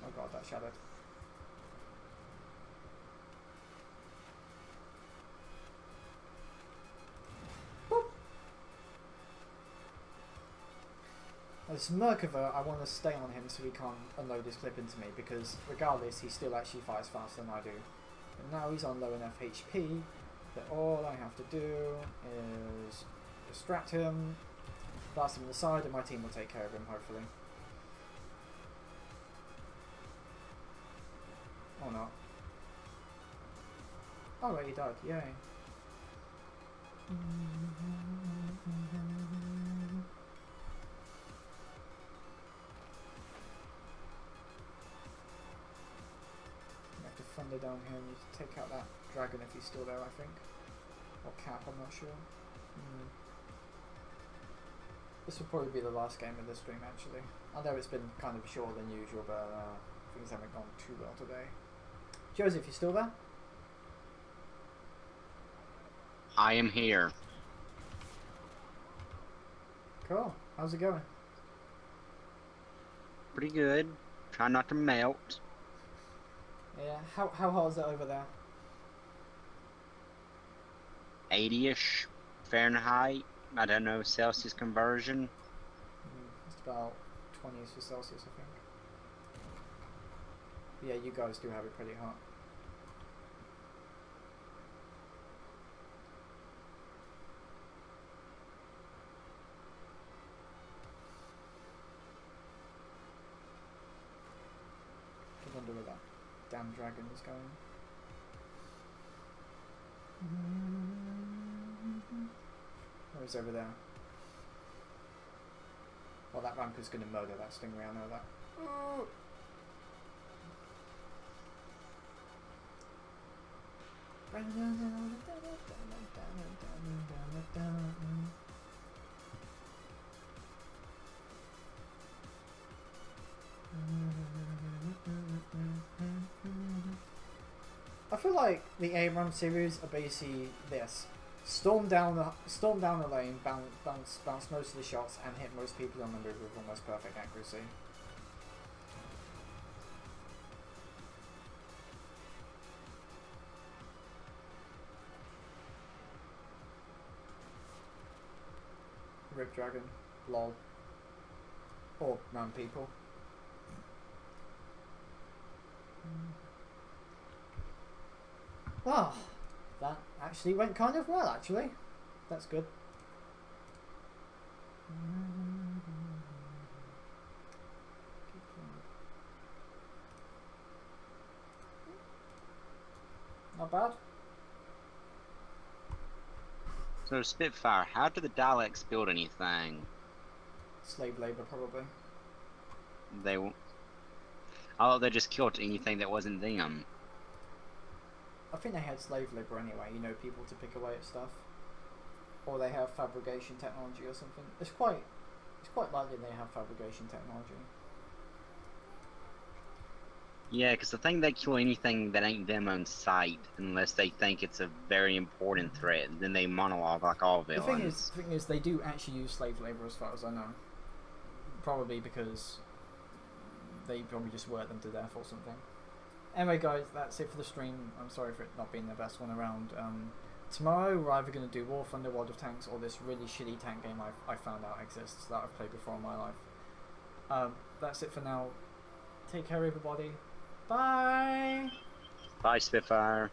Oh god, that shadowed. This Merkava, I want to stay on him so he can't unload his clip into me, because regardless, he still actually fires faster than I do. And now he's on low enough HP that all I have to do is distract him, blast him in the side, and my team will take care of him, hopefully. Or not. Oh wait, he died, yay. Thunder down here and you take out that dragon if he's still there, I think. Or Cap, I'm not sure. This will probably be the last game of the stream, actually. I know it's been kind of shorter than usual, but things haven't gone too well today. Joseph, you still there? I am here. Cool. How's it going? Pretty good. Try not to melt. Yeah, how hot is it over there? 80-ish Fahrenheit. I don't know Celsius conversion. It's about 20 for Celsius, I think. But yeah, you guys do have it pretty hot. I wonder where that damn dragon is going. Oh, he's over there. Well, that Rampa's going to murder that stingray, I know that. Oh. I feel like the ARAM series are basically this: storm down the lane, bounce most of the shots, and hit most people on the move with almost perfect accuracy. Rip Dragon. Lol. Or non people. Well, that actually went kind of well, actually. That's good. Not bad. So Spitfire, how do the Daleks build anything? Slave labor, probably. They, oh, they just killed anything that wasn't them. I think they had slave labor anyway, you know, people to pick away at stuff. Or they have fabrication technology or something. It's quite likely they have fabrication technology. Yeah, because I think they kill anything that ain't them on sight, unless they think it's a very important threat. Then they monologue like all villains. The thing is, they do actually use slave labor as far as I know. Probably because they probably just work them to death or something. Anyway guys, that's it for the stream. I'm sorry for it not being the best one around. Tomorrow we're either going to do War Thunder World of Tanks or this really shitty tank game I found out exists that I've played before in my life. That's it for now. Take care everybody. Bye! Bye, Spitfire.